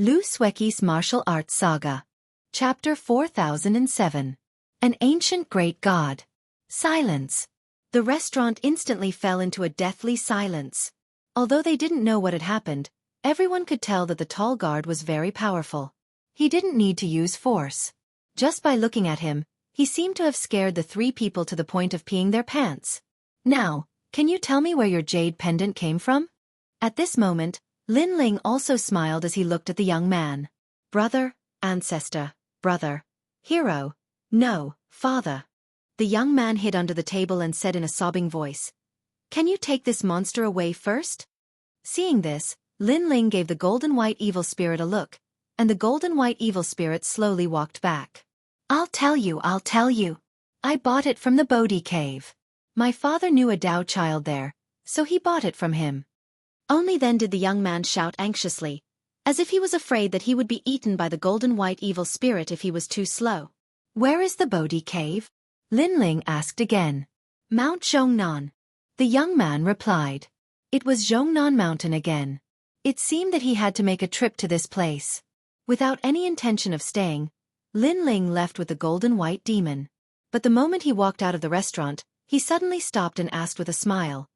Xueqi's Martial Arts Saga. Chapter 4007. An Ancient Great God. Silence. The restaurant instantly fell into a deathly silence. Although they didn't know what had happened, everyone could tell that the tall guard was very powerful. He didn't need to use force. Just by looking at him, he seemed to have scared the three people to the point of peeing their pants. Now, can you tell me where your jade pendant came from? At this moment, Lin Ling also smiled as he looked at the young man. Brother, ancestor, brother, hero, no, father. The young man hid under the table and said in a sobbing voice, "Can you take this monster away first?" Seeing this, Lin Ling gave the golden white evil spirit a look, and the golden white evil spirit slowly walked back. I'll tell you. I bought it from the Bodhi cave. My father knew a Dao child there, so he bought it from him. Only then did the young man shout anxiously, as if he was afraid that he would be eaten by the golden white evil spirit if he was too slow. Where is the Bodhi cave? Lin Ling asked again. Mount Zhongnan. The young man replied. It was Zhongnan Mountain again. It seemed that he had to make a trip to this place. Without any intention of staying, Lin Ling left with the golden white demon. But the moment he walked out of the restaurant, he suddenly stopped and asked with a smile,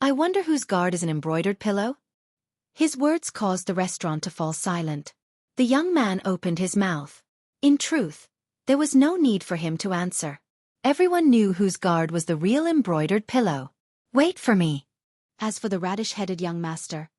I wonder whose guard is an embroidered pillow? His words caused the restaurant to fall silent. The young man opened his mouth. In truth, there was no need for him to answer. Everyone knew whose guard was the real embroidered pillow. Wait for me. As for the radish-headed young master,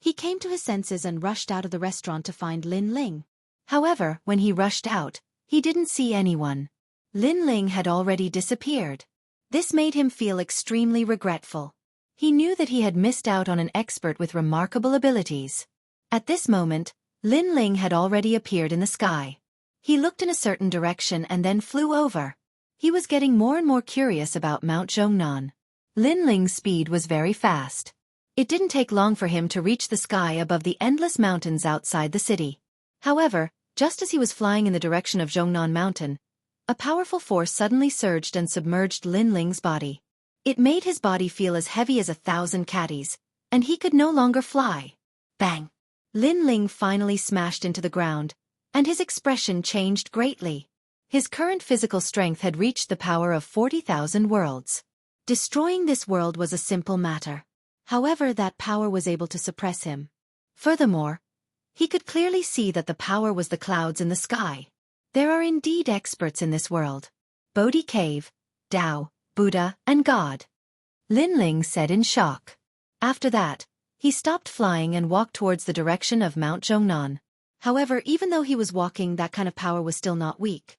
he came to his senses and rushed out of the restaurant to find Lin Ling. However, when he rushed out, he didn't see anyone. Lin Ling had already disappeared. This made him feel extremely regretful. He knew that he had missed out on an expert with remarkable abilities. At this moment, Lin Ling had already appeared in the sky. He looked in a certain direction and then flew over. He was getting more and more curious about Mount Zhongnan. Lin Ling's speed was very fast. It didn't take long for him to reach the sky above the endless mountains outside the city. However, just as he was flying in the direction of Zhongnan Mountain, a powerful force suddenly surged and submerged Lin Ling's body. It made his body feel as heavy as 1,000 catties, and he could no longer fly. Bang! Lin Ling finally smashed into the ground, and his expression changed greatly. His current physical strength had reached the power of 40,000 worlds. Destroying this world was a simple matter. However, that power was able to suppress him. Furthermore, he could clearly see that the power was the clouds in the sky. There are indeed experts in this world. Bodhi Cave, Tao, Buddha, and God. Lin Ling said in shock. After that, he stopped flying and walked towards the direction of Mount Zhongnan. However, even though he was walking, that kind of power was still not weak.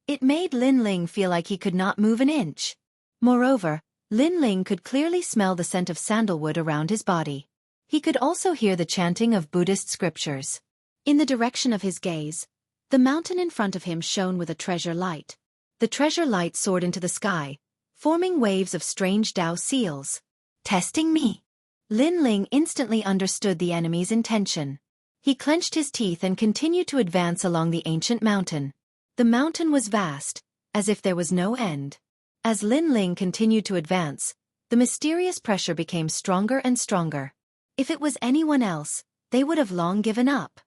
It made Lin Ling feel like he could not move an inch. Moreover, Lin Ling could clearly smell the scent of sandalwood around his body. He could also hear the chanting of Buddhist scriptures. In the direction of his gaze, the mountain in front of him shone with a treasure light. The treasure light soared into the sky, forming waves of strange Tao seals. Testing me. Lin Ling instantly understood the enemy's intention. He clenched his teeth and continued to advance along the ancient mountain. The mountain was vast, as if there was no end. As Lin Ling continued to advance, the mysterious pressure became stronger and stronger. If it was anyone else, they would have long given up.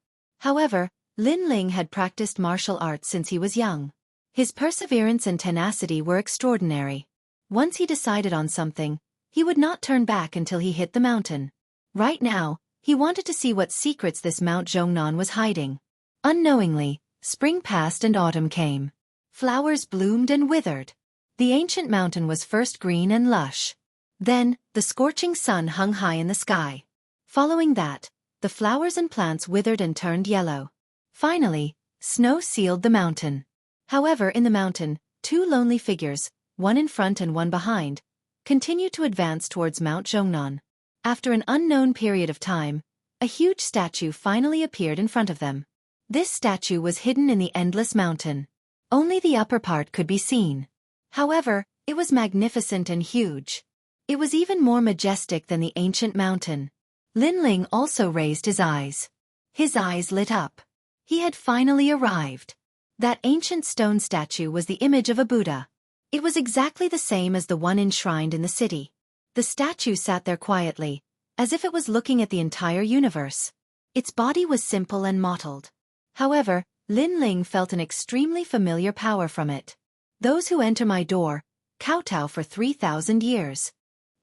However, Lin Ling had practiced martial arts since he was young. His perseverance and tenacity were extraordinary. Once he decided on something, he would not turn back until he hit the mountain. Right now, he wanted to see what secrets this Mount Zhongnan was hiding. Unknowingly, spring passed and autumn came. Flowers bloomed and withered. The ancient mountain was first green and lush. Then, the scorching sun hung high in the sky. Following that, the flowers and plants withered and turned yellow. Finally, snow sealed the mountain. However, in the mountain, two lonely figures, one in front and one behind, continued to advance towards Mount Zhongnan. After an unknown period of time, a huge statue finally appeared in front of them. This statue was hidden in the endless mountain. Only the upper part could be seen. However, it was magnificent and huge. It was even more majestic than the ancient mountain. Lin Ling also raised his eyes. His eyes lit up. He had finally arrived. That ancient stone statue was the image of a Buddha. It was exactly the same as the one enshrined in the city. The statue sat there quietly, as if it was looking at the entire universe. Its body was simple and mottled. However, Lin Ling felt an extremely familiar power from it. "Those who enter my door, kowtow for 3,000 years."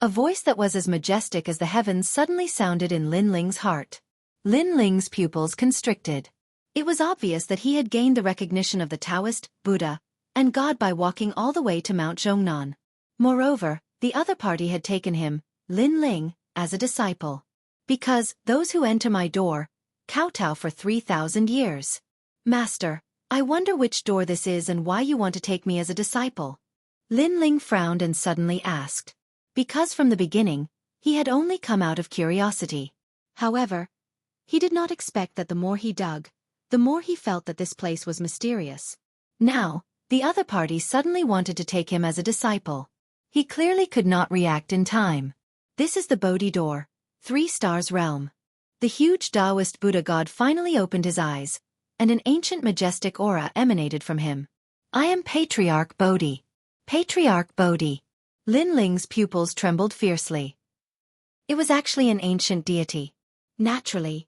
A voice that was as majestic as the heavens suddenly sounded in Lin Ling's heart. Lin Ling's pupils constricted. It was obvious that he had gained the recognition of the Taoist, Buddha, and God by walking all the way to Mount Zhongnan. Moreover, the other party had taken him, Lin Ling, as a disciple. "Because, those who enter my door, kowtow for 3,000 years. Master, I wonder which door this is and why you want to take me as a disciple." Lin Ling frowned and suddenly asked. Because from the beginning, he had only come out of curiosity. However, he did not expect that the more he dug, the more he felt that this place was mysterious. Now, the other party suddenly wanted to take him as a disciple. He clearly could not react in time. "This is the Bodhi door, 3 stars realm." The huge Taoist Buddha god finally opened his eyes, and an ancient majestic aura emanated from him. "I am Patriarch Bodhi. Patriarch Bodhi." Lin Ling's pupils trembled fiercely. It was actually an ancient deity. Naturally,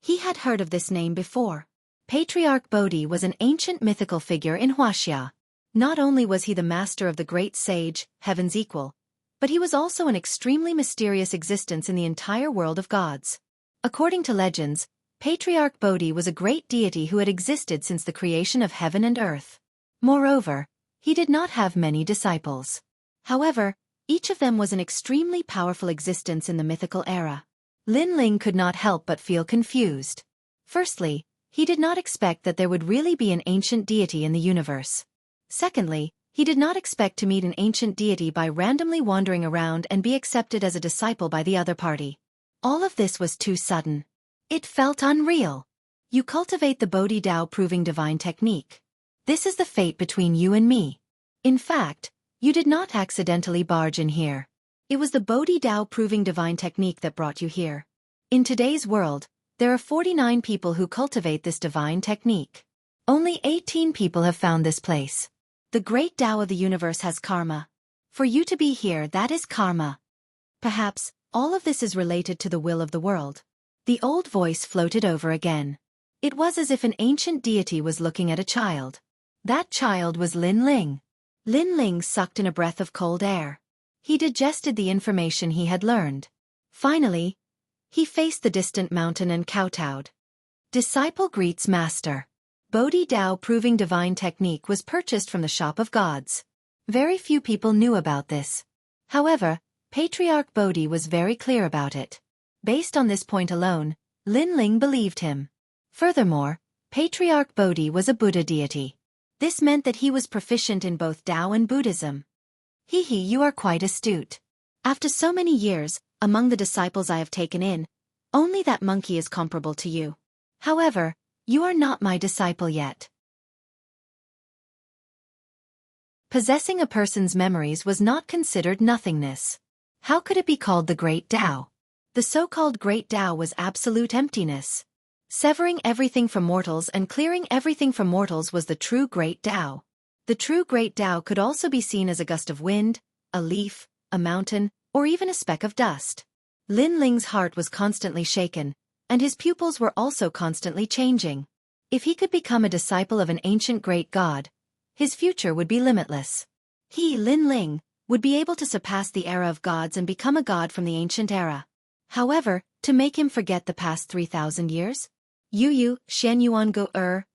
he had heard of this name before. Patriarch Bodhi was an ancient mythical figure in Huaxia. Not only was he the master of the great sage, heaven's equal, but he was also an extremely mysterious existence in the entire world of gods. According to legends, Patriarch Bodhi was a great deity who had existed since the creation of heaven and earth. Moreover, he did not have many disciples. However, each of them was an extremely powerful existence in the mythical era. Lin Ling could not help but feel confused. Firstly, he did not expect that there would really be an ancient deity in the universe. Secondly, he did not expect to meet an ancient deity by randomly wandering around and be accepted as a disciple by the other party. All of this was too sudden. It felt unreal. "You cultivate the Bodhi Dao proving divine technique. This is the fate between you and me. In fact, you did not accidentally barge in here. It was the Bodhi Dao proving divine technique that brought you here. In today's world, there are 49 people who cultivate this divine technique. Only 18 people have found this place. The great Tao of the universe has karma. For you to be here, that is karma. Perhaps, all of this is related to the will of the world." The old voice floated over again. It was as if an ancient deity was looking at a child. That child was Lin Ling. Lin Ling sucked in a breath of cold air. He digested the information he had learned. Finally, he faced the distant mountain and kowtowed. "Disciple greets master." Bodhi Dao proving divine technique was purchased from the shop of gods. Very few people knew about this. However, Patriarch Bodhi was very clear about it. Based on this point alone, Lin Ling believed him. Furthermore, Patriarch Bodhi was a Buddha deity. This meant that he was proficient in both Tao and Buddhism. "Hee, you are quite astute. After so many years, among the disciples I have taken in, only that monkey is comparable to you. However, you are not my disciple yet." Possessing a person's memories was not considered nothingness. How could it be called the Great Tao? The so-called Great Tao was absolute emptiness. Severing everything from mortals and clearing everything from mortals was the true Great Tao. The true Great Tao could also be seen as a gust of wind, a leaf, a mountain, or even a speck of dust. Lin Ling's heart was constantly shaken, and his pupils were also constantly changing. If he could become a disciple of an ancient great god, his future would be limitless. He, Lin Ling, would be able to surpass the era of gods and become a god from the ancient era. However, to make him forget the past 3,000 years? Yu, Shen Yuan Go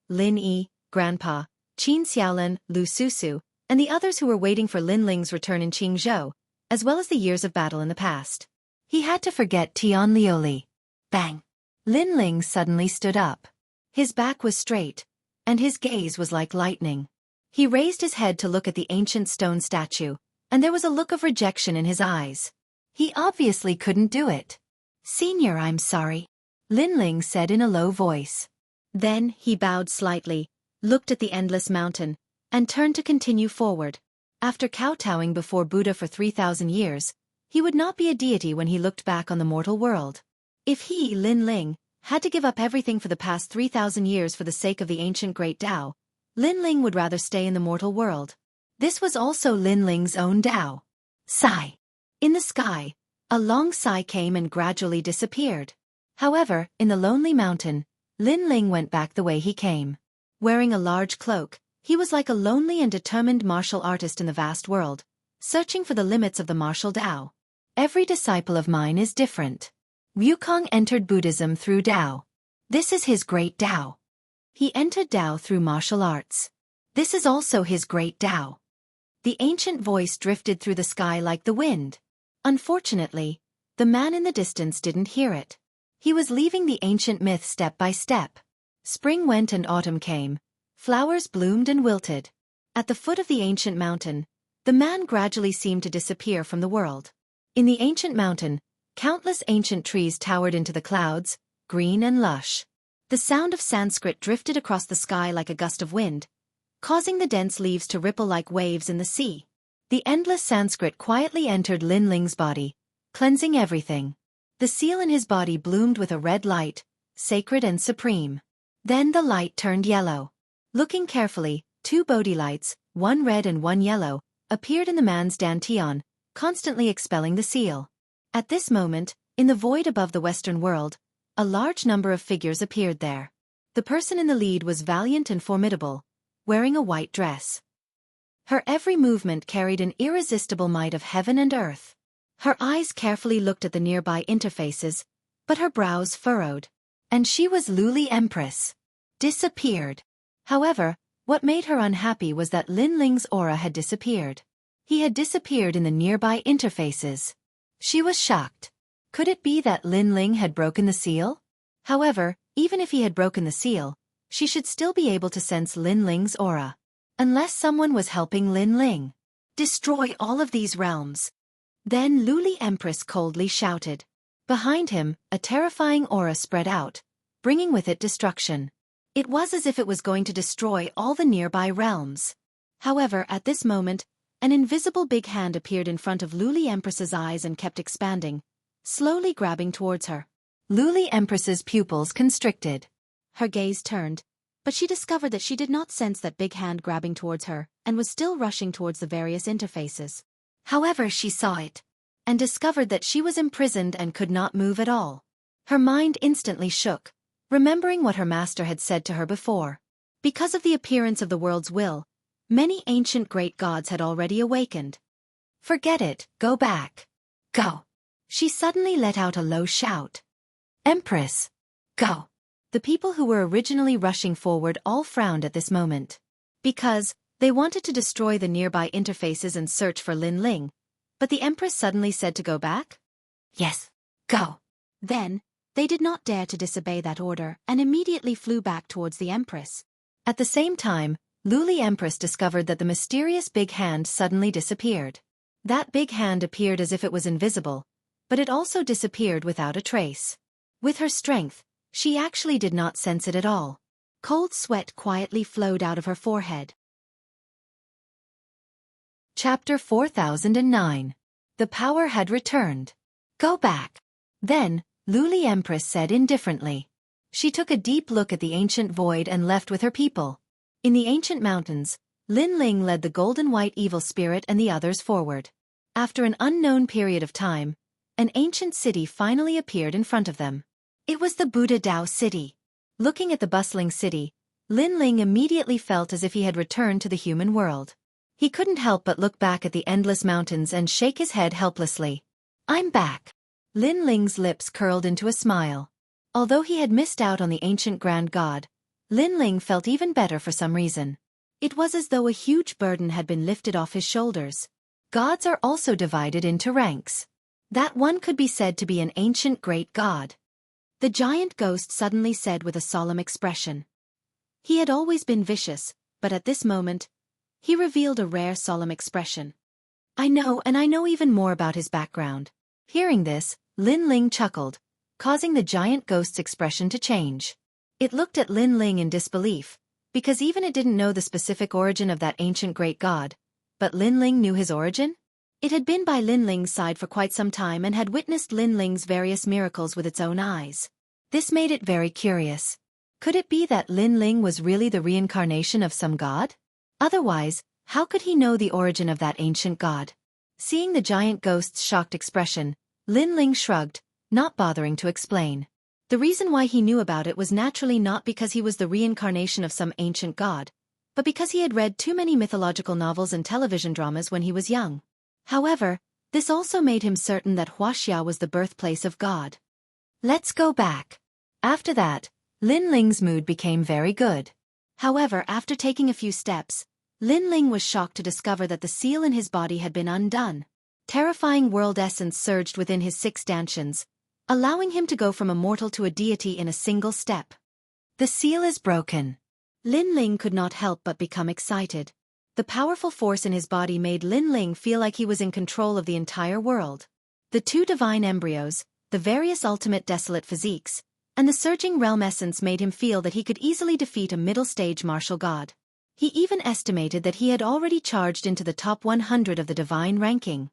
Lin Yi, Grandpa, Qin Xiaolin, Lu Susu, and the others who were waiting for Lin Ling's return in Qingzhou, as well as the years of battle in the past. He had to forget Tian Liuli. Bang! Lin Ling suddenly stood up. His back was straight, and his gaze was like lightning. He raised his head to look at the ancient stone statue, and there was a look of rejection in his eyes. He obviously couldn't do it. "Senior, I'm sorry," Lin Ling said in a low voice. Then, he bowed slightly, looked at the endless mountain, and turned to continue forward. After kowtowing before Buddha for 3,000 years, he would not be a deity when he looked back on the mortal world. If he, Lin Ling, had to give up everything for the past 3,000 years for the sake of the ancient great Tao, Lin Ling would rather stay in the mortal world. This was also Lin Ling's own Tao. Sigh. In the sky, a long sigh came and gradually disappeared. However, in the lonely mountain, Lin Ling went back the way he came. Wearing a large cloak, he was like a lonely and determined martial artist in the vast world, searching for the limits of the martial Tao. Every disciple of mine is different. Wukong entered Buddhism through Tao. This is his great Tao. He entered Tao through martial arts. This is also his great Tao. The ancient voice drifted through the sky like the wind. Unfortunately, the man in the distance didn't hear it. He was leaving the ancient myth step by step. Spring went and autumn came. Flowers bloomed and wilted. At the foot of the ancient mountain, the man gradually seemed to disappear from the world. In the ancient mountain, countless ancient trees towered into the clouds, green and lush. The sound of Sanskrit drifted across the sky like a gust of wind, causing the dense leaves to ripple like waves in the sea. The endless Sanskrit quietly entered Lin Ling's body, cleansing everything. The seal in his body bloomed with a red light, sacred and supreme. Then the light turned yellow. Looking carefully, two Bodhi lights, one red and one yellow, appeared in the man's dantian, constantly expelling the seal. At this moment, in the void above the Western world, a large number of figures appeared there. The person in the lead was valiant and formidable, wearing a white dress. Her every movement carried an irresistible might of heaven and earth. Her eyes carefully looked at the nearby interfaces, but her brows furrowed. And she was Luli Empress. Disappeared. However, what made her unhappy was that Lin Ling's aura had disappeared. He had disappeared in the nearby interfaces. She was shocked. Could it be that Lin Ling had broken the seal? However, even if he had broken the seal, she should still be able to sense Lin Ling's aura. Unless someone was helping Lin Ling. Destroy all of these realms. Then Luli Empress coldly shouted. Behind him, a terrifying aura spread out, bringing with it destruction. It was as if it was going to destroy all the nearby realms. However, at this moment, an invisible big hand appeared in front of Luli Empress's eyes and kept expanding, slowly grabbing towards her. Luli Empress's pupils constricted. Her gaze turned, but she discovered that she did not sense that big hand grabbing towards her and was still rushing towards the various interfaces. However, she saw it, and discovered that she was imprisoned and could not move at all. Her mind instantly shook, remembering what her master had said to her before. Because of the appearance of the world's will, many ancient great gods had already awakened. Forget it, go back. Go. She suddenly let out a low shout. Empress. Go. The people who were originally rushing forward all frowned at this moment. Because they wanted to destroy the nearby interfaces and search for Lin Ling, but the Empress suddenly said to go back? Yes, go. Then, they did not dare to disobey that order and immediately flew back towards the Empress. At the same time, Luli Empress discovered that the mysterious big hand suddenly disappeared. That big hand appeared as if it was invisible, but it also disappeared without a trace. With her strength, she actually did not sense it at all. Cold sweat quietly flowed out of her forehead. Chapter 4009. The power had returned. Go back. Then, Luli Empress said indifferently. She took a deep look at the ancient void and left with her people. In the ancient mountains, Lin Ling led the golden white evil spirit and the others forward. After an unknown period of time, an ancient city finally appeared in front of them. It was the Buddha Dao city. Looking at the bustling city, Lin Ling immediately felt as if he had returned to the human world. He couldn't help but look back at the endless mountains and shake his head helplessly. I'm back. Lin Ling's lips curled into a smile. Although he had missed out on the ancient grand god, Lin Ling felt even better for some reason. It was as though a huge burden had been lifted off his shoulders. Gods are also divided into ranks. That one could be said to be an ancient great god. The giant ghost suddenly said with a solemn expression. He had always been vicious, but at this moment, he revealed a rare solemn expression. I know, and I know even more about his background. Hearing this, Lin Ling chuckled, causing the giant ghost's expression to change. It looked at Lin Ling in disbelief, because even it didn't know the specific origin of that ancient great god. But Lin Ling knew his origin? It had been by Lin Ling's side for quite some time and had witnessed Lin Ling's various miracles with its own eyes. This made it very curious. Could it be that Lin Ling was really the reincarnation of some god? Otherwise, how could he know the origin of that ancient god? Seeing the giant ghost's shocked expression, Lin Ling shrugged, not bothering to explain. The reason why he knew about it was naturally not because he was the reincarnation of some ancient god, but because he had read too many mythological novels and television dramas when he was young. However, this also made him certain that Huaxia was the birthplace of God. Let's go back. After that, Lin Ling's mood became very good. However, after taking a few steps, Lin Ling was shocked to discover that the seal in his body had been undone. Terrifying world essence surged within his 6 dantians, allowing him to go from a mortal to a deity in a single step. The seal is broken. Lin Ling could not help but become excited. The powerful force in his body made Lin Ling feel like he was in control of the entire world. The 2 divine embryos, the various ultimate desolate physiques, and the surging realm essence made him feel that he could easily defeat a middle-stage martial god. He even estimated that he had already charged into the top 100 of the divine ranking.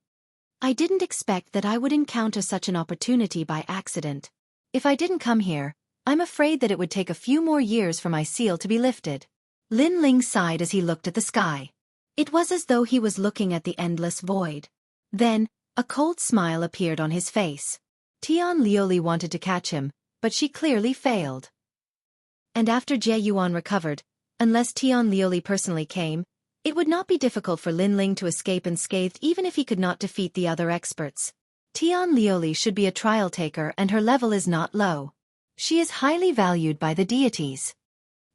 I didn't expect that I would encounter such an opportunity by accident. If I didn't come here, I'm afraid that it would take a few more years for my seal to be lifted. Lin Ling sighed as he looked at the sky. It was as though he was looking at the endless void. Then, a cold smile appeared on his face. Tian Liuli wanted to catch him, but she clearly failed. And after Jie Yuan recovered, unless Tian Liuli personally came, it would not be difficult for Lin Ling to escape unscathed even if he could not defeat the other experts. Tian Liuli should be a trial taker and her level is not low. She is highly valued by the deities.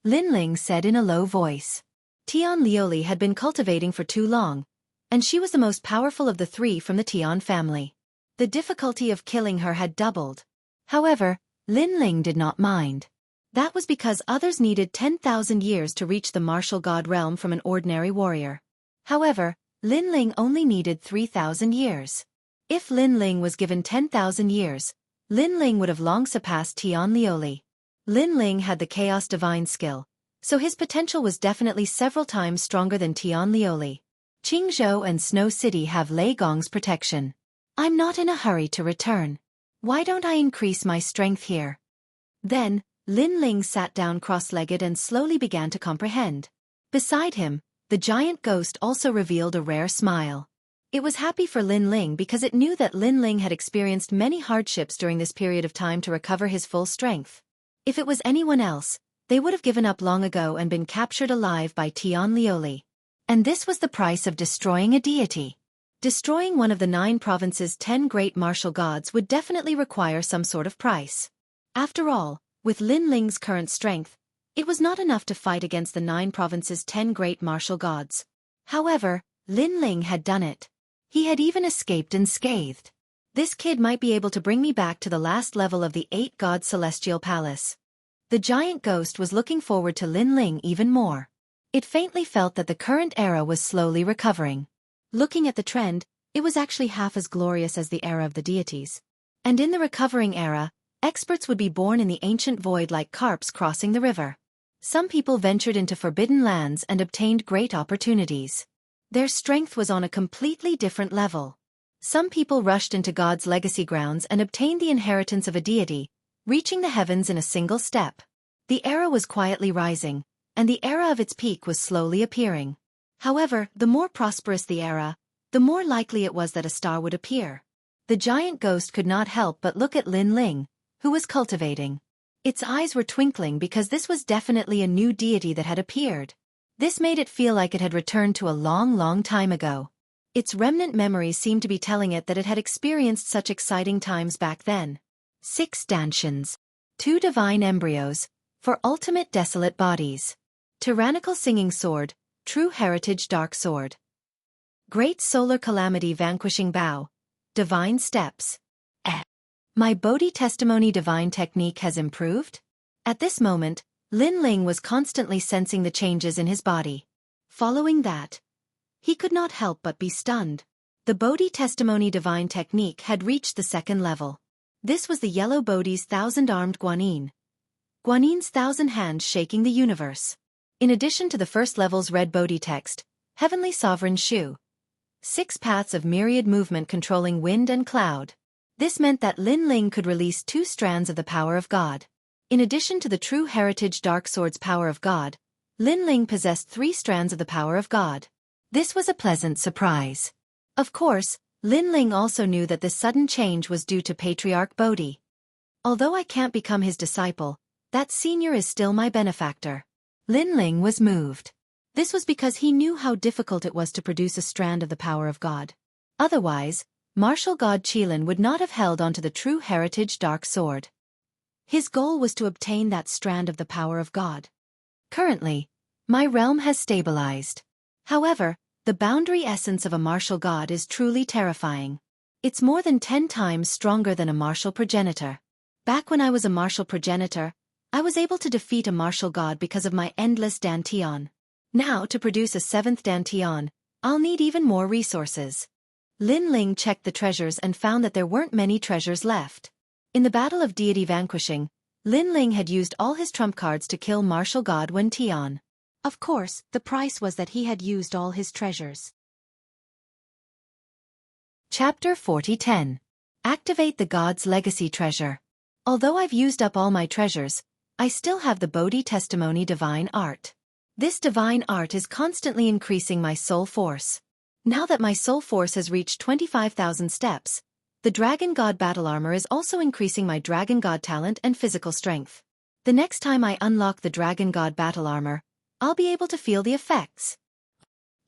Lin Ling said in a low voice. Tian Liuli had been cultivating for too long, and she was the most powerful of the 3 from the Tian family. The difficulty of killing her had doubled. However, Lin Ling did not mind. That was because others needed 10,000 years to reach the martial god realm from an ordinary warrior. However, Lin Ling only needed 3,000 years. If Lin Ling was given 10,000 years, Lin Ling would have long surpassed Tian Liuli. Lin Ling had the Chaos Divine skill, so his potential was definitely several times stronger than Tian Liuli. Qingzhou and Snow City have Lei Gong's protection. I'm not in a hurry to return. Why don't I increase my strength here? Then, Lin Ling sat down cross-legged and slowly began to comprehend. Beside him, the giant ghost also revealed a rare smile. It was happy for Lin Ling because it knew that Lin Ling had experienced many hardships during this period of time to recover his full strength. If it was anyone else, they would have given up long ago and been captured alive by Tian Liuli. And this was the price of destroying a deity. Destroying one of the 9 provinces' 10 great martial gods would definitely require some sort of price. After all, with Lin Ling's current strength, it was not enough to fight against the 9 provinces' 10 great martial gods. However, Lin Ling had done it. He had even escaped unscathed. This kid might be able to bring me back to the last level of the 8 God Celestial Palace. The giant ghost was looking forward to Lin Ling even more. It faintly felt that the current era was slowly recovering. Looking at the trend, it was actually half as glorious as the era of the deities. And in the recovering era, experts would be born in the ancient void like carps crossing the river. Some people ventured into forbidden lands and obtained great opportunities. Their strength was on a completely different level. Some people rushed into God's legacy grounds and obtained the inheritance of a deity, reaching the heavens in a single step. The era was quietly rising, and the era of its peak was slowly appearing. However, the more prosperous the era, the more likely it was that a star would appear. The giant ghost could not help but look at Lin Ling, who was cultivating. Its eyes were twinkling because this was definitely a new deity that had appeared. This made it feel like it had returned to a long, long time ago. Its remnant memories seemed to be telling it that it had experienced such exciting times back then. 6 dantians. 2 divine embryos, for ultimate desolate bodies. Tyrannical singing sword, true heritage dark sword. Great solar calamity vanquishing bow, divine steps. My Bodhi testimony divine technique has improved? At this moment, Lin Ling was constantly sensing the changes in his body. Following that, he could not help but be stunned. The Bodhi testimony divine technique had reached the 2nd level. This was the yellow Bodhi's 1,000-armed Guanyin. Guanin's 1,000 hands shaking the universe. In addition to the 1st level's red Bodhi text, Heavenly Sovereign Shu. 6 paths of myriad movement controlling wind and cloud. This meant that Lin Ling could release 2 strands of the power of God. In addition to the true heritage dark sword's power of God, Lin Ling possessed 3 strands of the power of God. This was a pleasant surprise. Of course, Lin Ling also knew that this sudden change was due to Patriarch Bodhi. Although I can't become his disciple, that senior is still my benefactor. Lin Ling was moved. This was because he knew how difficult it was to produce a strand of the power of God. Otherwise, martial god Qilin would not have held onto the true heritage dark sword. His goal was to obtain that strand of the power of God. Currently, my realm has stabilized. However, the boundary essence of a martial god is truly terrifying. It's more than 10 times stronger than a martial progenitor. Back when I was a martial progenitor, I was able to defeat a martial god because of my endless dantian. Now, to produce a 7th dantian, I'll need even more resources. Lin Ling checked the treasures and found that there weren't many treasures left. In the Battle of Deity Vanquishing, Lin Ling had used all his trump cards to kill martial god Wen Tian. Of course, the price was that he had used all his treasures. Chapter 40:10. Activate the God's Legacy Treasure. Although I've used up all my treasures, I still have the Bodhi Testimony Divine Art. This divine art is constantly increasing my soul force. Now that my soul force has reached 25,000 steps, the Dragon God Battle Armor is also increasing my Dragon God talent and physical strength. The next time I unlock the Dragon God Battle Armor, I'll be able to feel the effects.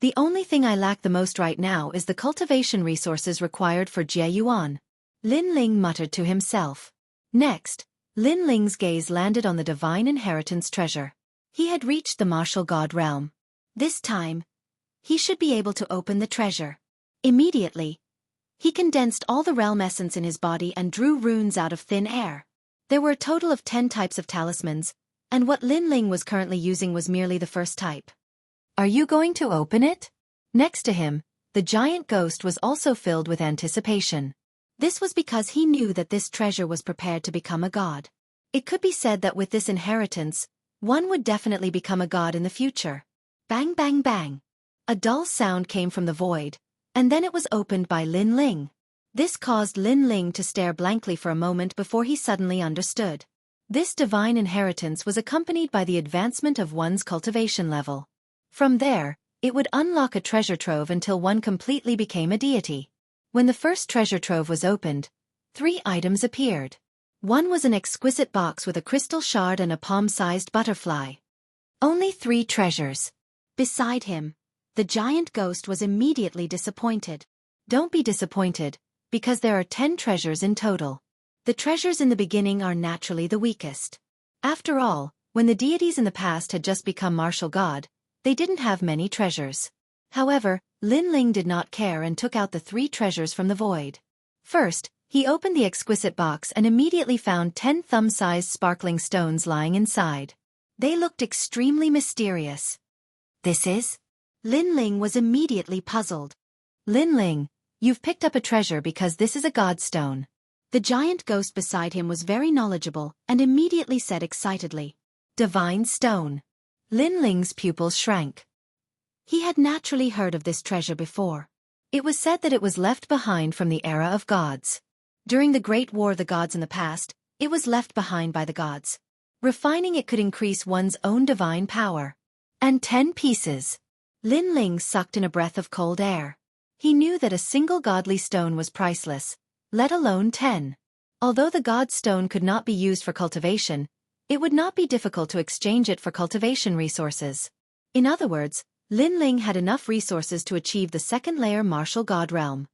The only thing I lack the most right now is the cultivation resources required for Jie Yuan. Lin Ling muttered to himself. Next, Lin Ling's gaze landed on the Divine Inheritance treasure. He had reached the martial god realm. This time, he should be able to open the treasure. Immediately, he condensed all the realm essence in his body and drew runes out of thin air. There were a total of 10 types of talismans, and what Lin Ling was currently using was merely the first type. Are you going to open it? Next to him, the giant ghost was also filled with anticipation. This was because he knew that this treasure was prepared to become a god. It could be said that with this inheritance, one would definitely become a god in the future. Bang bang bang. A dull sound came from the void, and then it was opened by Lin Ling. This caused Lin Ling to stare blankly for a moment before he suddenly understood. This divine inheritance was accompanied by the advancement of one's cultivation level. From there, it would unlock a treasure trove until one completely became a deity. When the first treasure trove was opened, 3 items appeared. One was an exquisite box with a crystal shard and a palm-sized butterfly. Only 3 treasures. Beside him, the giant ghost was immediately disappointed. Don't be disappointed, because there are 10 treasures in total. The treasures in the beginning are naturally the weakest. After all, when the deities in the past had just become martial god, they didn't have many treasures. However, Lin Ling did not care and took out the 3 treasures from the void. First, he opened the exquisite box and immediately found 10 thumb-sized sparkling stones lying inside. They looked extremely mysterious. This is? Lin Ling was immediately puzzled. Lin Ling, you've picked up a treasure because this is a godstone. The giant ghost beside him was very knowledgeable and immediately said excitedly, Divine Stone. Lin Ling's pupils shrank. He had naturally heard of this treasure before. It was said that it was left behind from the era of gods. During the Great War of the Gods in the past, it was left behind by the gods. Refining it could increase one's own divine power. And 10 pieces. Lin Ling sucked in a breath of cold air. He knew that a single godly stone was priceless, let alone 10. Although the god stone could not be used for cultivation, it would not be difficult to exchange it for cultivation resources. In other words, Lin Ling had enough resources to achieve the 2nd layer martial god realm.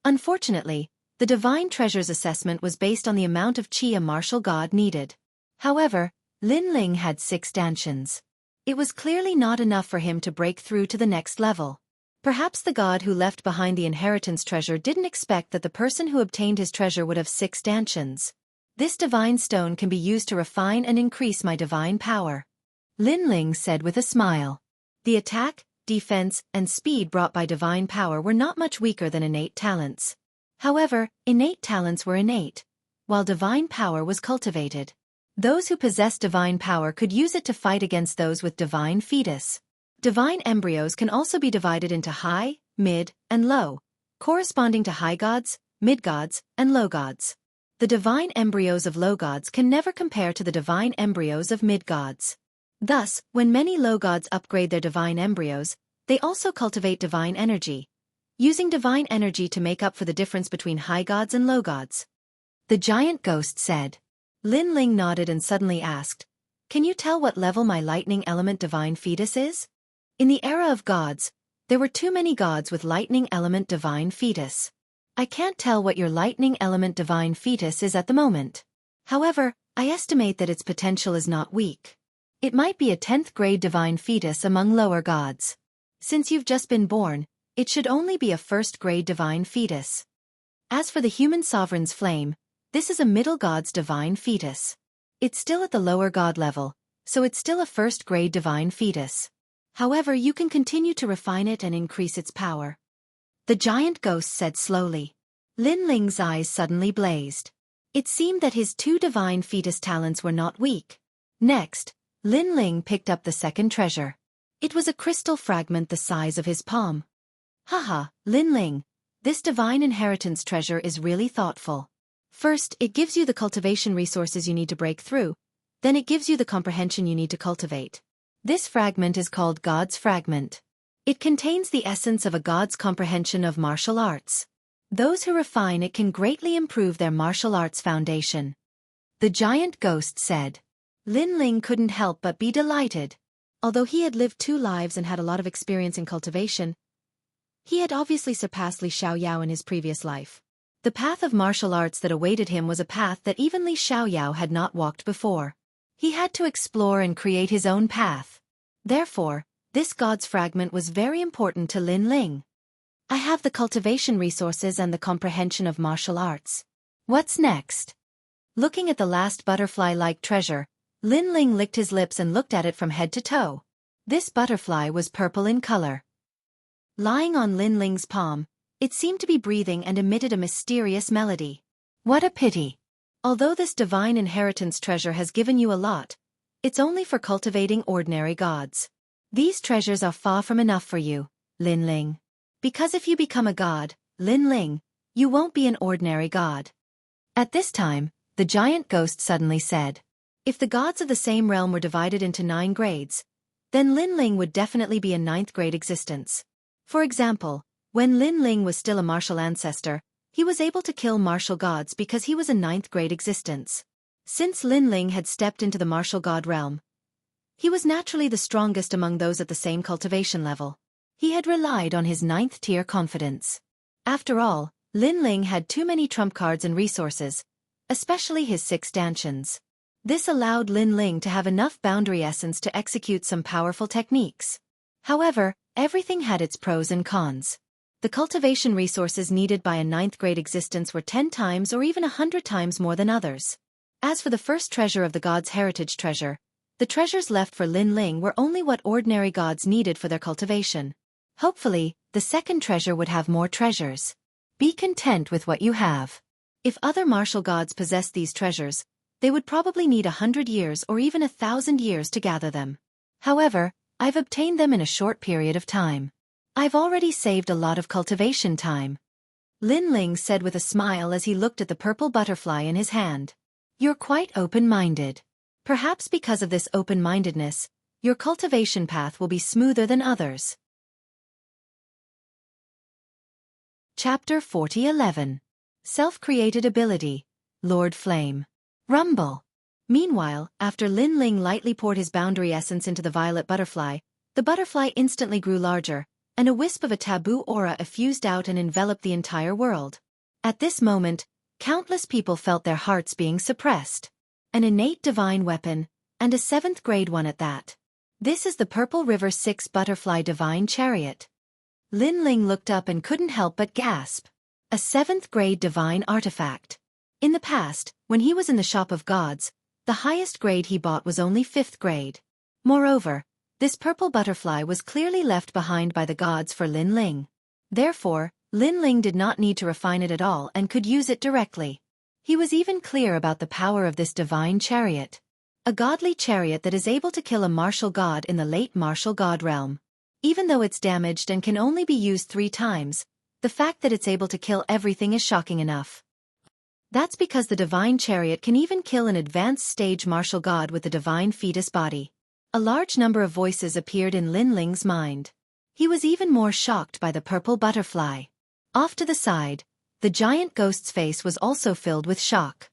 Unfortunately, the divine treasures assessment was based on the amount of chi a martial god needed. However, Lin Ling had 6 dantians. It was clearly not enough for him to break through to the next level. Perhaps the god who left behind the inheritance treasure didn't expect that the person who obtained his treasure would have 6 dantians. This divine stone can be used to refine and increase my divine power. Lin Ling said with a smile. The attack, defense, and speed brought by divine power were not much weaker than innate talents. However, innate talents were innate, while divine power was cultivated. Those who possessed divine power could use it to fight against those with divine fetus. Divine embryos can also be divided into high, mid, and low, corresponding to high gods, mid gods, and low gods. The divine embryos of low gods can never compare to the divine embryos of mid gods. Thus, when many low gods upgrade their divine embryos, they also cultivate divine energy, using divine energy to make up for the difference between high gods and low gods. The giant ghost said. Lin Ling nodded and suddenly asked, "Can you tell what level my lightning element divine fetus is?" In the era of gods, there were too many gods with lightning element divine fetus. I can't tell what your lightning element divine fetus is at the moment. However, I estimate that its potential is not weak. It might be a 10th grade divine fetus among lower gods. Since you've just been born, it should only be a 1st grade divine fetus. As for the human sovereign's flame, this is a middle god's divine fetus. It's still at the lower god level, so it's still a 1st grade divine fetus. However, you can continue to refine it and increase its power. The giant ghost said slowly. Lin Ling's eyes suddenly blazed. It seemed that his 2 divine fetus talents were not weak. Next, Lin Ling picked up the second treasure. It was a crystal fragment the size of his palm. Haha, Lin Ling, this divine inheritance treasure is really thoughtful. First, it gives you the cultivation resources you need to break through, then it gives you the comprehension you need to cultivate. This fragment is called God's Fragment. It contains the essence of a god's comprehension of martial arts. Those who refine it can greatly improve their martial arts foundation. The giant ghost said. Lin Ling couldn't help but be delighted. Although he had lived 2 lives and had a lot of experience in cultivation, he had obviously surpassed Li Xiaoyao in his previous life. The path of martial arts that awaited him was a path that even Li Xiaoyao had not walked before. He had to explore and create his own path. Therefore, this God's Fragment was very important to Lin Ling. I have the cultivation resources and the comprehension of martial arts. What's next? Looking at the last butterfly-like treasure, Lin Ling licked his lips and looked at it from head to toe. This butterfly was purple in color. Lying on Lin Ling's palm, it seemed to be breathing and emitted a mysterious melody. What a pity. Although this divine inheritance treasure has given you a lot, it's only for cultivating ordinary gods. These treasures are far from enough for you, Lin Ling. Because if you become a god, Lin Ling, you won't be an ordinary god. At this time, the giant ghost suddenly said. If the gods of the same realm were divided into 9 grades, then Lin Ling would definitely be a 9th grade existence. For example, when Lin Ling was still a martial ancestor, he was able to kill martial gods because he was a 9th grade existence. Since Lin Ling had stepped into the martial god realm, he was naturally the strongest among those at the same cultivation level. He had relied on his 9th tier confidence. After all, Lin Ling had too many trump cards and resources, especially his 6 stanchions. This allowed Lin Ling to have enough boundary essence to execute some powerful techniques. However, everything had its pros and cons. The cultivation resources needed by a 9th grade existence were 10 times or even 100 times more than others. As for the first treasure of the god's heritage treasure, the treasures left for Lin Ling were only what ordinary gods needed for their cultivation. Hopefully, the second treasure would have more treasures. Be content with what you have. If other martial gods possessed these treasures, they would probably need 100 years or even 1,000 years to gather them. However, I've obtained them in a short period of time. I've already saved a lot of cultivation time. Lin Ling said with a smile as he looked at the purple butterfly in his hand. You're quite open-minded. Perhaps because of this open-mindedness, your cultivation path will be smoother than others. Chapter 40:11. Self-created ability, Lord Flame. Rumble. Meanwhile, after Lin Ling lightly poured his boundary essence into the violet butterfly, the butterfly instantly grew larger, and a wisp of a taboo aura effused out and enveloped the entire world. At this moment, countless people felt their hearts being suppressed. An innate divine weapon, and a 7th grade one at that. This is the Purple River 6 Butterfly Divine Chariot. Lin Ling looked up and couldn't help but gasp. A 7th grade divine artifact. In the past, when he was in the Shop of Gods, the highest grade he bought was only 5th grade. Moreover, this purple butterfly was clearly left behind by the gods for Lin Ling. Therefore, Lin Ling did not need to refine it at all and could use it directly. He was even clear about the power of this divine chariot. A godly chariot that is able to kill a martial god in the late martial god realm. Even though it's damaged and can only be used 3 times, the fact that it's able to kill everything is shocking enough. That's because the divine chariot can even kill an advanced stage martial god with the divine fetus body. A large number of voices appeared in Lin Ling's mind. He was even more shocked by the purple butterfly. Off to the side, The giant ghost's face was also filled with shock.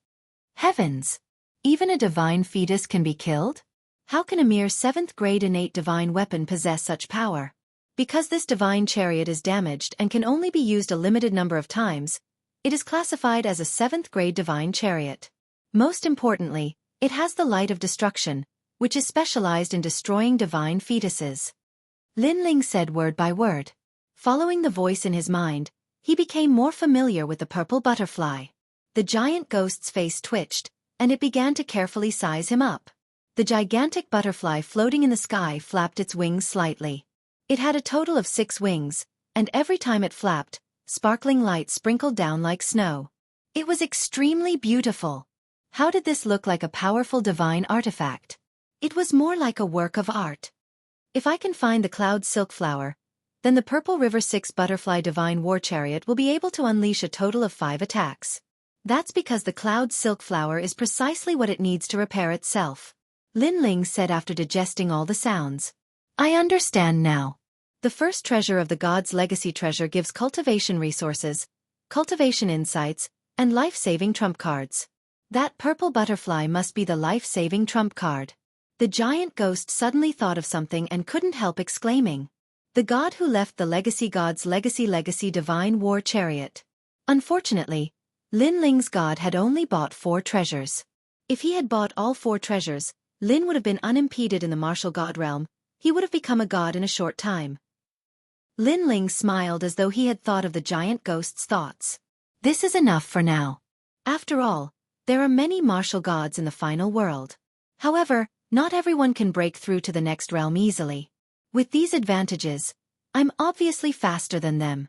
Heavens! Even a divine fetus can be killed? How can a mere 7th grade innate divine weapon possess such power? Because this divine chariot is damaged and can only be used a limited number of times, it is classified as a 7th grade divine chariot. Most importantly, it has the light of destruction, which is specialized in destroying divine fetuses. Lin Ling said word by word. Following the voice in his mind, he became more familiar with the purple butterfly. The giant ghost's face twitched, and it began to carefully size him up. The gigantic butterfly floating in the sky flapped its wings slightly. It had a total of 6 wings, and every time it flapped, sparkling light sprinkled down like snow. It was extremely beautiful. How did this look like a powerful divine artifact? It was more like a work of art. If I can find the cloud silk flower, then the Purple River 6 Butterfly Divine War Chariot will be able to unleash a total of 5 attacks. That's because the cloud silk flower is precisely what it needs to repair itself. Lin Ling said after digesting all the sounds. I understand now. The first treasure of the God's Legacy treasure gives cultivation resources, cultivation insights, and life-saving trump cards. That purple butterfly must be the life-saving trump card. The giant ghost suddenly thought of something and couldn't help exclaiming. The god who left the Legacy God's Legacy Divine War Chariot. Unfortunately, Lin Ling's god had only bought 4 treasures. If he had bought all 4 treasures, Lin would have been unimpeded in the martial god realm. He would have become a god in a short time. Lin Ling smiled as though he had thought of the giant ghost's thoughts. This is enough for now. After all, there are many martial gods in the final world. However, not everyone can break through to the next realm easily. With these advantages, I'm obviously faster than them.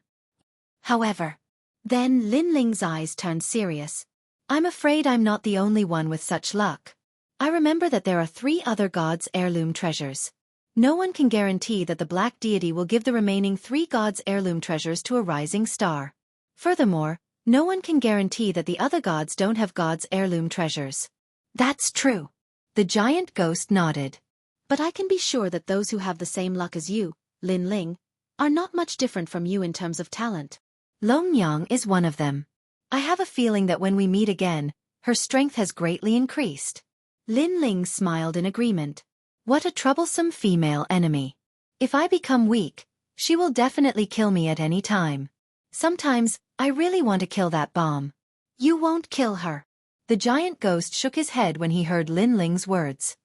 However, then Lin Ling's eyes turned serious. I'm afraid I'm not the only one with such luck. I remember that there are 3 other gods' heirloom treasures. No one can guarantee that the Black Deity will give the remaining 3 gods' heirloom treasures to a rising star. Furthermore, no one can guarantee that the other gods don't have gods' heirloom treasures. That's true. The giant ghost nodded. But I can be sure that those who have the same luck as you, Lin Ling, are not much different from you in terms of talent. Long Yang is one of them. I have a feeling that when we meet again, her strength has greatly increased. Lin Ling smiled in agreement. What a troublesome female enemy. If I become weak, she will definitely kill me at any time. Sometimes, I really want to kill that bomb. You won't kill her. The giant ghost shook his head when he heard Lin Ling's words.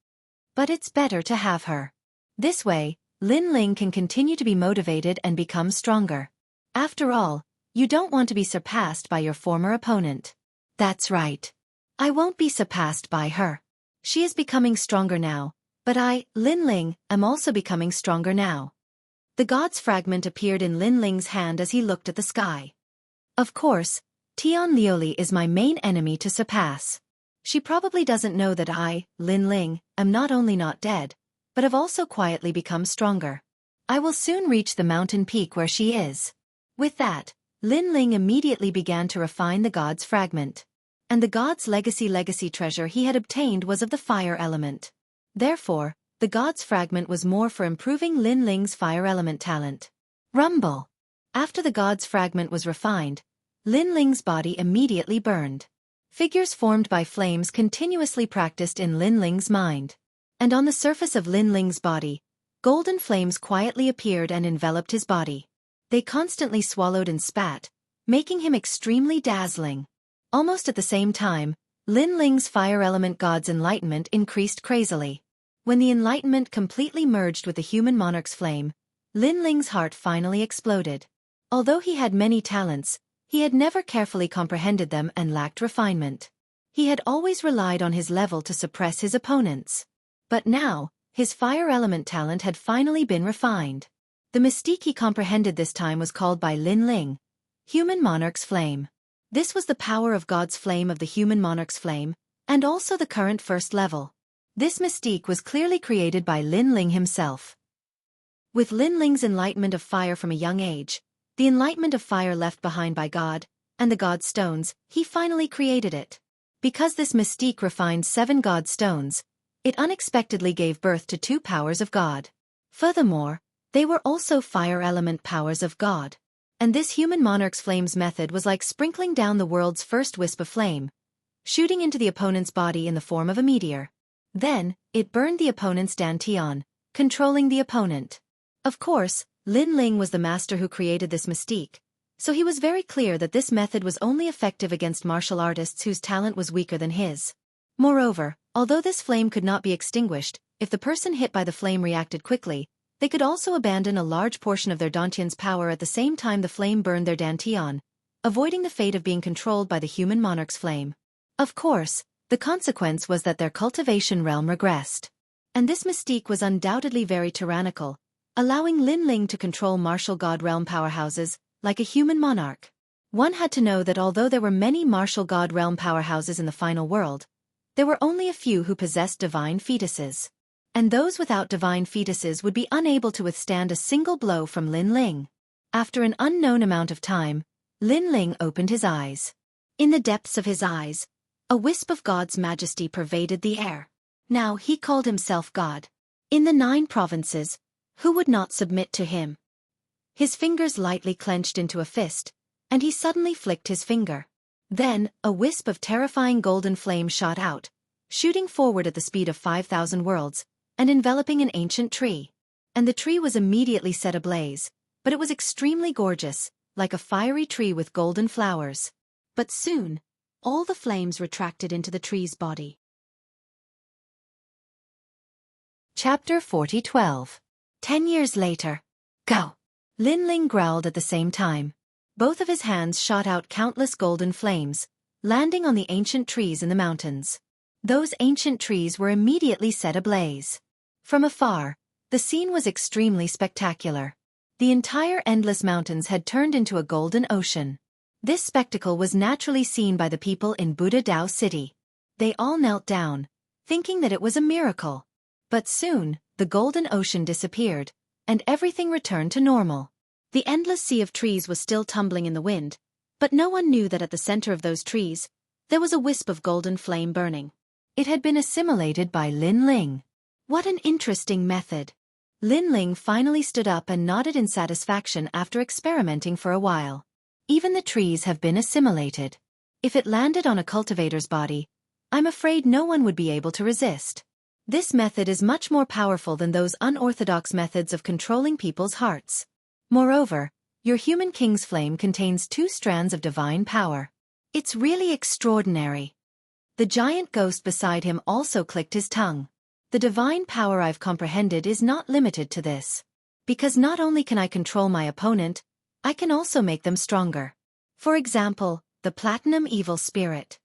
But it's better to have her. This way, Lin Ling can continue to be motivated and become stronger. After all, you don't want to be surpassed by your former opponent. That's right. I won't be surpassed by her. She is becoming stronger now, but I, Lin Ling, am also becoming stronger now. The god's fragment appeared in Lin Ling's hand as he looked at the sky. Of course, Tian Lioli is my main enemy to surpass. She probably doesn't know that I, Lin Ling, am not only not dead, but have also quietly become stronger. I will soon reach the mountain peak where she is. With that, Lin Ling immediately began to refine the god's fragment. And the god's legacy treasure he had obtained was of the fire element. Therefore, the god's fragment was more for improving Lin Ling's fire element talent. Rumble. After the god's fragment was refined, Lin Ling's body immediately burned. Figures formed by flames continuously practiced in Lin Ling's mind. And on the surface of Lin Ling's body, golden flames quietly appeared and enveloped his body. They constantly swallowed and spat, making him extremely dazzling. Almost at the same time, Lin Ling's fire element god's enlightenment increased crazily. When the enlightenment completely merged with the human monarch's flame, Lin Ling's heart finally exploded. Although he had many talents, he had never carefully comprehended them and lacked refinement. He had always relied on his level to suppress his opponents. But now, his fire element talent had finally been refined. The mystique he comprehended this time was called by Lin Ling, Human Monarch's Flame. This was the power of God's flame of the human monarch's flame, and also the current first level. This mystique was clearly created by Lin Ling himself. With Lin Ling's enlightenment of fire from a young age, the enlightenment of fire left behind by God, and the God stones, he finally created it. Because this mystique refined 7 God stones, it unexpectedly gave birth to 2 powers of God. Furthermore, they were also fire element powers of God. And this human monarch's flames method was like sprinkling down the world's first wisp of flame, shooting into the opponent's body in the form of a meteor. Then, it burned the opponent's dantian, controlling the opponent. Of course, Lin Ling was the master who created this mystique, so he was very clear that this method was only effective against martial artists whose talent was weaker than his. Moreover, although this flame could not be extinguished, if the person hit by the flame reacted quickly, they could also abandon a large portion of their dantian's power at the same time the flame burned their dantian, avoiding the fate of being controlled by the human monarch's flame. Of course, the consequence was that their cultivation realm regressed. And this mystique was undoubtedly very tyrannical, allowing Lin Ling to control martial god realm powerhouses, like a human monarch. One had to know that although there were many martial god realm powerhouses in the final world, there were only a few who possessed divine fetuses. And those without divine fetuses would be unable to withstand a single blow from Lin Ling. After an unknown amount of time, Lin Ling opened his eyes. In the depths of his eyes, a wisp of God's majesty pervaded the air. Now he called himself God. In the 9 provinces, who would not submit to him? His fingers lightly clenched into a fist, and he suddenly flicked his finger. Then, a wisp of terrifying golden flame shot out, shooting forward at the speed of 5,000 worlds, and enveloping an ancient tree. And the tree was immediately set ablaze, but it was extremely gorgeous, like a fiery tree with golden flowers. But soon, all the flames retracted into the tree's body. Chapter 40:12. 10 years later. Go! Lin Ling growled at the same time. Both of his hands shot out countless golden flames, landing on the ancient trees in the mountains. Those ancient trees were immediately set ablaze. From afar, the scene was extremely spectacular. The entire endless mountains had turned into a golden ocean. This spectacle was naturally seen by the people in Buddha Dao City. They all knelt down, thinking that it was a miracle. But soon, the golden ocean disappeared, and everything returned to normal. The endless sea of trees was still tumbling in the wind, but no one knew that at the center of those trees, there was a wisp of golden flame burning. It had been assimilated by Lin Ling. What an interesting method! Lin Ling finally stood up and nodded in satisfaction after experimenting for a while. Even the trees have been assimilated. If it landed on a cultivator's body, I'm afraid no one would be able to resist. This method is much more powerful than those unorthodox methods of controlling people's hearts. Moreover, your human king's flame contains 2 strands of divine power. It's really extraordinary. The giant ghost beside him also clicked his tongue. The divine power I've comprehended is not limited to this. Because not only can I control my opponent, I can also make them stronger. For example, the platinum evil spirit.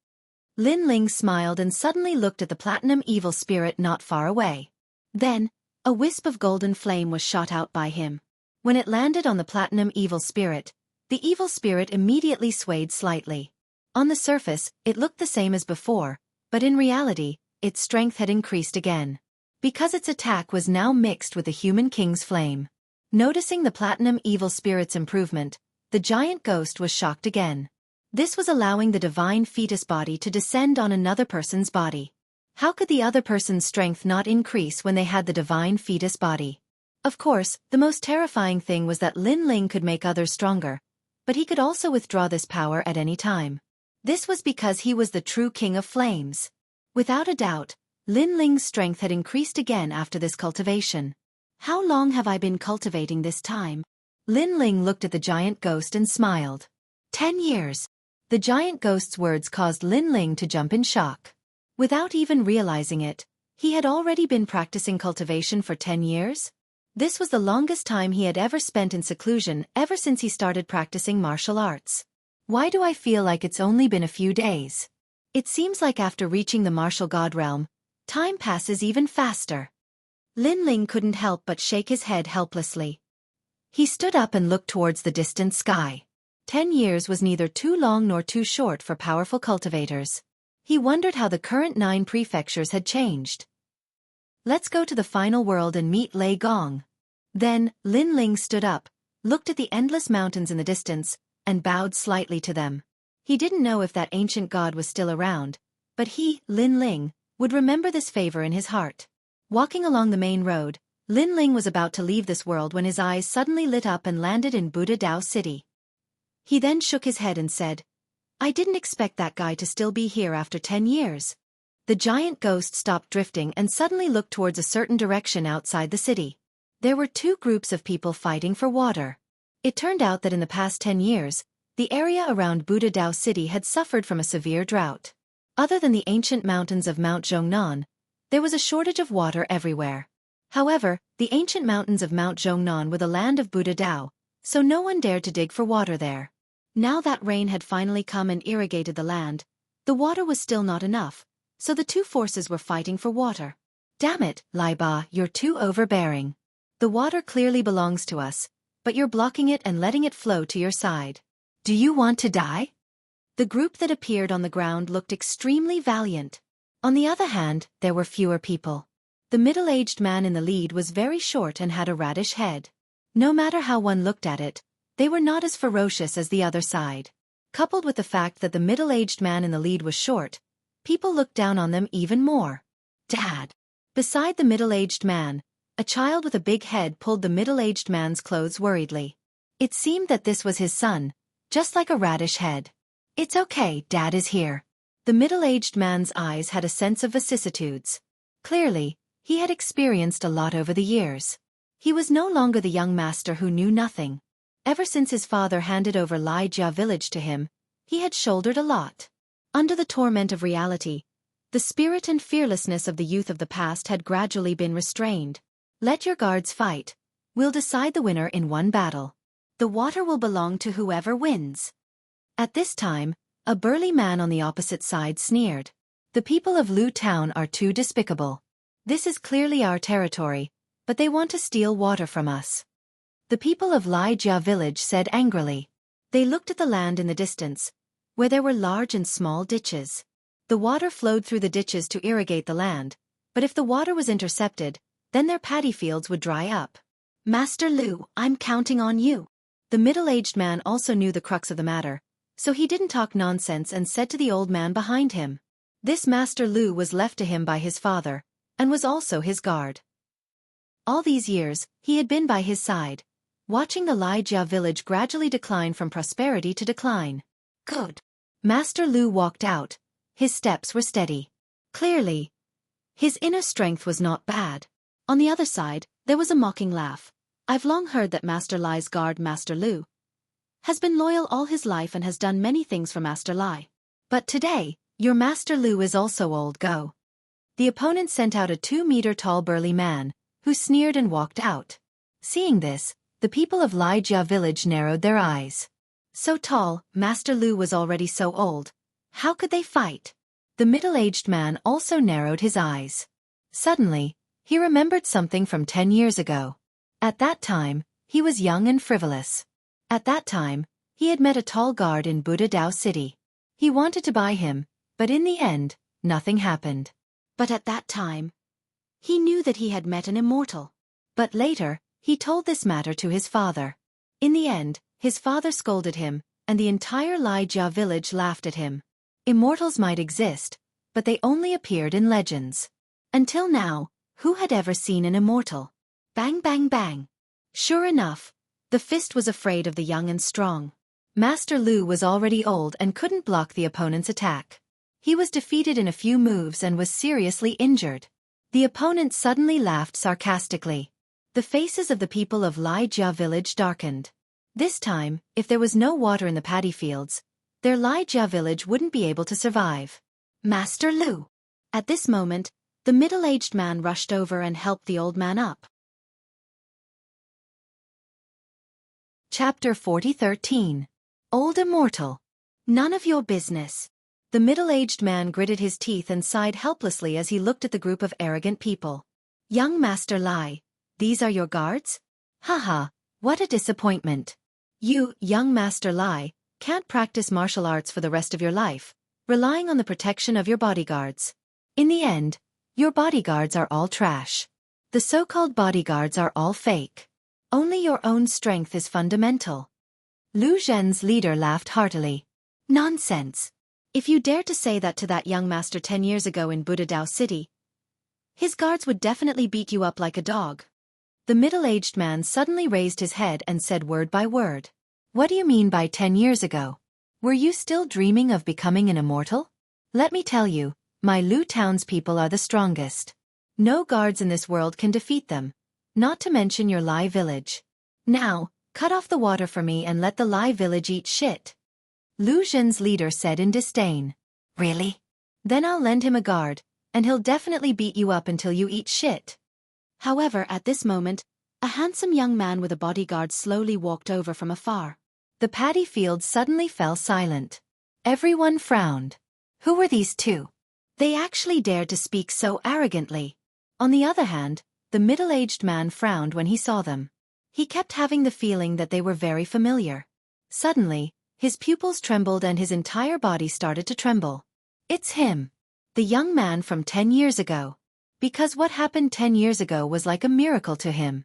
Lin Ling smiled and suddenly looked at the platinum evil spirit not far away. Then, a wisp of golden flame was shot out by him. When it landed on the platinum evil spirit, the evil spirit immediately swayed slightly. On the surface, it looked the same as before, but in reality, its strength had increased again. Because its attack was now mixed with the human king's flame. Noticing the platinum evil spirit's improvement, the giant ghost was shocked again. This was allowing the divine fetus body to descend on another person's body. How could the other person's strength not increase when they had the divine fetus body? Of course, the most terrifying thing was that Lin Ling could make others stronger, but he could also withdraw this power at any time. This was because he was the true king of flames. Without a doubt, Lin Ling's strength had increased again after this cultivation. How long have I been cultivating this time? Lin Ling looked at the giant ghost and smiled. 10 years. The giant ghost's words caused Lin Ling to jump in shock. Without even realizing it, he had already been practicing cultivation for 10 years? This was the longest time he had ever spent in seclusion ever since he started practicing martial arts. Why do I feel like it's only been a few days? It seems like after reaching the martial god realm, time passes even faster. Lin Ling couldn't help but shake his head helplessly. He stood up and looked towards the distant sky. 10 years was neither too long nor too short for powerful cultivators. He wondered how the current 9 prefectures had changed. Let's go to the final world and meet Lei Gong. Then, Lin Ling stood up, looked at the endless mountains in the distance, and bowed slightly to them. He didn't know if that ancient god was still around, but he, Lin Ling, would remember this favor in his heart. Walking along the main road, Lin Ling was about to leave this world when his eyes suddenly lit up and landed in Buddha Dao City. He then shook his head and said, I didn't expect that guy to still be here after 10 years. The giant ghost stopped drifting and suddenly looked towards a certain direction outside the city. There were two groups of people fighting for water. It turned out that in the past 10 years, the area around Buddha Dao City had suffered from a severe drought. Other than the ancient mountains of Mount Zhongnan, there was a shortage of water everywhere. However, the ancient mountains of Mount Zhongnan were the land of Buddha Dao, so no one dared to dig for water there. Now that rain had finally come and irrigated the land, the water was still not enough, so the two forces were fighting for water. Damn it, Lai Ba, you're too overbearing. The water clearly belongs to us, but you're blocking it and letting it flow to your side. Do you want to die? The group that appeared on the ground looked extremely valiant. On the other hand, there were fewer people. The middle-aged man in the lead was very short and had a radish head. No matter how one looked at it, they were not as ferocious as the other side. Coupled with the fact that the middle-aged man in the lead was short, people looked down on them even more. Dad! Beside the middle-aged man, a child with a big head pulled the middle-aged man's clothes worriedly. It seemed that this was his son, just like a radish head. It's okay, Dad is here. The middle-aged man's eyes had a sense of vicissitudes. Clearly, he had experienced a lot over the years. He was no longer the young master who knew nothing. Ever since his father handed over Lai Jia village to him, he had shouldered a lot. Under the torment of reality, the spirit and fearlessness of the youth of the past had gradually been restrained. Let your guards fight. We'll decide the winner in one battle. The water will belong to whoever wins. At this time, a burly man on the opposite side sneered. The people of Lu Town are too despicable. This is clearly our territory, but they want to steal water from us. The people of Lai Jia village said angrily. They looked at the land in the distance, where there were large and small ditches. The water flowed through the ditches to irrigate the land, but if the water was intercepted, then their paddy fields would dry up. Master Lu, I'm counting on you. The middle-aged man also knew the crux of the matter, so he didn't talk nonsense and said to the old man behind him. This Master Lu was left to him by his father, and was also his guard. All these years, he had been by his side, watching the Lai Jia village gradually decline from prosperity to decline. Good. Master Lu walked out. His steps were steady. Clearly, his inner strength was not bad. On the other side, there was a mocking laugh. I've long heard that Master Lai's guard, Master Lu, has been loyal all his life and has done many things for Master Lai. But today, your Master Lu is also old. Go. The opponent sent out a 2-meter-tall burly man, who sneered and walked out. Seeing this, the people of Lai Jia village narrowed their eyes. So tall, Master Lu was already so old. How could they fight? The middle-aged man also narrowed his eyes. Suddenly, he remembered something from 10 years ago. At that time, he was young and frivolous. At that time, he had met a tall guard in Buddha Dao City. He wanted to buy him, but in the end, nothing happened. But at that time, he knew that he had met an immortal. But later, he told this matter to his father. In the end, his father scolded him, and the entire Lai Jia village laughed at him. Immortals might exist, but they only appeared in legends. Until now, who had ever seen an immortal? Bang bang bang. Sure enough, the fist was afraid of the young and strong. Master Lu was already old and couldn't block the opponent's attack. He was defeated in a few moves and was seriously injured. The opponent suddenly laughed sarcastically. The faces of the people of Lai Jia village darkened. This time, if there was no water in the paddy fields, their Lai Jia village wouldn't be able to survive. Master Lu. At this moment, the middle-aged man rushed over and helped the old man up. Chapter 40:13. Old Immortal. None of your business. The middle-aged man gritted his teeth and sighed helplessly as he looked at the group of arrogant people. Young Master Lai, these are your guards? Haha, what a disappointment. You, young Master Lai, can't practice martial arts for the rest of your life, relying on the protection of your bodyguards. In the end, your bodyguards are all trash. The so-called bodyguards are all fake. Only your own strength is fundamental. Lu Zhen's leader laughed heartily. Nonsense. If you dared to say that to that young master 10 years ago in Buddha Dao City, his guards would definitely beat you up like a dog. The middle-aged man suddenly raised his head and said word by word. What do you mean by 10 years ago? Were you still dreaming of becoming an immortal? Let me tell you, my Lu townspeople are the strongest. No guards in this world can defeat them, not to mention your Lai village. Now, cut off the water for me and let the Lai village eat shit. Lu Zhen's leader said in disdain. Really? Then I'll lend him a guard, and he'll definitely beat you up until you eat shit. However, at this moment, a handsome young man with a bodyguard slowly walked over from afar. The paddy field suddenly fell silent. Everyone frowned. Who were these two? They actually dared to speak so arrogantly. On the other hand, the middle-aged man frowned when he saw them. He kept having the feeling that they were very familiar. Suddenly, his pupils trembled and his entire body started to tremble. It's him. The young man from 10 years ago. Because what happened 10 years ago was like a miracle to him.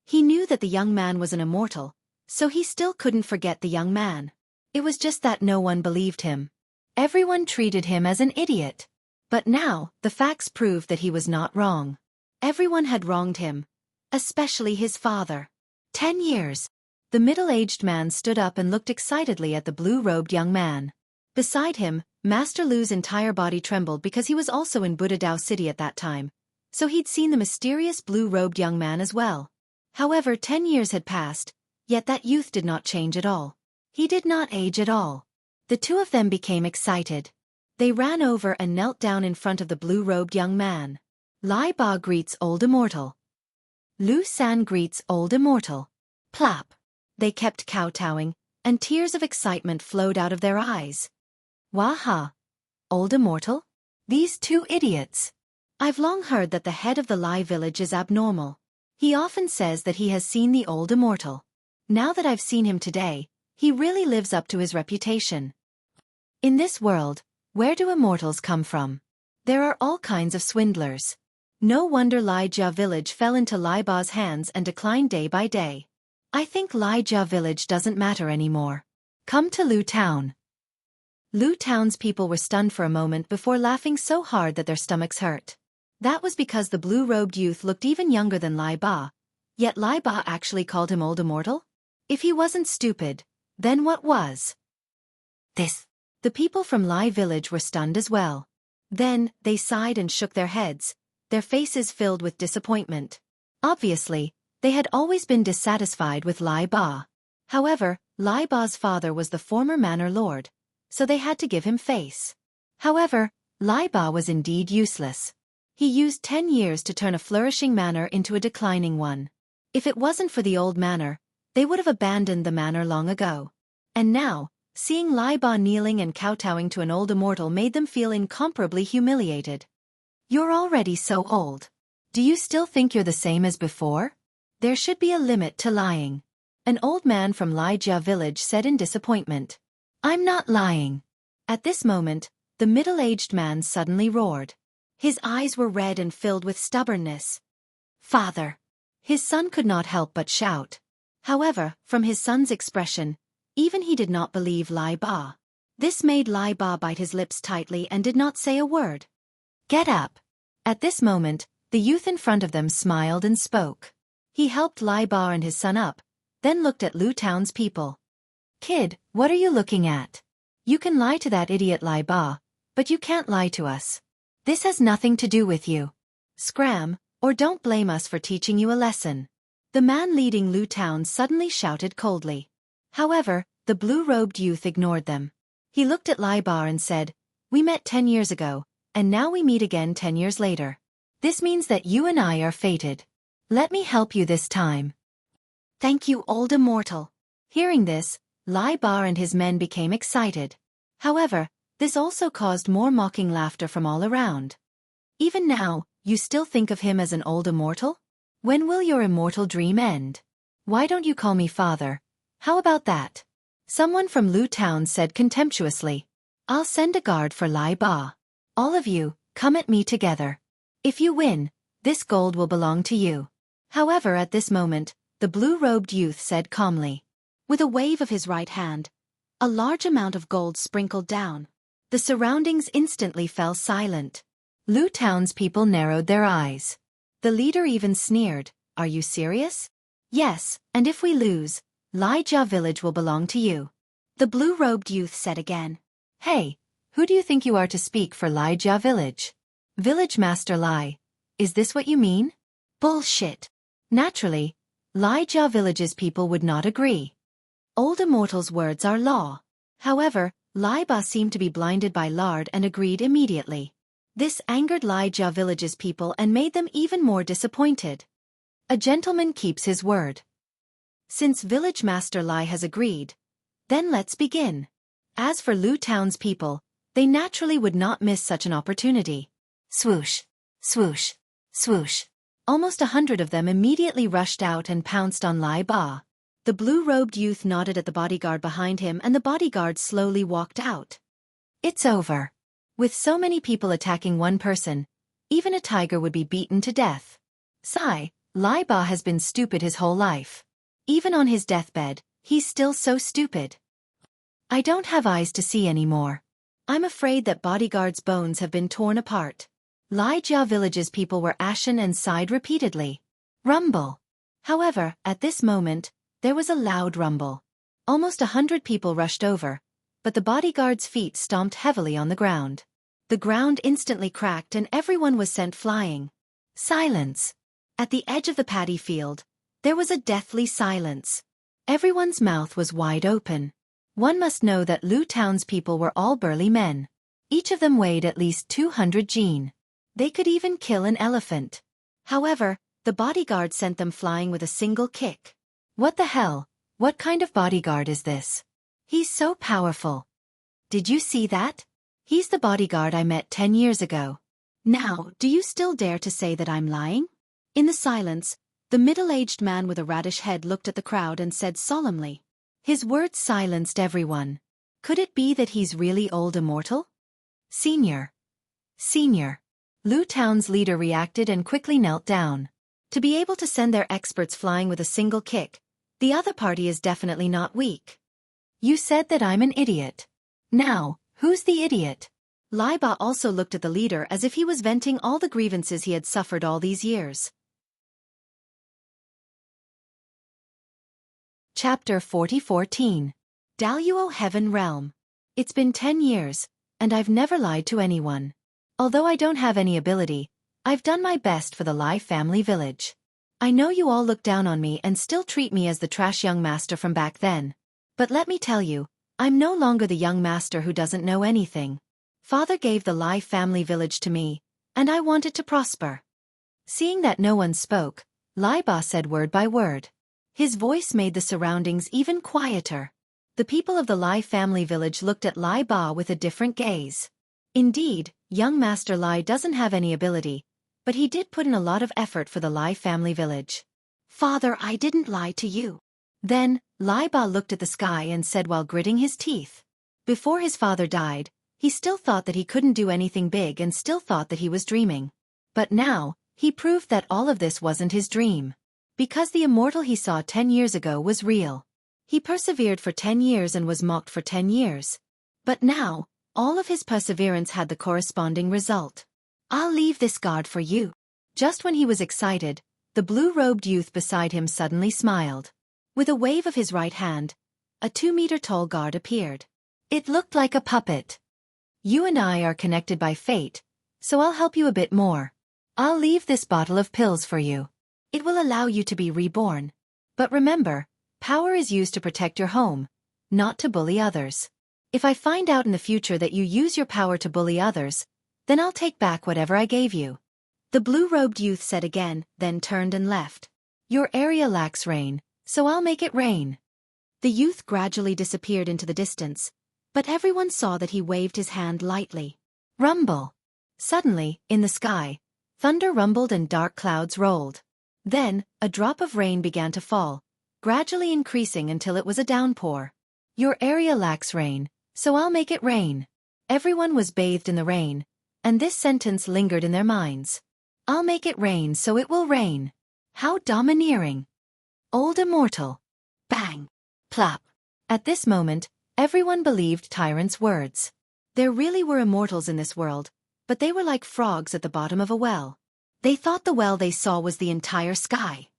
He knew that the young man was an immortal, so he still couldn't forget the young man. It was just that no one believed him. Everyone treated him as an idiot. But now, the facts proved that he was not wrong. Everyone had wronged him, especially his father. 10 years. The middle-aged man stood up and looked excitedly at the blue-robed young man. Beside him, Master Lu's entire body trembled because he was also in Buddha Dao City at that time, so he'd seen the mysterious blue-robed young man as well. However, 10 years had passed, yet that youth did not change at all. He did not age at all. The two of them became excited. They ran over and knelt down in front of the blue-robed young man. Lai Ba greets old immortal. Lu San greets old immortal. Plap. They kept kowtowing, and tears of excitement flowed out of their eyes. Waha! Old immortal? These two idiots. I've long heard that the head of the Lai village is abnormal. He often says that he has seen the old immortal. Now that I've seen him today, he really lives up to his reputation. In this world, where do immortals come from? There are all kinds of swindlers. No wonder Lai Jia village fell into Lai Ba's hands and declined day by day. I think Lai Jia village doesn't matter anymore. Come to Lu Town. Lu Town's people were stunned for a moment before laughing so hard that their stomachs hurt. That was because the blue-robed youth looked even younger than Lai Ba, yet Lai Ba actually called him old immortal? If he wasn't stupid, then what was? This. The people from Lai village were stunned as well. Then, they sighed and shook their heads, their faces filled with disappointment. Obviously, they had always been dissatisfied with Lai Ba. However, Lai Ba's father was the former manor lord, so they had to give him face. However, Lai Ba was indeed useless. He used 10 years to turn a flourishing manor into a declining one. If it wasn't for the old manor, they would have abandoned the manor long ago. And now, seeing Lai Ba kneeling and kowtowing to an old immortal made them feel incomparably humiliated. You're already so old. Do you still think you're the same as before? There should be a limit to lying. An old man from Lai Jia village said in disappointment. I'm not lying. At this moment, the middle-aged man suddenly roared. His eyes were red and filled with stubbornness. Father! His son could not help but shout. However, from his son's expression, even he did not believe Lai Ba. This made Lai Ba bite his lips tightly and did not say a word. Get up! At this moment, the youth in front of them smiled and spoke. He helped Lai Ba and his son up, then looked at Lu Town's people. Kid, what are you looking at? You can lie to that idiot Lai Ba, but you can't lie to us. This has nothing to do with you. Scram, or don't blame us for teaching you a lesson. The man leading Lu Town suddenly shouted coldly. However, the blue-robed youth ignored them. He looked at Lai Ba and said, We met 10 years ago, and now we meet again 10 years later. This means that you and I are fated. Let me help you this time. Thank you, old immortal. Hearing this, Lai Ba and his men became excited. However, this also caused more mocking laughter from all around. Even now, you still think of him as an old immortal? When will your immortal dream end? Why don't you call me father? How about that? Someone from Lu Town said contemptuously. I'll send a guard for Lai Ba. All of you, come at me together. If you win, this gold will belong to you. However, at this moment, the blue-robed youth said calmly. With a wave of his right hand, a large amount of gold sprinkled down. The surroundings instantly fell silent. Lu Town's people narrowed their eyes. The leader even sneered, Are you serious? Yes, and if we lose, Jia village will belong to you. The blue-robed youth said again. Hey, who do you think you are to speak for Jia village? Village Master Lai. Is this what you mean? Bullshit. Naturally, Jia village's people would not agree. Old immortal's words are law. However, Lai Ba seemed to be blinded by lard and agreed immediately. This angered Jia village's people and made them even more disappointed. A gentleman keeps his word. Since Village Master Lai has agreed, then let's begin. As for Lu Town's people, they naturally would not miss such an opportunity. Swoosh, swoosh, swoosh. Almost 100 of them immediately rushed out and pounced on Lai Ba. The blue-robed youth nodded at the bodyguard behind him and the bodyguard slowly walked out. It's over. With so many people attacking one person, even a tiger would be beaten to death. Sigh, Lai Ba has been stupid his whole life. Even on his deathbed, he's still so stupid. I don't have eyes to see anymore. I'm afraid that bodyguard's bones have been torn apart. Jia village's people were ashen and sighed repeatedly. Rumble. However, at this moment, there was a loud rumble. Almost 100 people rushed over, but the bodyguard's feet stomped heavily on the ground. The ground instantly cracked and everyone was sent flying. Silence. At the edge of the paddy field, there was a deathly silence. Everyone's mouth was wide open. One must know that Lu Town's people were all burly men. Each of them weighed at least 200 jin. They could even kill an elephant. However, the bodyguard sent them flying with a single kick. What the hell? What kind of bodyguard is this? He's so powerful. Did you see that? He's the bodyguard I met 10 years ago. Now, do you still dare to say that I'm lying? In the silence, the middle-aged man with a radish head looked at the crowd and said solemnly. His words silenced everyone. Could it be that he's really old immortal? Senior. Senior. Lu Town's leader reacted and quickly knelt down. To be able to send their experts flying with a single kick, the other party is definitely not weak. You said that I'm an idiot. Now, who's the idiot? Lai Ba also looked at the leader as if he was venting all the grievances he had suffered all these years. Chapter 4014. Daluo Heaven Realm. It's been 10 years, and I've never lied to anyone. Although I don't have any ability, I've done my best for the Lai family village. I know you all look down on me and still treat me as the trash young master from back then. But let me tell you, I'm no longer the young master who doesn't know anything. Father gave the Lai family village to me, and I want it to prosper. Seeing that no one spoke, Lai Ba said word by word. His voice made the surroundings even quieter. The people of the Lai family village looked at Lai Ba with a different gaze. Indeed, young Master Lai doesn't have any ability, but he did put in a lot of effort for the Lai family village. Father, I didn't lie to you. Then, Lai Ba looked at the sky and said while gritting his teeth. Before his father died, he still thought that he couldn't do anything big and still thought that he was dreaming. But now, he proved that all of this wasn't his dream. Because the immortal he saw 10 years ago was real. He persevered for 10 years and was mocked for 10 years. But now, all of his perseverance had the corresponding result. I'll leave this guard for you. Just when he was excited, the blue-robed youth beside him suddenly smiled. With a wave of his right hand, a 2-meter-tall guard appeared. It looked like a puppet. You and I are connected by fate, so I'll help you a bit more. I'll leave this bottle of pills for you. It will allow you to be reborn. But remember, power is used to protect your home, not to bully others. If I find out in the future that you use your power to bully others, then I'll take back whatever I gave you. The blue-robed youth said again, then turned and left. Your area lacks rain, so I'll make it rain. The youth gradually disappeared into the distance, but everyone saw that he waved his hand lightly. Rumble. Suddenly, in the sky, thunder rumbled and dark clouds rolled. Then, a drop of rain began to fall, gradually increasing until it was a downpour. Your area lacks rain, so I'll make it rain. Everyone was bathed in the rain, and this sentence lingered in their minds. I'll make it rain so it will rain. How domineering. Old immortal. Bang. Plop. At this moment, everyone believed Tyrant's words. There really were immortals in this world, but they were like frogs at the bottom of a well. They thought the well they saw was the entire sky.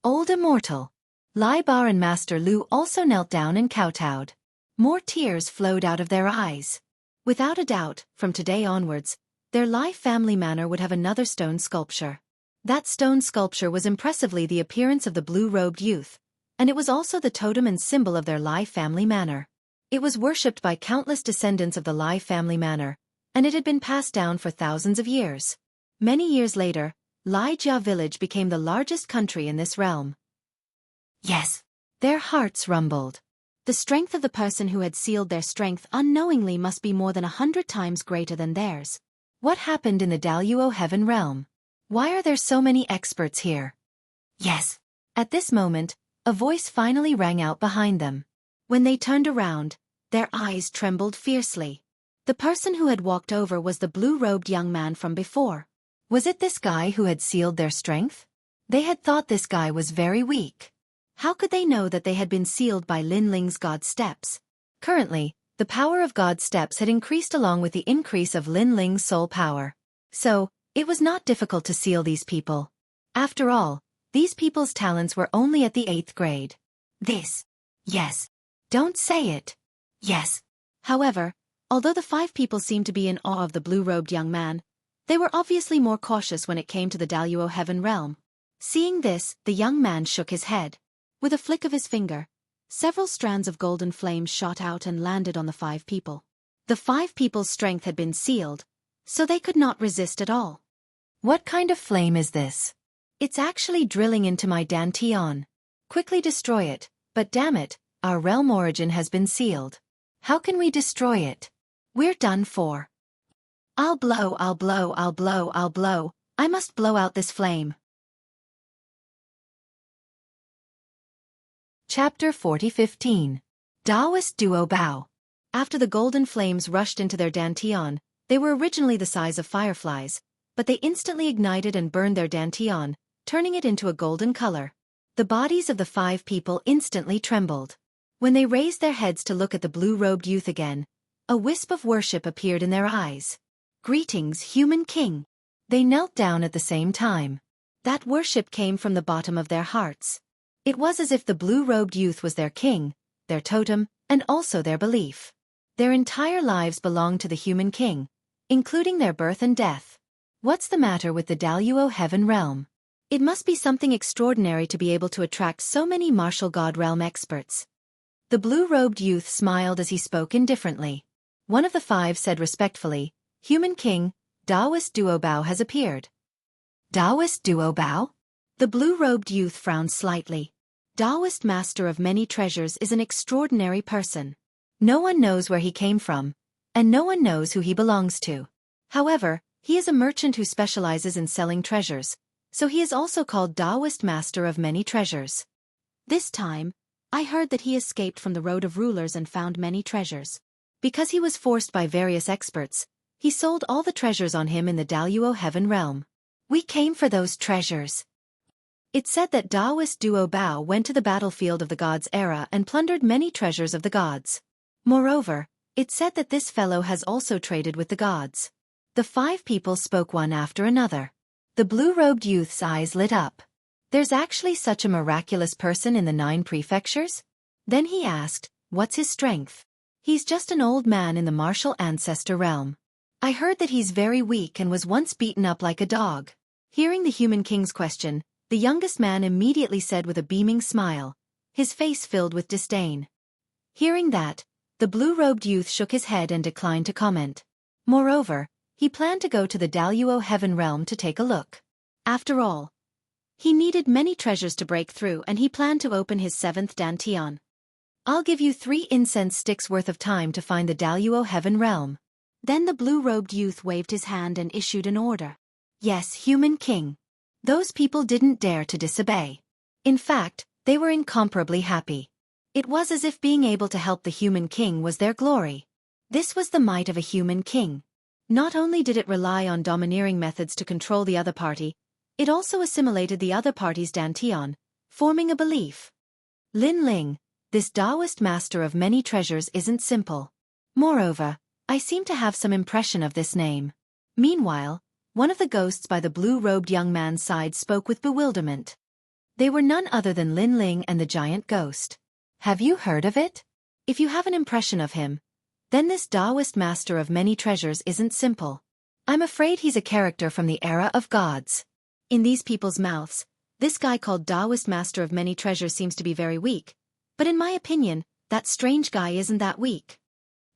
Old immortal. Lai Ba and Master Lu also knelt down and kowtowed. More tears flowed out of their eyes. Without a doubt, from today onwards, their Lai family manor would have another stone sculpture. That stone sculpture was impressively the appearance of the blue-robed youth, and it was also the totem and symbol of their Lai family manor. It was worshipped by countless descendants of the Lai family manor, and it had been passed down for thousands of years. Many years later, Lai Jia village became the largest country in this realm. Yes. Their hearts rumbled. The strength of the person who had sealed their strength unknowingly must be more than 100 times greater than theirs. What happened in the Daluo heaven realm? Why are there so many experts here? Yes. At this moment, a voice finally rang out behind them. When they turned around, their eyes trembled fiercely. The person who had walked over was the blue-robed young man from before. Was it this guy who had sealed their strength? They had thought this guy was very weak. How could they know that they had been sealed by Lin Ling's God Steps? Currently, the power of God Steps had increased along with the increase of Lin Ling's soul power. So, it was not difficult to seal these people. After all, these people's talents were only at the 8th grade. Yes. Don't say it. Yes. However, although the 5 people seemed to be in awe of the blue-robed young man, they were obviously more cautious when it came to the Daluo heaven realm. Seeing this, the young man shook his head. With a flick of his finger, several strands of golden flame shot out and landed on the 5 people. The 5 people's strength had been sealed, so they could not resist at all. What kind of flame is this? It's actually drilling into my Dantian. Quickly destroy it, but damn it, our realm origin has been sealed. How can we destroy it? We're done for. I'll blow. I must blow out this flame. Chapter 40:15. Daoist Duo Bao. After the golden flames rushed into their Dantian, they were originally the size of fireflies, but they instantly ignited and burned their Dantian, turning it into a golden color. The bodies of the 5 people instantly trembled. When they raised their heads to look at the blue-robed youth again, a wisp of worship appeared in their eyes. Greetings, human king. They knelt down at the same time. That worship came from the bottom of their hearts. It was as if the blue-robed youth was their king, their totem, and also their belief. Their entire lives belonged to the human king, including their birth and death. What's the matter with the Daluo heaven realm? It must be something extraordinary to be able to attract so many martial god realm experts. The blue-robed youth smiled as he spoke indifferently. One of the 5 said respectfully, "Human king, Daoist Duo Bao has appeared." Daoist Duo Bao? The blue-robed youth frowned slightly. Daoist Master of Many Treasures is an extraordinary person. No one knows where he came from, and no one knows who he belongs to. However, he is a merchant who specializes in selling treasures, so he is also called Daoist Master of Many Treasures. This time, I heard that he escaped from the Road of Rulers and found many treasures. Because he was forced by various experts, he sold all the treasures on him in the Daluo heaven realm. We came for those treasures. It said that Daoist Duo Bao went to the battlefield of the gods' era and plundered many treasures of the gods. Moreover, it said that this fellow has also traded with the gods. The 5 people spoke one after another. The blue-robed youth's eyes lit up. There's actually such a miraculous person in the 9 prefectures? Then he asked, what's his strength? He's just an old man in the martial ancestor realm. I heard that he's very weak and was once beaten up like a dog. Hearing the human king's question, the youngest man immediately said with a beaming smile, his face filled with disdain. Hearing that, the blue-robed youth shook his head and declined to comment. Moreover, he planned to go to the Daluo heaven realm to take a look. After all, he needed many treasures to break through and he planned to open his 7th Dantian. I'll give you 3 incense sticks worth of time to find the Daluo heaven realm. Then the blue-robed youth waved his hand and issued an order. Yes, human king. Those people didn't dare to disobey. In fact, they were incomparably happy. It was as if being able to help the human king was their glory. This was the might of a human king. Not only did it rely on domineering methods to control the other party, it also assimilated the other party's Dantian, forming a belief. Lin Ling, this Daoist master of many treasures isn't simple. Moreover, I seem to have some impression of this name. Meanwhile, one of the ghosts by the blue-robed young man's side spoke with bewilderment. They were none other than Lin Ling and the giant ghost. Have you heard of it? If you have an impression of him, then this Taoist master of many treasures isn't simple. I'm afraid he's a character from the era of gods. In these people's mouths, this guy called Taoist master of many treasures seems to be very weak, but in my opinion, that strange guy isn't that weak.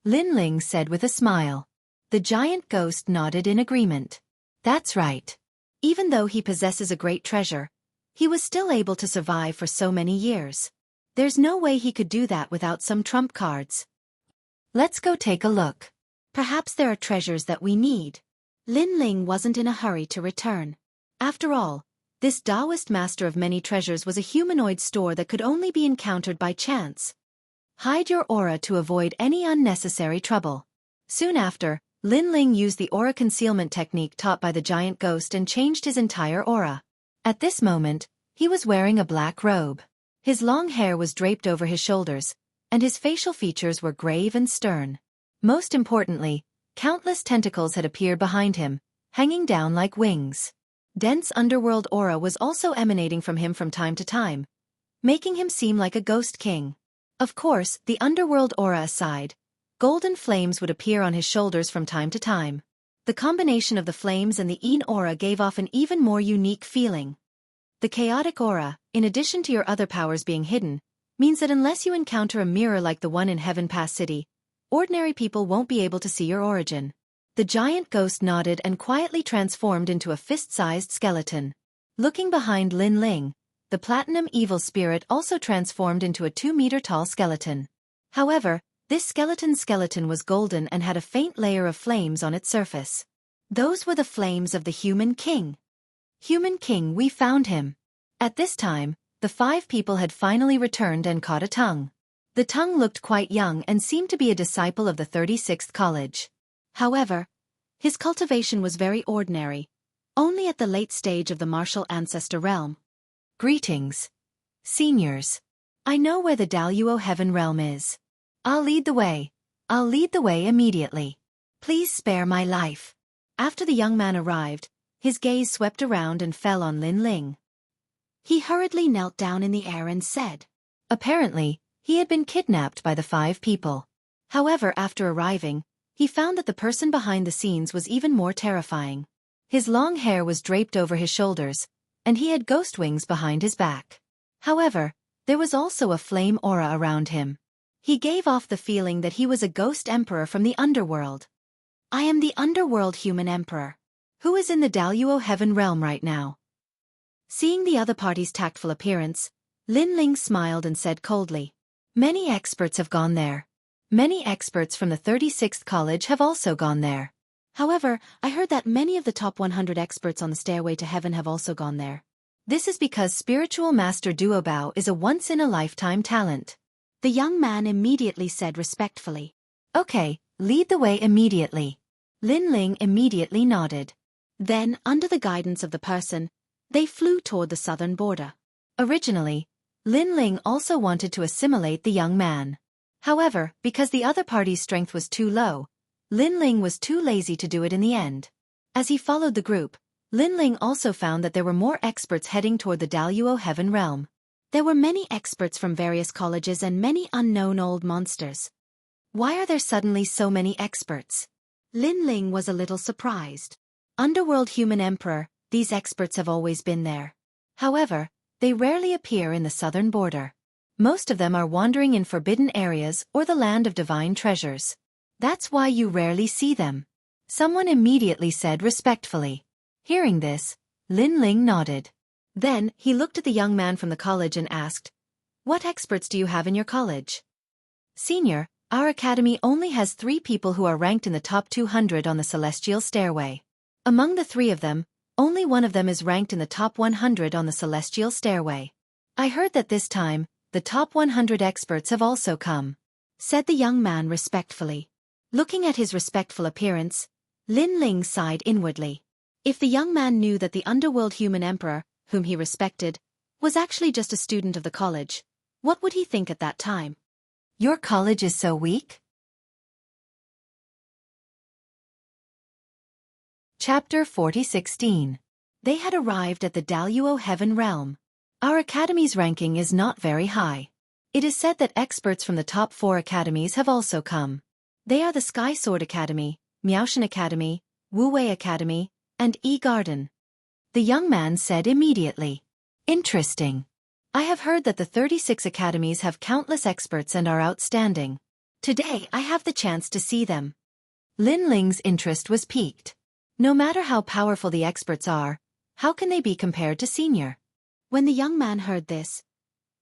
Lin Ling said with a smile. The giant ghost nodded in agreement. That's right. Even though he possesses a great treasure, he was still able to survive for so many years. There's no way he could do that without some trump cards. Let's go take a look. Perhaps there are treasures that we need. Lin Ling wasn't in a hurry to return. After all, this Taoist master of many treasures was a humanoid store that could only be encountered by chance. Hide your aura to avoid any unnecessary trouble. Soon after, Lin Ling used the aura concealment technique taught by the giant ghost and changed his entire aura. At this moment, he was wearing a black robe. His long hair was draped over his shoulders, and his facial features were grave and stern. Most importantly, countless tentacles had appeared behind him, hanging down like wings. Dense underworld aura was also emanating from him from time to time, making him seem like a ghost king. Of course, the underworld aura aside, golden flames would appear on his shoulders from time to time. The combination of the flames and the Yin aura gave off an even more unique feeling. The chaotic aura, in addition to your other powers being hidden, means that unless you encounter a mirror like the one in Heaven Pass City, ordinary people won't be able to see your origin. The giant ghost nodded and quietly transformed into a fist-sized skeleton. Looking behind Lin Ling, the platinum evil spirit also transformed into a 2-meter-tall skeleton. However, this skeleton was golden and had a faint layer of flames on its surface. Those were the flames of the Human King. Human King, we found him. At this time, the 5 people had finally returned and caught a tongue. The tongue looked quite young and seemed to be a disciple of the 36th college. However, his cultivation was very ordinary, only at the late stage of the martial ancestor realm. Greetings, seniors. I know where the Daluo Heaven realm is. I'll lead the way. I'll lead the way immediately. Please spare my life. After the young man arrived, his gaze swept around and fell on Lin Ling. He hurriedly knelt down in the air and said. Apparently, he had been kidnapped by the 5 people. However, after arriving, he found that the person behind the scenes was even more terrifying. His long hair was draped over his shoulders, and he had ghost wings behind his back. However, there was also a flame aura around him. He gave off the feeling that he was a ghost emperor from the underworld. I am the underworld human emperor. Who is in the Daluo Heaven realm right now? Seeing the other party's tactful appearance, Lin Ling smiled and said coldly. Many experts have gone there. Many experts from the 36th college have also gone there. However, I heard that many of the top 100 experts on the stairway to heaven have also gone there. This is because Spiritual Master Duobao is a once-in-a-lifetime talent. The young man immediately said respectfully. Okay, lead the way immediately. Lin Ling immediately nodded. Then, under the guidance of the person, they flew toward the southern border. Originally, Lin Ling also wanted to assimilate the young man. However, because the other party's strength was too low, Lin Ling was too lazy to do it in the end. As he followed the group, Lin Ling also found that there were more experts heading toward the Daluo Heaven realm. There were many experts from various colleges and many unknown old monsters. Why are there suddenly so many experts? Lin Ling was a little surprised. Underworld Human Emperor, these experts have always been there. However, they rarely appear in the southern border. Most of them are wandering in forbidden areas or the land of divine treasures. That's why you rarely see them. Someone immediately said respectfully. Hearing this, Lin Ling nodded. Then, he looked at the young man from the college and asked, What experts do you have in your college? Senior, our academy only has 3 people who are ranked in the top 200 on the celestial stairway. Among the 3 of them, only one of them is ranked in the top 100 on the celestial stairway. I heard that this time, the top 100 experts have also come, said the young man respectfully. Looking at his respectful appearance, Lin Ling sighed inwardly. If the young man knew that the underworld human emperor, whom he respected, was actually just a student of the college, what would he think at that time? Your college is so weak? Chapter 40:16. They had arrived at the Daluo Heaven realm. Our academy's ranking is not very high. It is said that experts from the top 4 academies have also come. They are the Sky Sword Academy, Miaoshan Academy, Wu Wei Academy, and E-Garden. The young man said immediately. Interesting. I have heard that the 36 academies have countless experts and are outstanding. Today I have the chance to see them. Lin Ling's interest was piqued. No matter how powerful the experts are, how can they be compared to senior? When the young man heard this,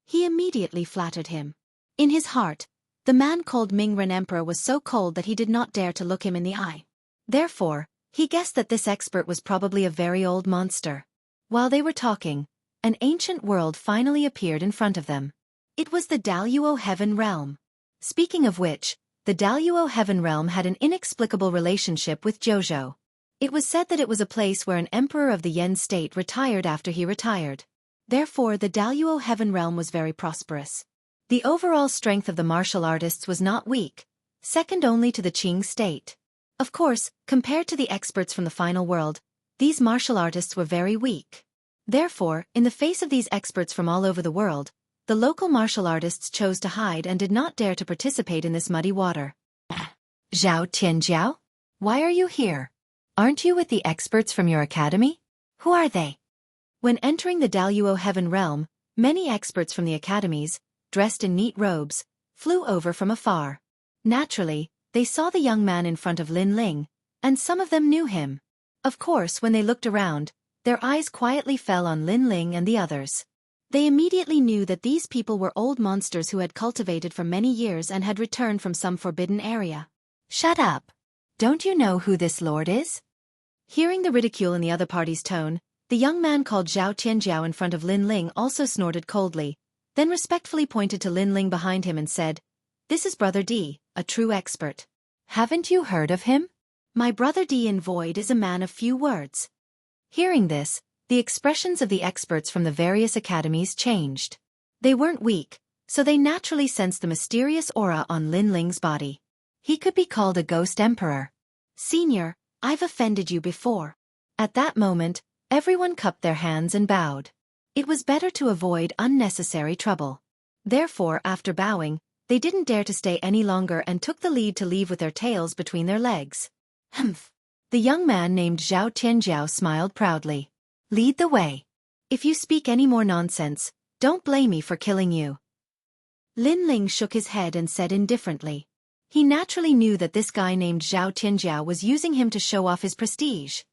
he immediately flattered him. In his heart, the man called Mingren Emperor was so cold that he did not dare to look him in the eye. Therefore, he guessed that this expert was probably a very old monster. While they were talking, an ancient world finally appeared in front of them. It was the Daluo Heaven Realm. Speaking of which, the Daluo Heaven Realm had an inexplicable relationship with Jojo. It was said that it was a place where an emperor of the Yen state retired after he retired. Therefore, the Daluo Heaven Realm was very prosperous. The overall strength of the martial artists was not weak, second only to the Qing state. Of course, compared to the experts from the final world, these martial artists were very weak. Therefore, in the face of these experts from all over the world, the local martial artists chose to hide and did not dare to participate in this muddy water. Zhao Tianjiao? Why are you here? Aren't you with the experts from your academy? Who are they? When entering the Daluo Heaven Realm, many experts from the academies, dressed in neat robes, flew over from afar. Naturally, they saw the young man in front of Lin Ling, and some of them knew him. Of course, when they looked around, their eyes quietly fell on Lin Ling and the others. They immediately knew that these people were old monsters who had cultivated for many years and had returned from some forbidden area. Shut up! Don't you know who this lord is? Hearing the ridicule in the other party's tone, the young man called Zhao Tianjiao in front of Lin Ling also snorted coldly, then respectfully pointed to Lin Ling behind him and said, "This is Brother D, a true expert. Haven't you heard of him? My brother D in Void is a man of few words." Hearing this, the expressions of the experts from the various academies changed. They weren't weak, so they naturally sensed the mysterious aura on Lin Ling's body. He could be called a ghost emperor. "Senior, I've offended you before." At that moment, everyone cupped their hands and bowed. It was better to avoid unnecessary trouble. Therefore, after bowing, they didn't dare to stay any longer and took the lead to leave with their tails between their legs. Humph! The young man named Zhao Tianjiao smiled proudly. "Lead the way. If you speak any more nonsense, don't blame me for killing you." Lin Ling shook his head and said indifferently. He naturally knew that this guy named Zhao Tianjiao was using him to show off his prestige.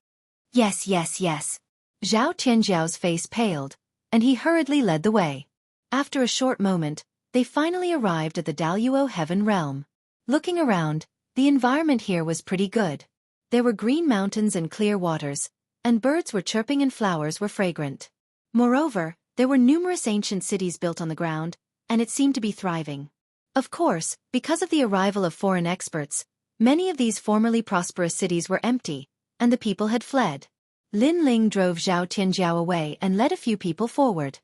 Yes. Zhao Tianjiao's face paled, and he hurriedly led the way. After a short moment, they finally arrived at the Daluo Heaven Realm. Looking around, the environment here was pretty good. There were green mountains and clear waters, and birds were chirping and flowers were fragrant. Moreover, there were numerous ancient cities built on the ground, and it seemed to be thriving. Of course, because of the arrival of foreign experts, many of these formerly prosperous cities were empty, and the people had fled. Lin Ling drove Zhao Tianjiao away and led a few people forward.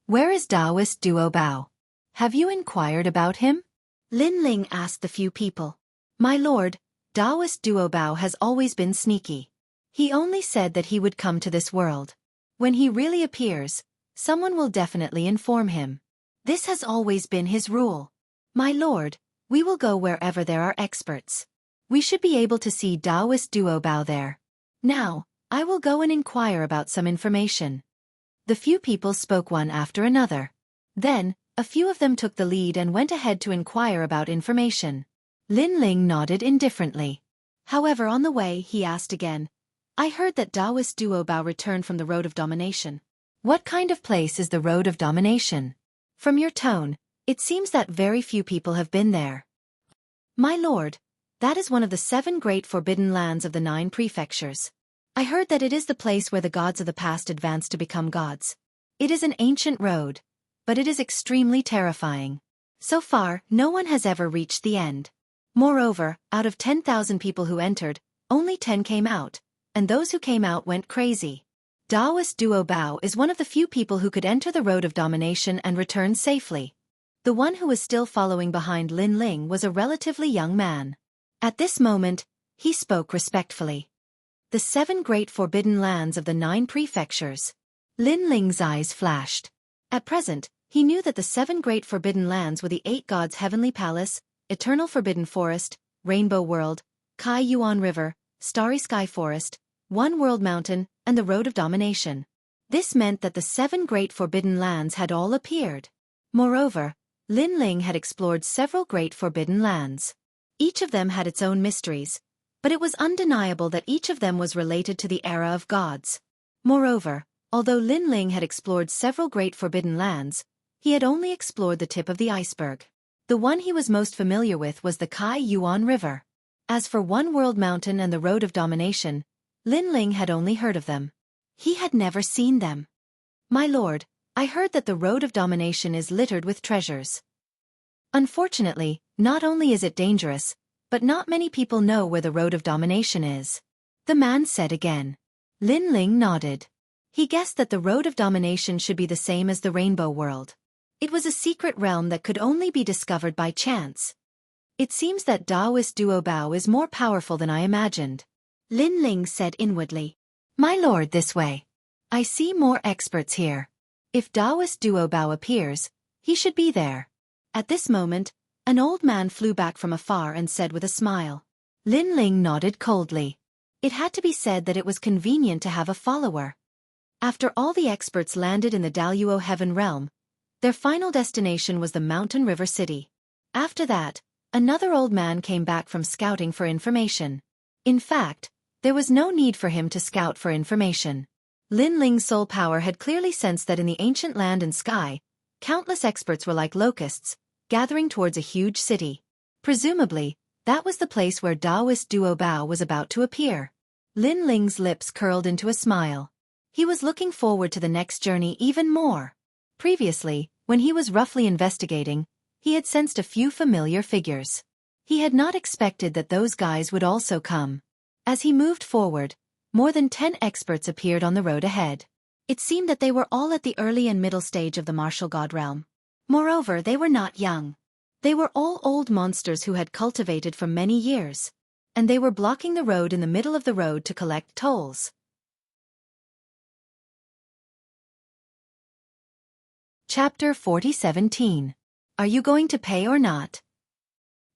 "Where is Taoist Duo Bao? Have you inquired about him?" Lin Ling asked the few people. "My lord, Taoist Duo Bao has always been sneaky. He only said that he would come to this world. When he really appears, someone will definitely inform him. This has always been his rule. My lord, we will go wherever there are experts. We should be able to see Taoist Duo Bao there. Now, I will go and inquire about some information." The few people spoke one after another. Then, a few of them took the lead and went ahead to inquire about information. Lin Ling nodded indifferently. However, on the way, he asked again, "I heard that Taoist Duo Bao returned from the Road of Domination. What kind of place is the Road of Domination? From your tone, it seems that very few people have been there." "My lord, that is one of the 7 great forbidden lands of the 9 prefectures. I heard that it is the place where the gods of the past advance to become gods. It is an ancient road, but it is extremely terrifying. So far, no one has ever reached the end. Moreover, out of 10,000 people who entered, only 10 came out, and those who came out went crazy. Taoist Duo Bao is one of the few people who could enter the Road of Domination and return safely." The one who was still following behind Lin Ling was a relatively young man. At this moment, he spoke respectfully. "The 7 great forbidden lands of the 9 prefectures." Lin Ling's eyes flashed. At present, he knew that the 7 great forbidden lands were the 8 gods' heavenly palace, eternal forbidden forest, rainbow world, Kai Yuan River, starry sky forest, one world mountain, and the road of domination. This meant that the 7 great forbidden lands had all appeared. Moreover, Lin Ling had explored several great forbidden lands. Each of them had its own mysteries, but it was undeniable that each of them was related to the era of gods. Moreover, although Lin Ling had explored several great forbidden lands, he had only explored the tip of the iceberg. The one he was most familiar with was the Kai Yuan River. As for One World Mountain and the Road of Domination, Lin Ling had only heard of them. He had never seen them. "My lord, I heard that the Road of Domination is littered with treasures. Unfortunately, not only is it dangerous, but not many people know where the Road of Domination is," the man said again. Lin Ling nodded. He guessed that the Road of Domination should be the same as the Rainbow World. It was a secret realm that could only be discovered by chance. "It seems that Taoist Duobao is more powerful than I imagined," Lin Ling said inwardly. "My lord, this way. I see more experts here. If Taoist Duobao appears, he should be there." At this moment, an old man flew back from afar and said with a smile. Lin Ling nodded coldly. It had to be said that it was convenient to have a follower. After all the experts landed in the Daluo Heaven realm, their final destination was the Mountain River City. After that, another old man came back from scouting for information. In fact, there was no need for him to scout for information. Lin Ling's soul power had clearly sensed that in the ancient land and sky, countless experts were like locusts, gathering towards a huge city. Presumably, that was the place where Taoist Duobao was about to appear. Lin Ling's lips curled into a smile. He was looking forward to the next journey even more. Previously, when he was roughly investigating, he had sensed a few familiar figures. He had not expected that those guys would also come. As he moved forward, more than 10 experts appeared on the road ahead. It seemed that they were all at the early and middle stage of the martial god realm. Moreover, they were not young. They were all old monsters who had cultivated for many years, and they were blocking the road in the middle of the road to collect tolls. Chapter 40:17. Are you going to pay or not?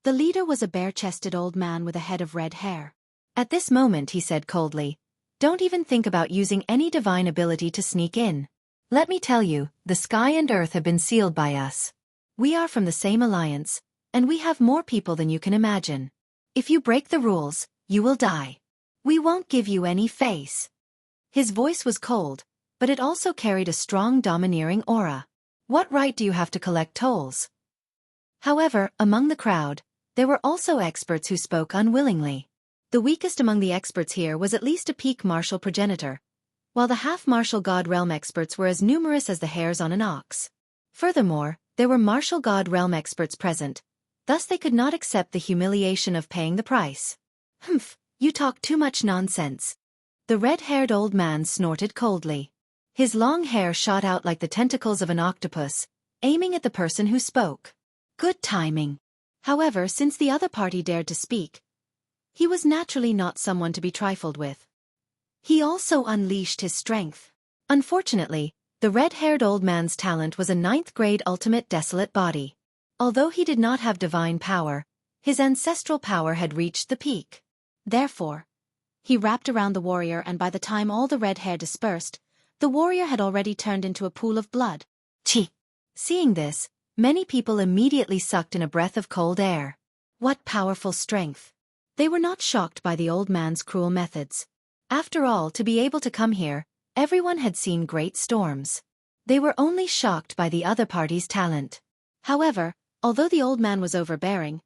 The leader was a bare-chested old man with a head of red hair. At this moment he said coldly, "Don't even think about using any divine ability to sneak in. Let me tell you, the sky and earth have been sealed by us. We are from the same alliance, and we have more people than you can imagine. If you break the rules, you will die. We won't give you any face." His voice was cold, but it also carried a strong domineering aura. "What right do you have to collect tolls?" However, among the crowd, there were also experts who spoke unwillingly. The weakest among the experts here was at least a peak martial progenitor, while the half-martial god realm experts were as numerous as the hairs on an ox. Furthermore, there were martial god realm experts present, thus they could not accept the humiliation of paying the price. "Humph, you talk too much nonsense." The red-haired old man snorted coldly. His long hair shot out like the tentacles of an octopus, aiming at the person who spoke. Good timing. However, since the other party dared to speak, he was naturally not someone to be trifled with. He also unleashed his strength. Unfortunately, the red-haired old man's talent was a 9th-grade ultimate desolate body. Although he did not have divine power, his ancestral power had reached the peak. Therefore, he wrapped around the warrior, and by the time all the red hair dispersed, the warrior had already turned into a pool of blood. Chi! Seeing this, many people immediately sucked in a breath of cold air. What powerful strength! They were not shocked by the old man's cruel methods. After all, to be able to come here, everyone had seen great storms. They were only shocked by the other party's talent. However, although the old man was overbearing,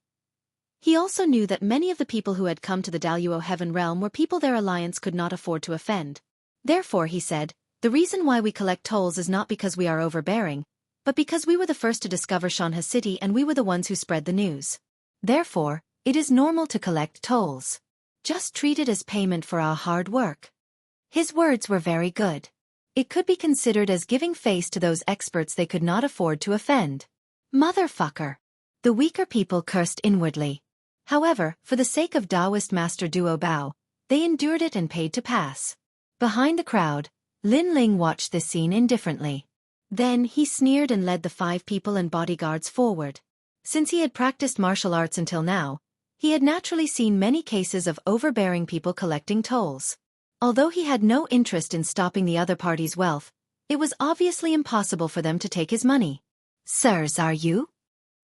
he also knew that many of the people who had come to the Daluo Heaven realm were people their alliance could not afford to offend. Therefore, he said, "The reason why we collect tolls is not because we are overbearing, but because we were the first to discover Shanha City and we were the ones who spread the news. Therefore, it is normal to collect tolls. Just treat it as payment for our hard work." His words were very good. It could be considered as giving face to those experts they could not afford to offend. Motherfucker! The weaker people cursed inwardly. However, for the sake of Taoist Master Duobao, they endured it and paid to pass. Behind the crowd, Lin Ling watched this scene indifferently. Then he sneered and led the 5 people and bodyguards forward. Since he had practiced martial arts until now, he had naturally seen many cases of overbearing people collecting tolls. Although he had no interest in stopping the other party's wealth, it was obviously impossible for them to take his money. "Sirs, are you?"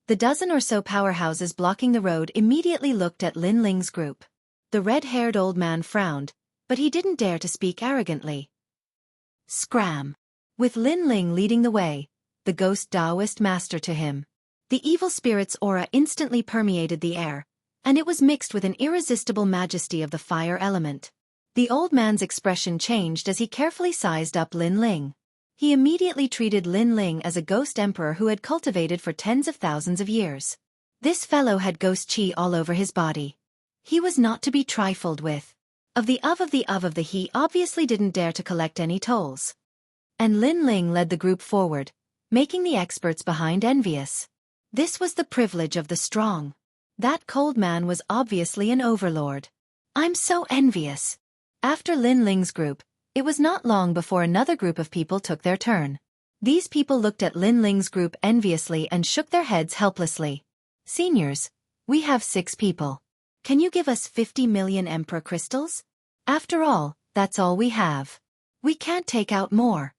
The dozen or so powerhouses blocking the road immediately looked at Lin Ling's group. The red-haired old man frowned, but he didn't dare to speak arrogantly. Scram! With Lin Ling leading the way, the ghost Taoist master to him. The evil spirit's aura instantly permeated the air, and it was mixed with an irresistible majesty of the fire element. The old man's expression changed as he carefully sized up Lin Ling. He immediately treated Lin Ling as a ghost emperor who had cultivated for tens of thousands of years. This fellow had ghost chi all over his body. He was not to be trifled with. Of the he obviously didn't dare to collect any tolls. And Lin Ling led the group forward, making the experts behind envious. This was the privilege of the strong. That cold man was obviously an overlord. I'm so envious. After Lin Ling's group, it was not long before another group of people took their turn. These people looked at Lin Ling's group enviously and shook their heads helplessly. Seniors, we have 6 people. Can you give us 50 million Emperor crystals? After all, that's all we have. We can't take out more.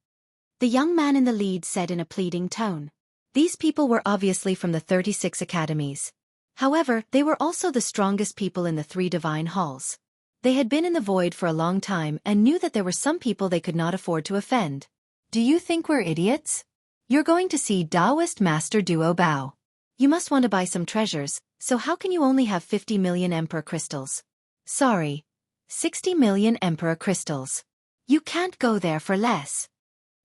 The young man in the lead said in a pleading tone. These people were obviously from the 36 academies. However, they were also the strongest people in the 3 divine halls. They had been in the void for a long time and knew that there were some people they could not afford to offend. Do you think we're idiots? You're going to see Taoist Master Duo Bao. You must want to buy some treasures, so how can you only have 50 million Emperor crystals? Sorry, 60 million Emperor crystals. You can't go there for less.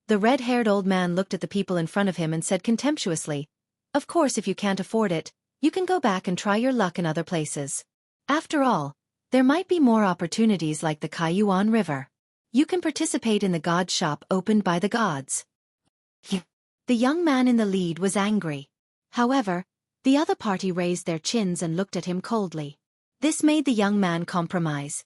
The red-haired old man looked at the people in front of him and said contemptuously, "Of course, if you can't afford it, you can go back and try your luck in other places. After all, there might be more opportunities like the Kaiyuan River. You can participate in the god shop opened by the gods." The young man in the lead was angry. However, the other party raised their chins and looked at him coldly. This made the young man compromise.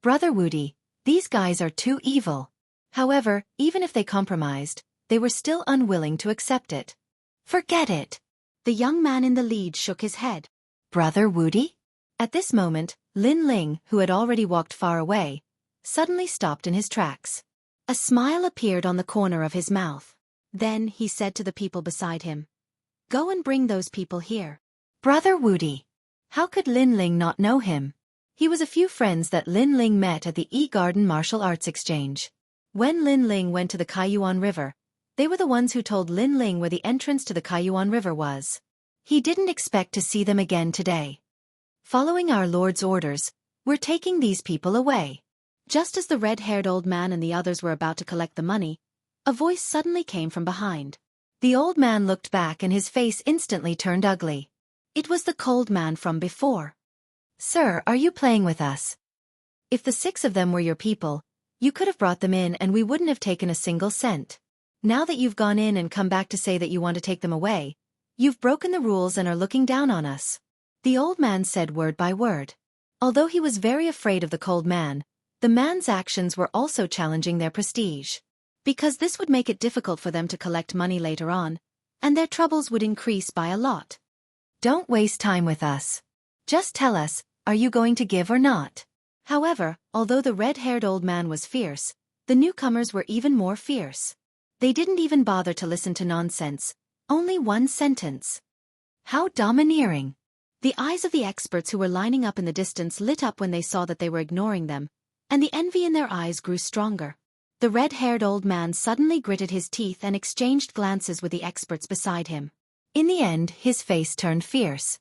"Brother Woody, these guys are too evil." However, even if they compromised, they were still unwilling to accept it. "Forget it." The young man in the lead shook his head. "Brother Woody?" At this moment, Lin Ling, who had already walked far away, suddenly stopped in his tracks. A smile appeared on the corner of his mouth. Then he said to the people beside him, "Go and bring those people here." Brother Woody. How could Lin Ling not know him? He was a few friends that Lin Ling met at the E-Garden Martial Arts Exchange. When Lin Ling went to the Kaiyuan River, they were the ones who told Lin Ling where the entrance to the Kaiyuan River was. He didn't expect to see them again today. "Following our Lord's orders, we're taking these people away." Just as the red-haired old man and the others were about to collect the money, a voice suddenly came from behind. The old man looked back and his face instantly turned ugly. It was the cold man from before. "Sir, are you playing with us? If the 6 of them were your people, you could have brought them in and we wouldn't have taken a single cent. Now that you've gone in and come back to say that you want to take them away, you've broken the rules and are looking down on us." The old man said word by word. Although he was very afraid of the cold man, the man's actions were also challenging their prestige. Because this would make it difficult for them to collect money later on, and their troubles would increase by a lot. "Don't waste time with us. Just tell us, are you going to give or not?" However, although the red-haired old man was fierce, the newcomers were even more fierce. They didn't even bother to listen to nonsense, only one sentence. How domineering! The eyes of the experts who were lining up in the distance lit up when they saw that they were ignoring them, and the envy in their eyes grew stronger. The red-haired old man suddenly gritted his teeth and exchanged glances with the experts beside him. In the end, his face turned fierce.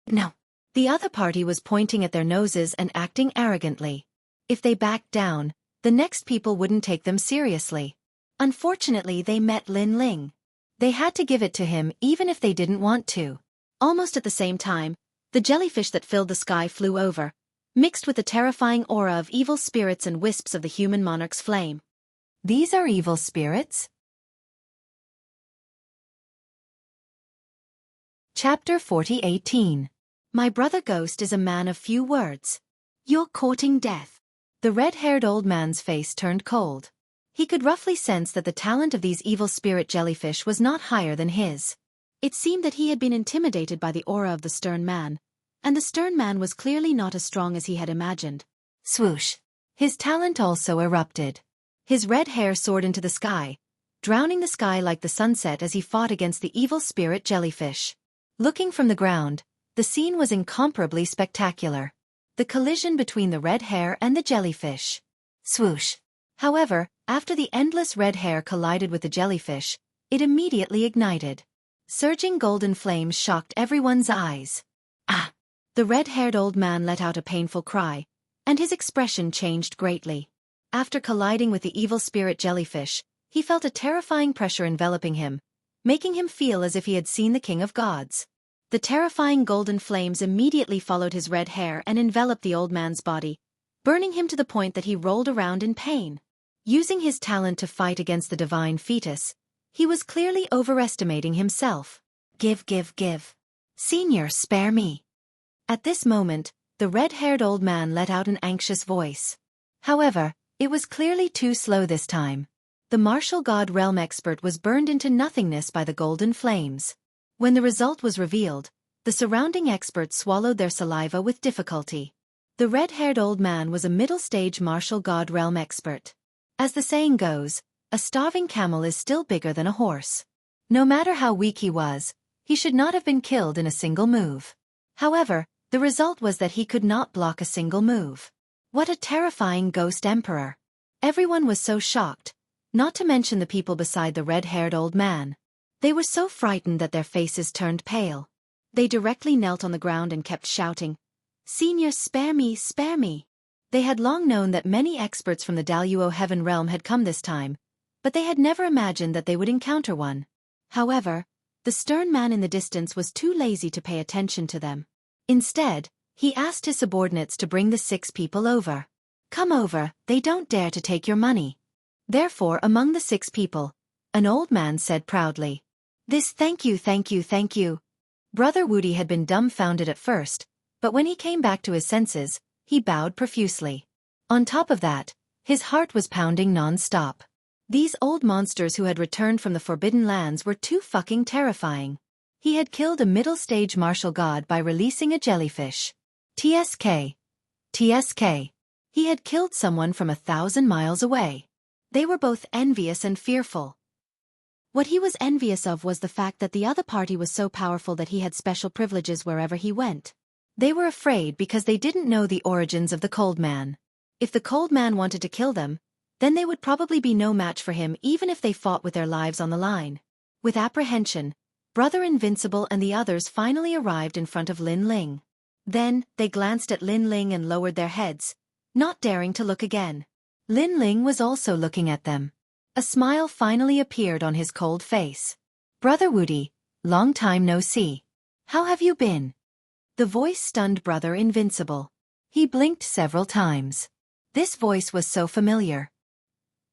No. The other party was pointing at their noses and acting arrogantly. If they backed down, the next people wouldn't take them seriously. Unfortunately, they met Lin Ling. They had to give it to him even if they didn't want to. Almost at the same time, the jellyfish that filled the sky flew over, mixed with the terrifying aura of evil spirits and wisps of the human monarch's flame. These are evil spirits? Chapter 40:18. My brother Ghost is a man of few words. You're courting death. The red-haired old man's face turned cold. He could roughly sense that the talent of these evil spirit jellyfish was not higher than his. It seemed that he had been intimidated by the aura of the stern man, and the stern man was clearly not as strong as he had imagined. Swoosh! His talent also erupted. His red hair soared into the sky, drowning the sky like the sunset as he fought against the evil spirit jellyfish. Looking from the ground, the scene was incomparably spectacular. The collision between the red hair and the jellyfish. Swoosh! However, after the endless red hair collided with the jellyfish, it immediately ignited. Surging golden flames shocked everyone's eyes. Ah! The red-haired old man let out a painful cry, and his expression changed greatly. After colliding with the evil spirit jellyfish, he felt a terrifying pressure enveloping him, making him feel as if he had seen the King of Gods. The terrifying golden flames immediately followed his red hair and enveloped the old man's body, burning him to the point that he rolled around in pain. Using his talent to fight against the divine fetus, he was clearly overestimating himself. Give. Senior, spare me. At this moment, the red-haired old man let out an anxious voice. However, it was clearly too slow this time. The martial god realm expert was burned into nothingness by the golden flames. When the result was revealed, the surrounding experts swallowed their saliva with difficulty. The red-haired old man was a middle-stage martial god realm expert. As the saying goes, a starving camel is still bigger than a horse. No matter how weak he was, he should not have been killed in a single move. However, the result was that he could not block a single move. What a terrifying ghost emperor! Everyone was so shocked, not to mention the people beside the red-haired old man. They were so frightened that their faces turned pale. They directly knelt on the ground and kept shouting, "Senior, spare me, spare me!" They had long known that many experts from the Daluo Heaven realm had come this time, but they had never imagined that they would encounter one. However, the stern man in the distance was too lazy to pay attention to them. Instead, he asked his subordinates to bring the 6 people over. "Come over, they don't dare to take your money." Therefore, among the 6 people, an old man said proudly, "This thank you. Brother Woody had been dumbfounded at first, but when he came back to his senses, he bowed profusely. On top of that, his heart was pounding non-stop. These old monsters who had returned from the Forbidden Lands were too fucking terrifying. He had killed a middle-stage martial god by releasing a jellyfish. TSK. He had killed someone from 1,000 miles away. They were both envious and fearful. What he was envious of was the fact that the other party was so powerful that he had special privileges wherever he went. They were afraid because they didn't know the origins of the Cold Man. If the Cold Man wanted to kill them, then they would probably be no match for him even if they fought with their lives on the line. With apprehension, Brother Invincible and the others finally arrived in front of Lin Ling. Then, they glanced at Lin Ling and lowered their heads, not daring to look again. Lin Ling was also looking at them. A smile finally appeared on his cold face. "Brother Woody, long time no see. How have you been?" The voice stunned Brother Invincible. He blinked several times. This voice was so familiar.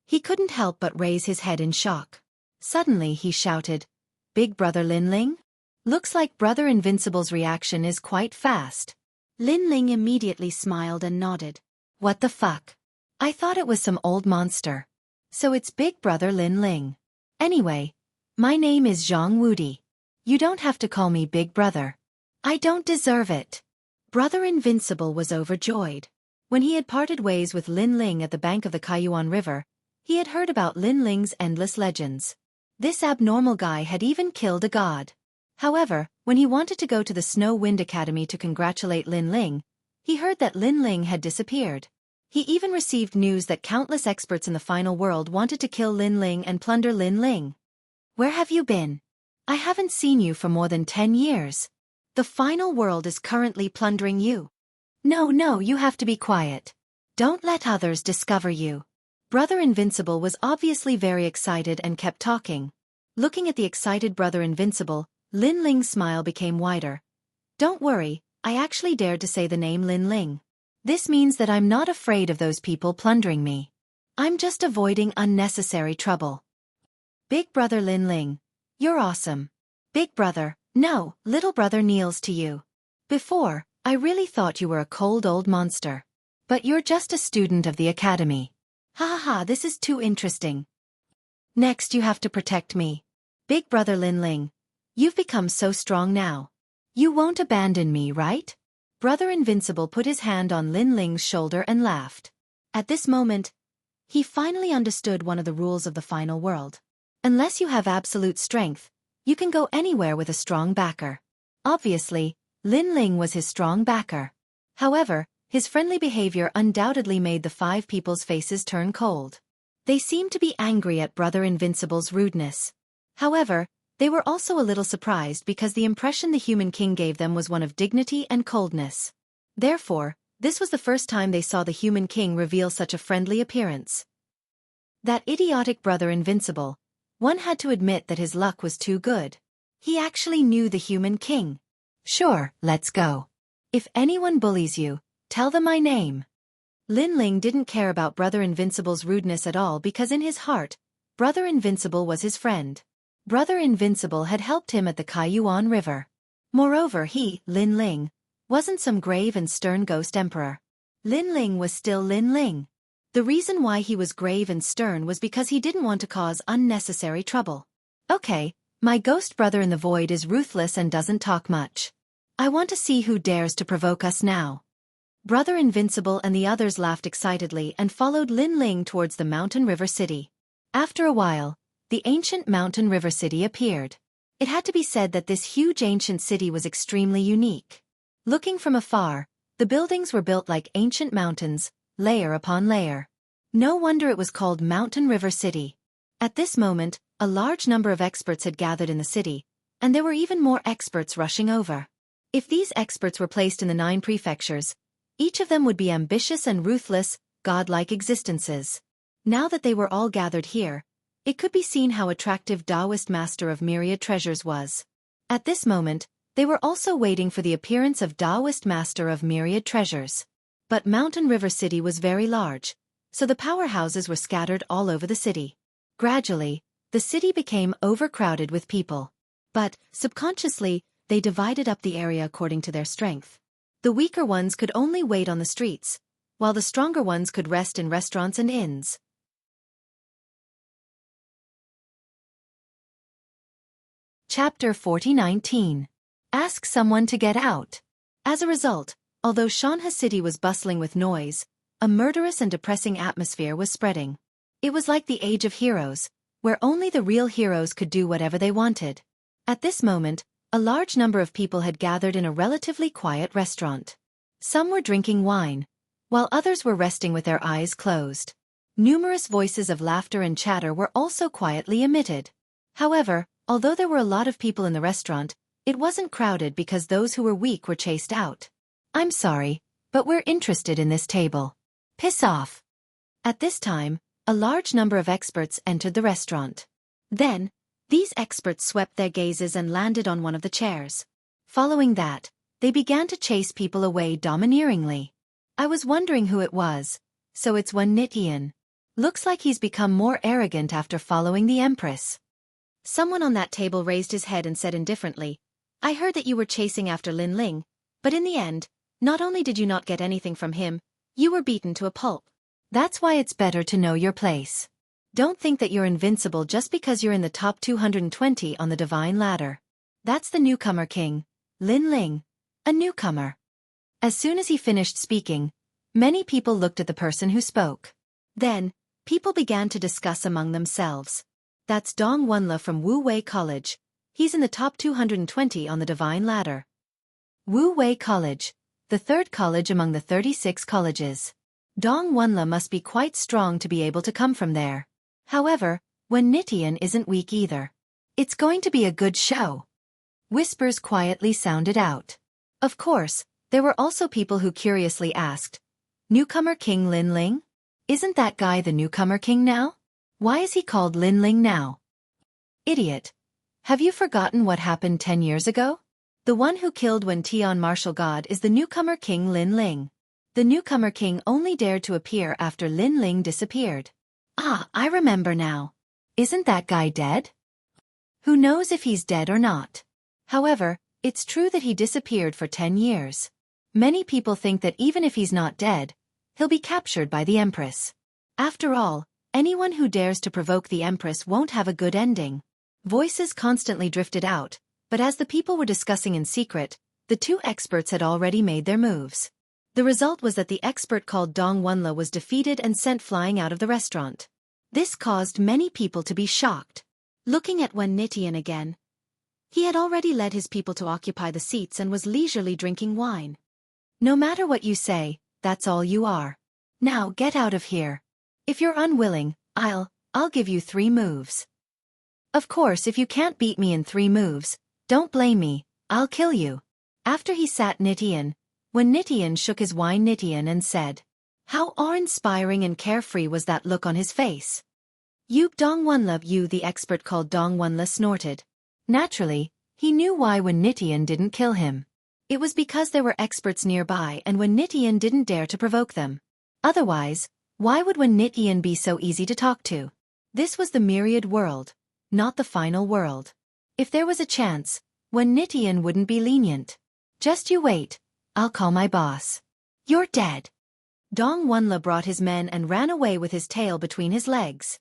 He couldn't help but raise his head in shock. Suddenly he shouted, "Big Brother Lin Ling? Looks like Brother Invincible's reaction is quite fast." Lin Ling immediately smiled and nodded. "What the fuck? I thought it was some old monster. So it's Big Brother Lin Ling. Anyway, my name is Zhang Woody. You don't have to call me Big Brother. I don't deserve it." Brother Invincible was overjoyed. When he had parted ways with Lin Ling at the bank of the Kaiyuan River, he had heard about Lin Ling's endless legends. This abnormal guy had even killed a god. However, when he wanted to go to the Snow Wind Academy to congratulate Lin Ling, he heard that Lin Ling had disappeared. He even received news that countless experts in the final world wanted to kill Lin Ling and plunder Lin Ling. "Where have you been? I haven't seen you for more than 10 years. The final world is currently plundering you. No, you have to be quiet. Don't let others discover you." Brother Invincible was obviously very excited and kept talking. Looking at the excited Brother Invincible, Lin Ling's smile became wider. "Don't worry, I actually dared to say the name Lin Ling. This means that I'm not afraid of those people plundering me. I'm just avoiding unnecessary trouble." "Big Brother Lin Ling, you're awesome." "Big Brother, no, Little Brother kneels to you. Before, I really thought you were a cold old monster. But you're just a student of the academy. Ha ha ha, this is too interesting. Next you have to protect me. Big brother Lin Ling. You've become so strong now. You won't abandon me, right? Brother Invincible put his hand on Lin Ling's shoulder and laughed. At this moment, he finally understood one of the rules of the final world. Unless you have absolute strength, you can go anywhere with a strong backer. Obviously, Lin Ling was his strong backer. However, his friendly behavior undoubtedly made the 5 people's faces turn cold. They seemed to be angry at Brother Invincible's rudeness. However, they were also a little surprised because the impression the human king gave them was one of dignity and coldness. Therefore, this was the first time they saw the human king reveal such a friendly appearance. That idiotic Brother Invincible, one had to admit that his luck was too good. He actually knew the human king. Sure, let's go. If anyone bullies you, tell them my name. Lin Ling didn't care about Brother Invincible's rudeness at all because in his heart, Brother Invincible was his friend. Brother Invincible had helped him at the Kaiyuan River. Moreover, he, Lin Ling, wasn't some grave and stern ghost emperor. Lin Ling was still Lin Ling. The reason why he was grave and stern was because he didn't want to cause unnecessary trouble. Okay, my ghost brother in the void is ruthless and doesn't talk much. I want to see who dares to provoke us now. Brother Invincible and the others laughed excitedly and followed Lin Ling towards the mountain river city. After a while, the ancient mountain river city appeared. It had to be said that this huge ancient city was extremely unique. Looking from afar, the buildings were built like ancient mountains, layer upon layer. No wonder it was called Mountain River City. At this moment, a large number of experts had gathered in the city, and there were even more experts rushing over. If these experts were placed in the 9 prefectures, each of them would be ambitious and ruthless, godlike existences. Now that they were all gathered here, it could be seen how attractive Taoist Master of Myriad Treasures was. At this moment, they were also waiting for the appearance of Taoist Master of Myriad Treasures. But Mountain River City was very large, so the powerhouses were scattered all over the city. Gradually, the city became overcrowded with people. But, subconsciously, they divided up the area according to their strength. The weaker ones could only wait on the streets, while the stronger ones could rest in restaurants and inns. Chapter 40:19. Ask someone to get out. As a result, although Shanha City was bustling with noise, a murderous and depressing atmosphere was spreading. It was like the Age of Heroes, where only the real heroes could do whatever they wanted. At this moment, a large number of people had gathered in a relatively quiet restaurant. Some were drinking wine, while others were resting with their eyes closed. Numerous voices of laughter and chatter were also quietly emitted. However, although there were a lot of people in the restaurant, it wasn't crowded because those who were weak were chased out. I'm sorry, but we're interested in this table. Piss off. At this time, a large number of experts entered the restaurant. Then, these experts swept their gazes and landed on one of the chairs. Following that, they began to chase people away domineeringly. I was wondering who it was. So it's one Nitian. Looks like he's become more arrogant after following the Empress. Someone on that table raised his head and said indifferently, I heard that you were chasing after Lin Ling, but in the end, not only did you not get anything from him, you were beaten to a pulp. That's why it's better to know your place. Don't think that you're invincible just because you're in the top 220 on the divine ladder. That's the newcomer king, Lin Ling, a newcomer. As soon as he finished speaking, many people looked at the person who spoke. Then, people began to discuss among themselves. That's Dong Wunla from Wu Wei College. He's in the top 220 on the divine ladder. Wu Wei College, the 3rd college among the 36 colleges. Dong Wunla must be quite strong to be able to come from there. However, Wen Nitian isn't weak either. It's going to be a good show. Whispers quietly sounded out. Of course, there were also people who curiously asked, Newcomer King Lin Ling? Isn't that guy the newcomer king now? Why is he called Lin Ling now? Idiot. Have you forgotten what happened 10 years ago? The one who killed Wen Tian martial god is the newcomer king Lin Ling. The newcomer king only dared to appear after Lin Ling disappeared. Ah, I remember now. Isn't that guy dead? Who knows if he's dead or not? However, it's true that he disappeared for 10 years. Many people think that even if he's not dead, he'll be captured by the Empress. After all, anyone who dares to provoke the Empress won't have a good ending. Voices constantly drifted out, but as the people were discussing in secret, the two experts had already made their moves. The result was that the expert called Dong Wunla was defeated and sent flying out of the restaurant. This caused many people to be shocked. Looking at Wen Nitian again, he had already led his people to occupy the seats and was leisurely drinking wine. No matter what you say, that's all you are. Now get out of here. If you're unwilling, I'll give you 3 moves. Of course, if you can't beat me in 3 moves, don't blame me, I'll kill you. After he sat Nitian, when Nitian shook his wine Nitian and said, how awe-inspiring and carefree was that look on his face. You Dong Wunla, you the expert called Dong Wunla snorted. Naturally, he knew why when Nitian didn't kill him. It was because there were experts nearby and when Nitian didn't dare to provoke them. Otherwise, why would Wen Nitian be so easy to talk to? This was the myriad world, not the final world. If there was a chance, Wen Nitian wouldn't be lenient. Just you wait, I'll call my boss. You're dead. Dong Wunla brought his men and ran away with his tail between his legs.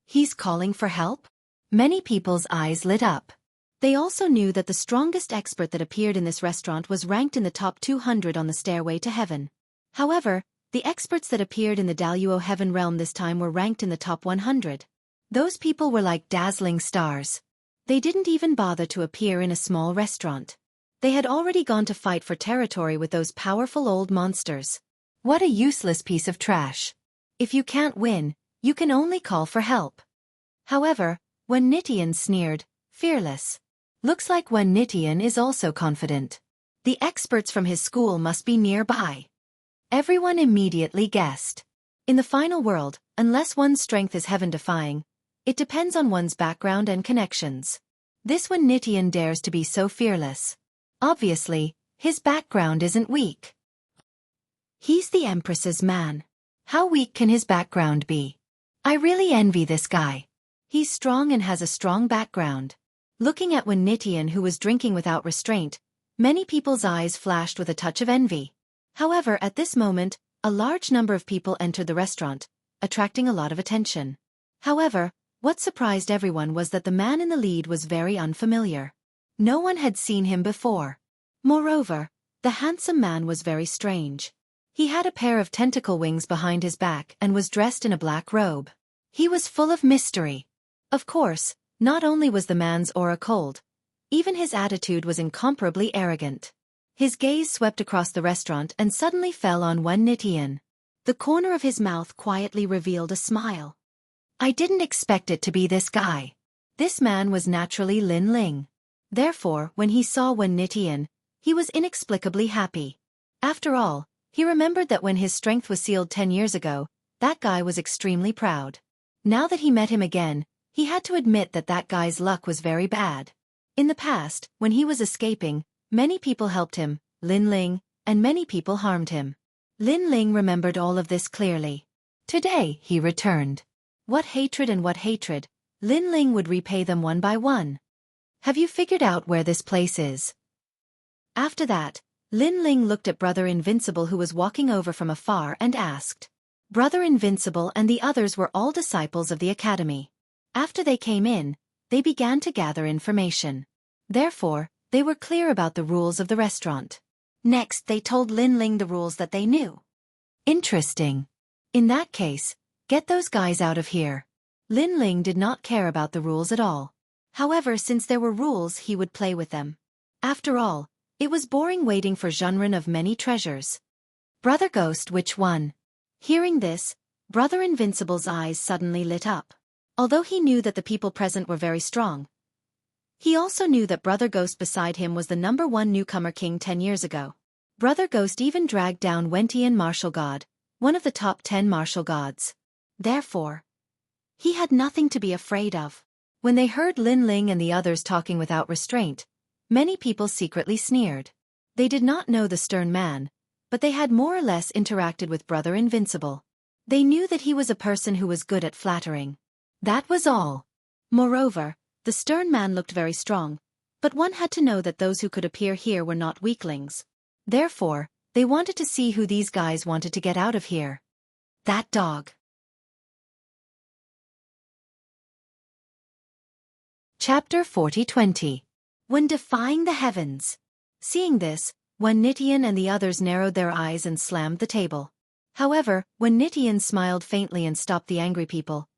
He's calling for help? Many people's eyes lit up. They also knew that the strongest expert that appeared in this restaurant was ranked in the top 200 on the stairway to heaven. However, the experts that appeared in the Daluo heaven realm this time were ranked in the top 100. Those people were like dazzling stars. They didn't even bother to appear in a small restaurant. They had already gone to fight for territory with those powerful old monsters. What a useless piece of trash. If you can't win, you can only call for help. However, Wen Nitian sneered, fearless. Looks like Wen Nitian is also confident. The experts from his school must be nearby. Everyone immediately guessed. In the final world, unless one's strength is heaven-defying, it depends on one's background and connections. This Wen Nitian dares to be so fearless. Obviously, his background isn't weak. He's the Empress's man. How weak can his background be? I really envy this guy. He's strong and has a strong background. Looking at Wen Nitian who was drinking without restraint, many people's eyes flashed with a touch of envy. However, at this moment, a large number of people entered the restaurant, attracting a lot of attention. However, what surprised everyone was that the man in the lead was very unfamiliar. No one had seen him before. Moreover, the handsome man was very strange. He had a pair of tentacle wings behind his back and was dressed in a black robe. He was full of mystery. Of course, not only was the man's aura cold, even his attitude was incomparably arrogant. His gaze swept across the restaurant and suddenly fell on Wen Nitian. The corner of his mouth quietly revealed a smile. I didn't expect it to be this guy. This man was naturally Lin Ling. Therefore, when he saw Wen Nitian, he was inexplicably happy. After all, he remembered that when his strength was sealed 10 years ago, that guy was extremely proud. Now that he met him again, he had to admit that that guy's luck was very bad. In the past, when he was escaping, many people helped him, Lin Ling, and many people harmed him. Lin Ling remembered all of this clearly. Today, he returned. What hatred and what hatred, Lin Ling would repay them one by one. Have you figured out where this place is? After that, Lin Ling looked at Brother Invincible who was walking over from afar and asked. Brother Invincible and the others were all disciples of the academy. After they came in, they began to gather information. Therefore, they were clear about the rules of the restaurant. Next, they told Lin Ling the rules that they knew. Interesting. In that case, get those guys out of here. Lin Ling did not care about the rules at all. However, since there were rules, he would play with them. After all, it was boring waiting for Zhenren of many treasures. Brother Ghost, which one? Hearing this, Brother Invincible's eyes suddenly lit up. Although he knew that the people present were very strong, he also knew that Brother Ghost beside him was the #1 newcomer king 10 years ago. Brother Ghost even dragged down Wentian Martial God, one of the top 10 martial gods. Therefore, he had nothing to be afraid of. When they heard Lin Ling and the others talking without restraint, many people secretly sneered. They did not know the stern man, but they had more or less interacted with Brother Invincible. They knew that he was a person who was good at flattering. That was all. Moreover, the stern man looked very strong, but one had to know that those who could appear here were not weaklings. Therefore, they wanted to see who these guys wanted to get out of here. That dog. Chapter 40-20. When defying the heavens. Seeing this, Wen Nitian and the others narrowed their eyes and slammed the table. However, Wen Nitian smiled faintly and stopped the angry people.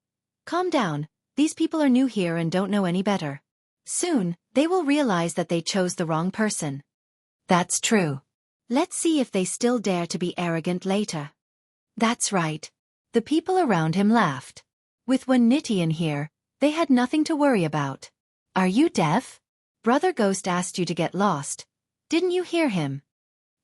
Calm down, these people are new here and don't know any better. Soon, they will realize that they chose the wrong person. That's true. Let's see if they still dare to be arrogant later. That's right. The people around him laughed. With Wen Nitian here, they had nothing to worry about. Are you deaf? Brother Ghost asked you to get lost. Didn't you hear him?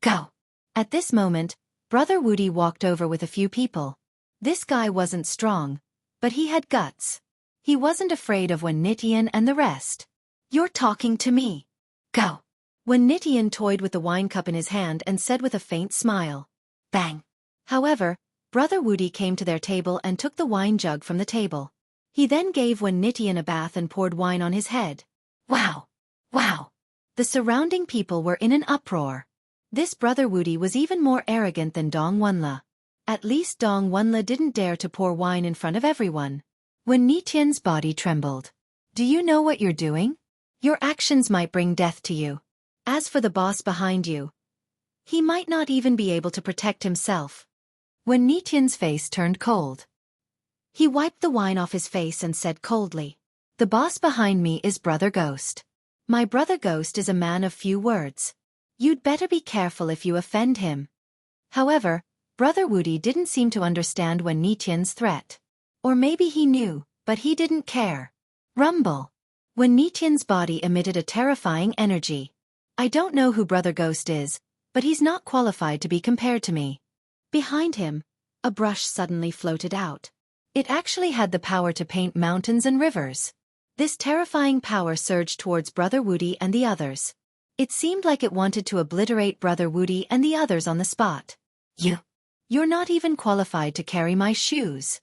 Go. At this moment, Brother Woody walked over with a few people. This guy wasn't strong, but he had guts. He wasn't afraid of Wen Nitian and the rest. You're talking to me. Go. Wen Nitian toyed with the wine cup in his hand and said with a faint smile. Bang. However, Brother Woody came to their table and took the wine jug from the table. He then gave Wen Nitian a bath and poured wine on his head. Wow! Wow! The surrounding people were in an uproar. This Brother Woody was even more arrogant than Dong Wunla. At least Dong Wunla didn't dare to pour wine in front of everyone. Wen Nitian's body trembled. Do you know what you're doing? Your actions might bring death to you. As for the boss behind you, he might not even be able to protect himself. Wen Nitian's face turned cold. He wiped the wine off his face and said coldly, The boss behind me is Brother Ghost. My Brother Ghost is a man of few words. You'd better be careful if you offend him. However, Brother Woody didn't seem to understand Wen Nitian's threat. Or maybe he knew, but he didn't care. Rumble. Wen Nitian's body emitted a terrifying energy. I don't know who Brother Ghost is, but he's not qualified to be compared to me. Behind him, a brush suddenly floated out. It actually had the power to paint mountains and rivers. This terrifying power surged towards Brother Woody and the others. It seemed like it wanted to obliterate Brother Woody and the others on the spot. You're not even qualified to carry my shoes.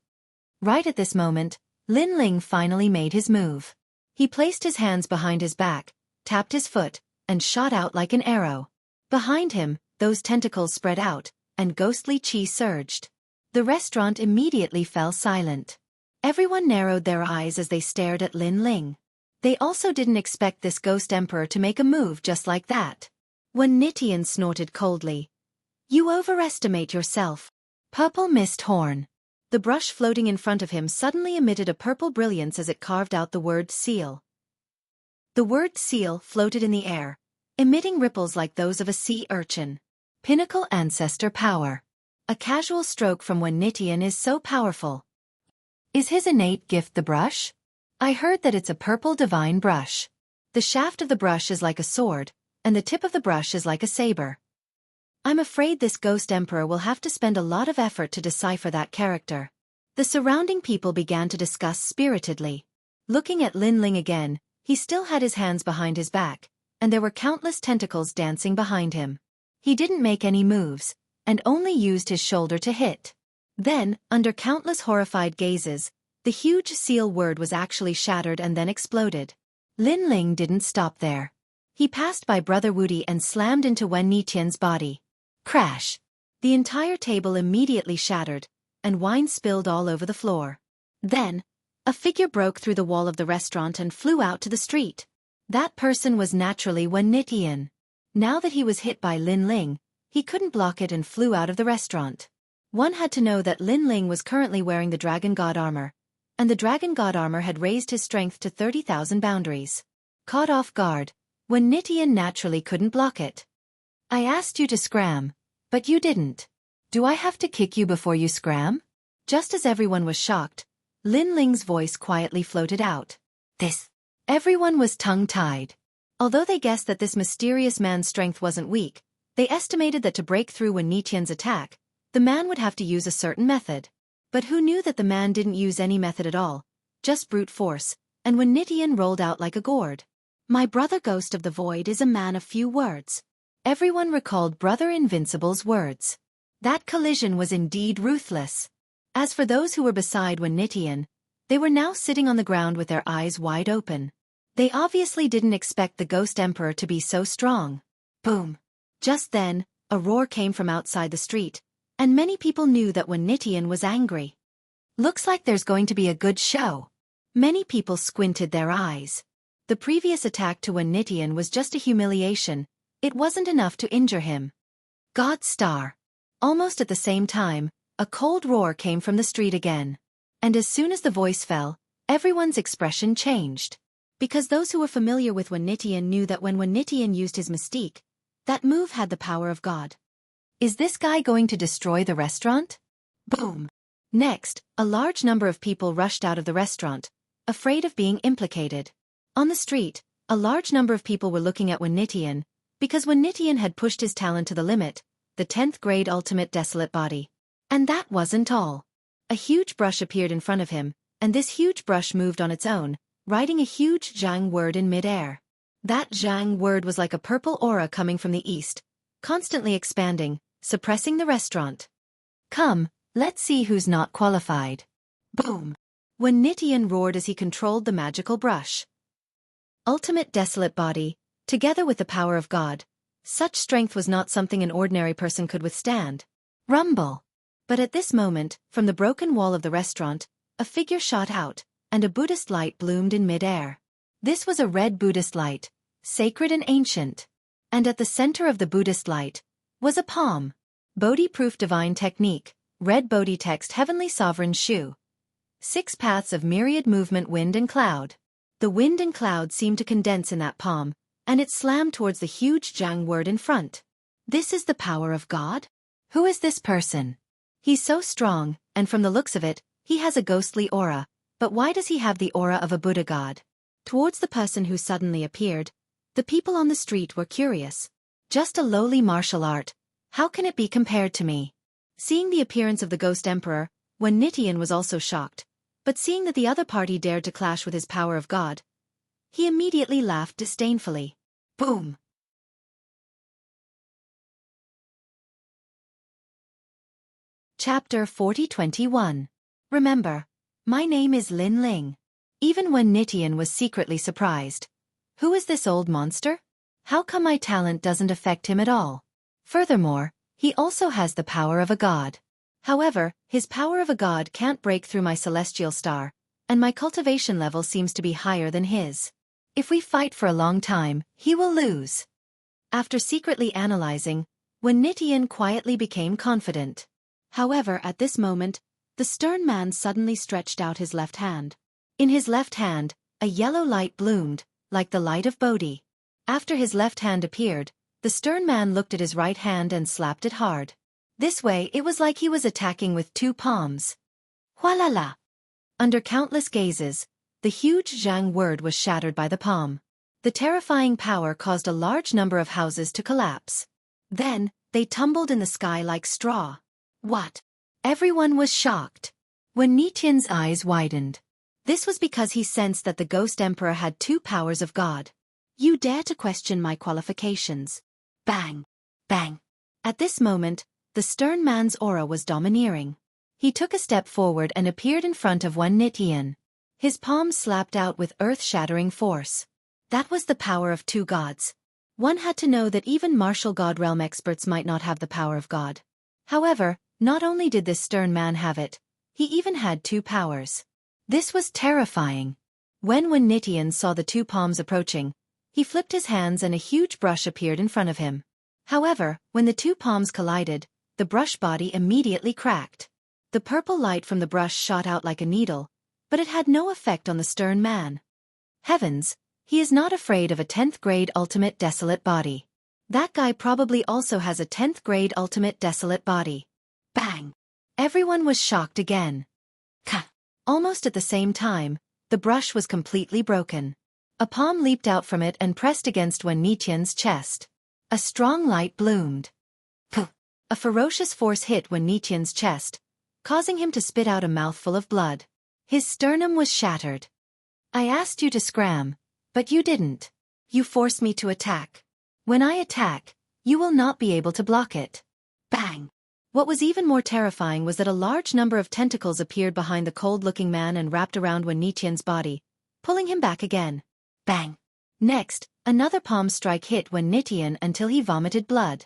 Right at this moment, Lin Ling finally made his move. He placed his hands behind his back, tapped his foot, and shot out like an arrow. Behind him, those tentacles spread out, and ghostly chi surged. The restaurant immediately fell silent. Everyone narrowed their eyes as they stared at Lin Ling. They also didn't expect this ghost emperor to make a move just like that. Wen Nitian snorted coldly. You overestimate yourself. Purple mist horn. The brush floating in front of him suddenly emitted a purple brilliance as it carved out the word seal. The word seal floated in the air, emitting ripples like those of a sea urchin. Pinnacle ancestor power. A casual stroke from Wen Nitian is so powerful. Is his innate gift the brush? I heard that it's a purple divine brush. The shaft of the brush is like a sword, and the tip of the brush is like a saber. I'm afraid this ghost emperor will have to spend a lot of effort to decipher that character. The surrounding people began to discuss spiritedly. Looking at Lin Ling again, he still had his hands behind his back, and there were countless tentacles dancing behind him. He didn't make any moves, and only used his shoulder to hit. Then, under countless horrified gazes, the huge seal word was actually shattered and then exploded. Lin Ling didn't stop there. He passed by Brother Woody and slammed into Wen Nitian's body. Crash! The entire table immediately shattered, and wine spilled all over the floor. Then, a figure broke through the wall of the restaurant and flew out to the street. That person was naturally Wen Nitian. Now that he was hit by Lin Ling, he couldn't block it and flew out of the restaurant. One had to know that Lin Ling was currently wearing the Dragon God armor, and the Dragon God armor had raised his strength to 30,000 boundaries. Caught off guard, Wen Nitian naturally couldn't block it. I asked you to scram, but you didn't. Do I have to kick you before you scram? Just as everyone was shocked, Lin Ling's voice quietly floated out. This. Everyone was tongue-tied. Although they guessed that this mysterious man's strength wasn't weak, they estimated that to break through Wen Nitian's attack, the man would have to use a certain method. But who knew that the man didn't use any method at all, just brute force, and Wen Nitian rolled out like a gourd. My Brother Ghost of the Void is a man of few words. Everyone recalled Brother Invincible's words. That collision was indeed ruthless. As for those who were beside Wen Nitian, they were now sitting on the ground with their eyes wide open. They obviously didn't expect the Ghost Emperor to be so strong. Boom! Just then, a roar came from outside the street, and many people knew that Wen Nitian was angry. Looks like there's going to be a good show. Many people squinted their eyes. The previous attack to Wen Nitian was just a humiliation. It wasn't enough to injure him. God Star. Almost at the same time, a cold roar came from the street again. And as soon as the voice fell, everyone's expression changed. Because those who were familiar with Wen Nitian knew that when Wen Nitian used his mystique, that move had the power of God. Is this guy going to destroy the restaurant? Boom! Next, a large number of people rushed out of the restaurant, afraid of being implicated. On the street, a large number of people were looking at Wen Nitian, because Wen Nitian had pushed his talent to the limit, the 10th grade ultimate desolate body. And that wasn't all. A huge brush appeared in front of him, and this huge brush moved on its own, writing a huge Zhang word in mid-air. That Zhang word was like a purple aura coming from the east, constantly expanding, suppressing the restaurant. Come, let's see who's not qualified. Boom! Wen Nitian roared as he controlled the magical brush. Ultimate desolate body, together with the power of God. Such strength was not something an ordinary person could withstand. Rumble! But at this moment, from the broken wall of the restaurant, a figure shot out, and a Buddhist light bloomed in mid-air. This was a red Buddhist light, sacred and ancient. And at the center of the Buddhist light was a palm. Bodhi-proof divine technique, red Bodhi text heavenly sovereign Shu. 6 paths of myriad movement wind and cloud. The wind and cloud seemed to condense in that palm, and it slammed towards the huge Zhang word in front. This is the power of God? Who is this person? He's so strong, and from the looks of it, he has a ghostly aura, but why does he have the aura of a Buddha god? Towards the person who suddenly appeared, the people on the street were curious. Just a lowly martial art, how can it be compared to me? Seeing the appearance of the ghost emperor, Wen Nitian was also shocked, but seeing that the other party dared to clash with his power of God, he immediately laughed disdainfully. Boom! Chapter 40-21. Remember, my name is Lin Ling. Even Wen Nitian was secretly surprised. Who is this old monster? How come my talent doesn't affect him at all? Furthermore, he also has the power of a god. However, his power of a god can't break through my celestial star, and my cultivation level seems to be higher than his. If we fight for a long time, he will lose. After secretly analyzing, Wen Nitian quietly became confident. However, at this moment, the stern man suddenly stretched out his left hand. In his left hand, a yellow light bloomed, like the light of Bodhi. After his left hand appeared, the stern man looked at his right hand and slapped it hard. This way it was like he was attacking with 2 palms. Hualala! Under countless gazes, the huge Zhang word was shattered by the palm. The terrifying power caused a large number of houses to collapse. Then, they tumbled in the sky like straw. What? Everyone was shocked. Wen Nitian's eyes widened. This was because he sensed that the Ghost Emperor had 2 powers of God. You dare to question my qualifications. Bang! Bang! At this moment, the stern man's aura was domineering. He took a step forward and appeared in front of Wen Nitian. His palms slapped out with earth-shattering force. That was the power of 2 gods. One had to know that even martial god realm experts might not have the power of God. However, not only did this stern man have it, he even had 2 powers. This was terrifying. When Wen Nitian saw the 2 palms approaching, he flipped his hands and a huge brush appeared in front of him. However, when the 2 palms collided, the brush body immediately cracked. The purple light from the brush shot out like a needle, but it had no effect on the stern man. Heavens, he is not afraid of a 10th grade ultimate desolate body. That guy probably also has a 10th grade ultimate desolate body. Bang! Everyone was shocked again. Ka! Almost at the same time, the brush was completely broken. A palm leaped out from it and pressed against Wen Nitian's chest. A strong light bloomed. Puh! A ferocious force hit Wen Nitian's chest, causing him to spit out a mouthful of blood. His sternum was shattered. I asked you to scram, but you didn't. You forced me to attack. When I attack, you will not be able to block it. Bang! What was even more terrifying was that a large number of tentacles appeared behind the cold-looking man and wrapped around Wen Nitian's body, pulling him back again. Bang! Next, another palm strike hit Wen Nitian until he vomited blood.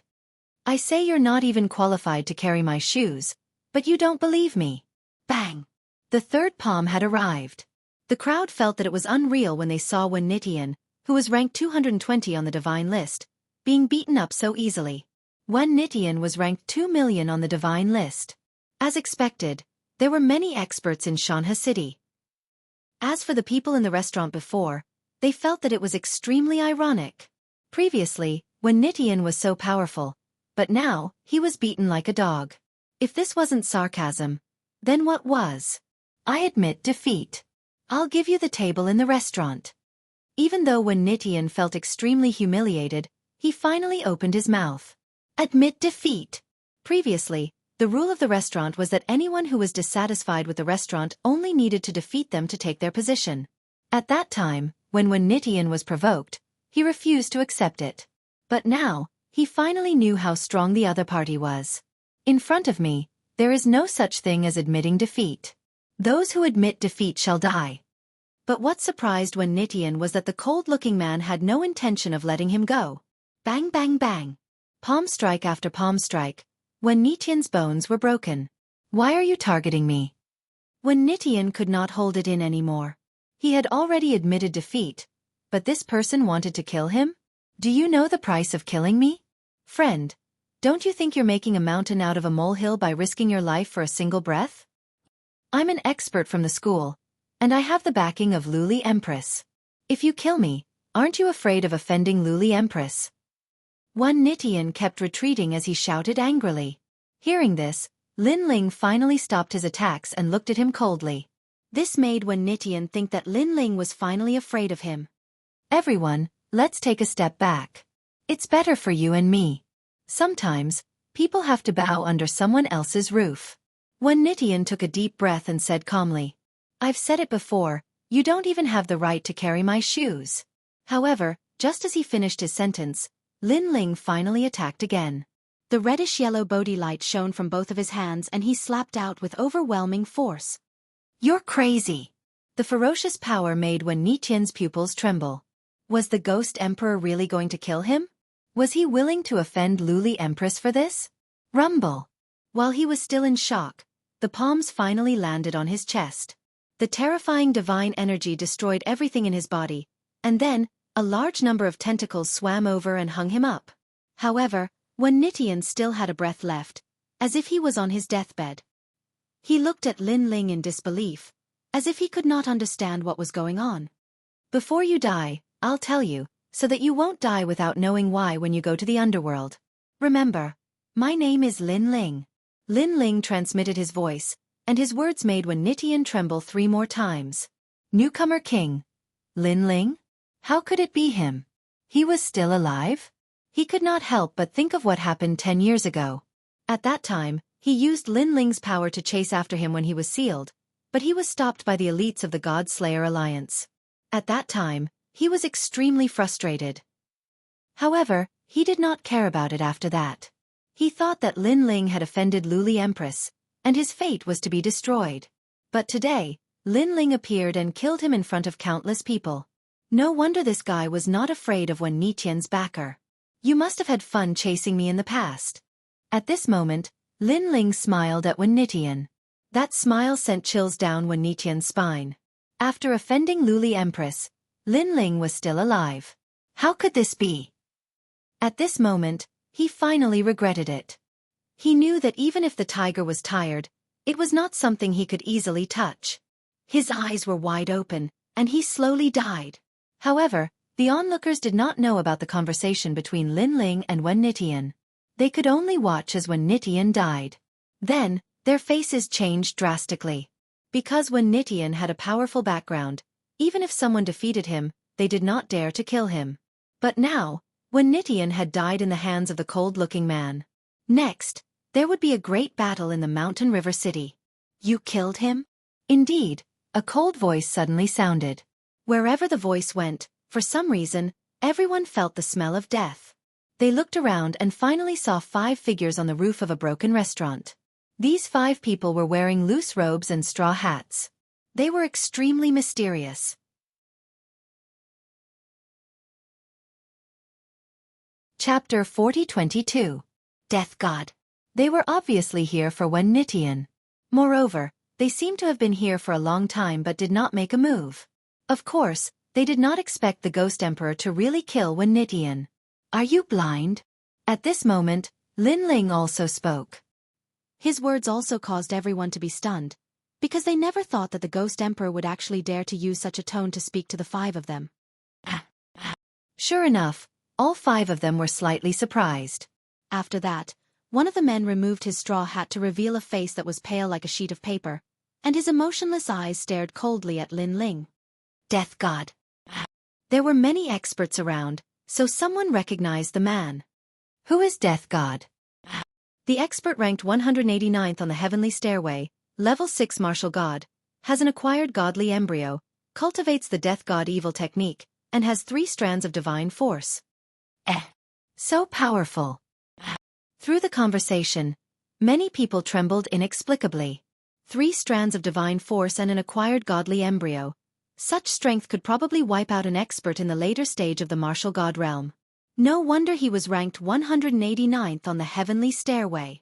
I say you're not even qualified to carry my shoes, but you don't believe me. Bang! The 3rd palm had arrived. The crowd felt that it was unreal when they saw Wen Nitian, who was ranked 220 on the divine list, being beaten up so easily. Wen Nitian was ranked 2 million on the divine list. As expected, there were many experts in Shanha City. As for the people in the restaurant before, they felt that it was extremely ironic. Previously, Wen Nitian was so powerful, but now, he was beaten like a dog. If this wasn't sarcasm, then what was? I admit defeat. I'll give you the table in the restaurant. Even though Wen Nitian felt extremely humiliated, he finally opened his mouth. Admit defeat. Previously, the rule of the restaurant was that anyone who was dissatisfied with the restaurant only needed to defeat them to take their position. At that time, when Wen Nitian was provoked, he refused to accept it. But now, he finally knew how strong the other party was. In front of me, there is no such thing as admitting defeat. Those who admit defeat shall die. But what surprised Wen Nitian was that the cold-looking man had no intention of letting him go. Bang bang bang. Palm strike after palm strike. Wen Nitian's bones were broken. Why are you targeting me? Wen Nitian could not hold it in anymore. He had already admitted defeat, but this person wanted to kill him? Do you know the price of killing me? Friend, don't you think you're making a mountain out of a molehill by risking your life for a single breath? I'm an expert from the school, and I have the backing of Luli Empress. If you kill me, aren't you afraid of offending Luli Empress? Wen Nitian kept retreating as he shouted angrily. Hearing this, Lin Ling finally stopped his attacks and looked at him coldly. This made Wen Nitian think that Lin Ling was finally afraid of him. Everyone, let's take a step back. It's better for you and me. Sometimes, people have to bow under someone else's roof. Wen Nitian took a deep breath and said calmly, I've said it before, you don't even have the right to carry my shoes. However, just as he finished his sentence, Lin Ling finally attacked again. The reddish-yellow Bodhi light shone from both of his hands and he slapped out with overwhelming force. You're crazy! The ferocious power made Wen Nitian's pupils tremble. Was the Ghost Emperor really going to kill him? Was he willing to offend Luli Empress for this? Rumble! While he was still in shock, the palms finally landed on his chest. The terrifying divine energy destroyed everything in his body, and then, a large number of tentacles swam over and hung him up. However, Wen Nitian still had a breath left, as if he was on his deathbed. He looked at Lin Ling in disbelief, as if he could not understand what was going on. Before you die, I'll tell you, so that you won't die without knowing why when you go to the underworld. Remember, my name is Lin Ling. Lin Ling transmitted his voice, and his words made Wen Nitian tremble 3 more times. Newcomer King. Lin Ling? How could it be him? He was still alive? He could not help but think of what happened 10 years ago. At that time, he used Lin Ling's power to chase after him when he was sealed, but he was stopped by the elites of the God Slayer Alliance. At that time, he was extremely frustrated. However, he did not care about it after that. He thought that Lin Ling had offended Luli Empress, and his fate was to be destroyed. But today, Lin Ling appeared and killed him in front of countless people. No wonder this guy was not afraid of Wen Nitian's backer. You must have had fun chasing me in the past. At this moment, Lin Ling smiled at Wen Nitian. That smile sent chills down Wen Nitian's spine. After offending Luli Empress, Lin Ling was still alive. How could this be? At this moment, he finally regretted it. He knew that even if the tiger was tired, it was not something he could easily touch. His eyes were wide open, and he slowly died. However, the onlookers did not know about the conversation between Lin Ling and Wen Nitian. They could only watch as Wen Nitian died. Then, their faces changed drastically. Because Wen Nitian had a powerful background, even if someone defeated him, they did not dare to kill him. But now, Wen Nitian had died in the hands of the cold-looking man. Next, there would be a great battle in the Mountain River City. You killed him? Indeed, a cold voice suddenly sounded. Wherever the voice went, for some reason, everyone felt the smell of death. They looked around and finally saw 5 figures on the roof of a broken restaurant. These 5 people were wearing loose robes and straw hats. They were extremely mysterious. Chapter 40-22. Death God. They were obviously here for Wen Nitian. Moreover, They seemed to have been here for a long time but did not make a move. Of course, they did not expect the Ghost Emperor to really kill Wen Nitian. Are you blind? At this moment, Lin Ling also spoke. His words also caused everyone to be stunned, because they never thought that the Ghost Emperor would actually dare to use such a tone to speak to the 5 of them. Sure enough, all 5 of them were slightly surprised. After that, one of the men removed his straw hat to reveal a face that was pale like a sheet of paper, and his emotionless eyes stared coldly at Lin Ling. Death God. There were many experts around, so someone recognized the man. Who is Death God? The expert ranked 189th on the heavenly stairway, level 6 martial god, has an acquired godly embryo, cultivates the Death God evil technique, and has 3 strands of divine force. So powerful. Through the conversation, many people trembled inexplicably. 3 strands of divine force and an acquired godly embryo. Such strength could probably wipe out an expert in the later stage of the martial god realm. No wonder he was ranked 189th on the heavenly stairway.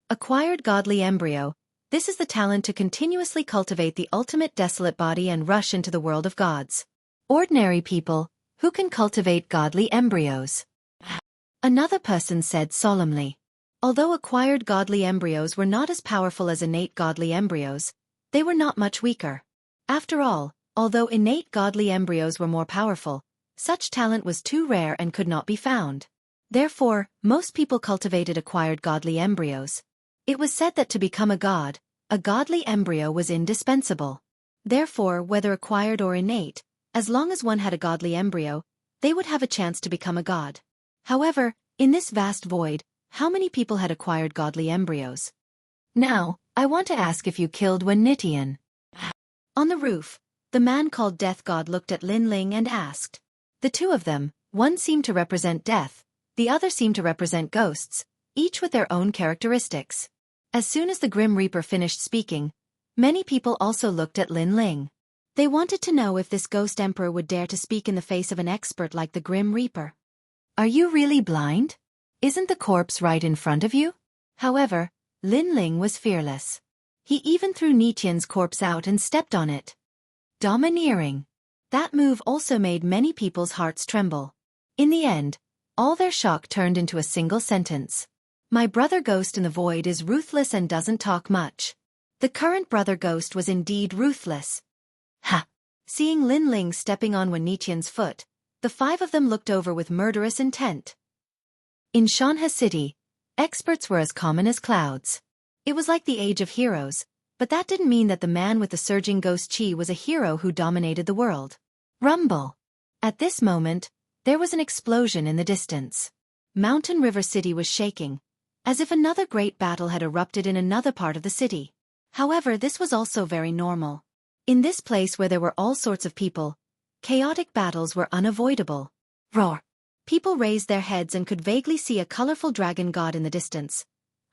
Acquired godly embryo. This is the talent to continuously cultivate the ultimate desolate body and rush into the world of gods. Ordinary people, who can cultivate godly embryos? Another person said solemnly. Although acquired godly embryos were not as powerful as innate godly embryos, they were not much weaker. After all, although innate godly embryos were more powerful, such talent was too rare and could not be found. Therefore, most people cultivated acquired godly embryos. It was said that to become a godly embryo was indispensable. Therefore, whether acquired or innate, as long as one had a godly embryo, they would have a chance to become a god. However, in this vast void, how many people had acquired godly embryos? Now, I want to ask if you killed Wen Nitian. On the roof, the man called Death God looked at Lin Ling and asked. The 2 of them, one seemed to represent death, the other seemed to represent ghosts, each with their own characteristics. As soon as the Grim Reaper finished speaking, many people also looked at Lin Ling. They wanted to know if this Ghost Emperor would dare to speak in the face of an expert like the Grim Reaper. Are you really blind? Isn't the corpse right in front of you? However, Lin Ling was fearless. He even threw Nitian's corpse out and stepped on it. Domineering. That move also made many people's hearts tremble. In the end, all their shock turned into a single sentence. My brother Ghost in the void is ruthless and doesn't talk much. The current brother Ghost was indeed ruthless. Ha! Seeing Lin Ling stepping on Wen Nitian's foot, the 5 of them looked over with murderous intent. In Shanha City, experts were as common as clouds. It was like the age of heroes, but that didn't mean that the man with the surging ghost chi was a hero who dominated the world. Rumble! At this moment, there was an explosion in the distance. Mountain River City was shaking, as if another great battle had erupted in another part of the city. However, this was also very normal. In this place where there were all sorts of people, chaotic battles were unavoidable. Roar! People raised their heads and could vaguely see a colorful dragon god in the distance,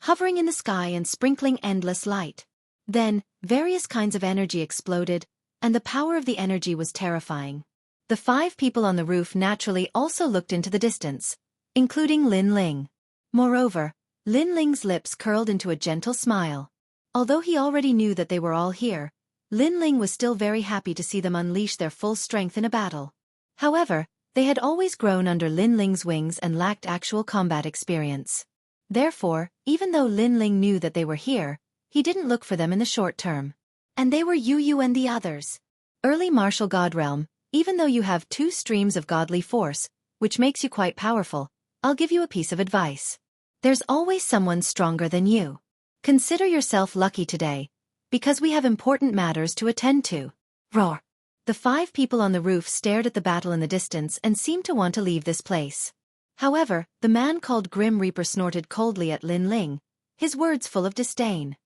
hovering in the sky and sprinkling endless light. Then, various kinds of energy exploded, and the power of the energy was terrifying. The 5 people on the roof naturally also looked into the distance, including Lin Ling. Moreover, Lin Ling's lips curled into a gentle smile. Although he already knew that they were all here, Lin Ling was still very happy to see them unleash their full strength in a battle. However, they had always grown under Lin Ling's wings and lacked actual combat experience. Therefore, even though Lin Ling knew that they were here, he didn't look for them in the short term. And they were Yu and the others. Early martial god realm, even though you have 2 streams of godly force, which makes you quite powerful, I'll give you a piece of advice. There's always someone stronger than you. Consider yourself lucky today, because we have important matters to attend to. Roar! The 5 people on the roof stared at the battle in the distance and seemed to want to leave this place. However, the man called Grim Reaper snorted coldly at Lin Ling, his words full of disdain.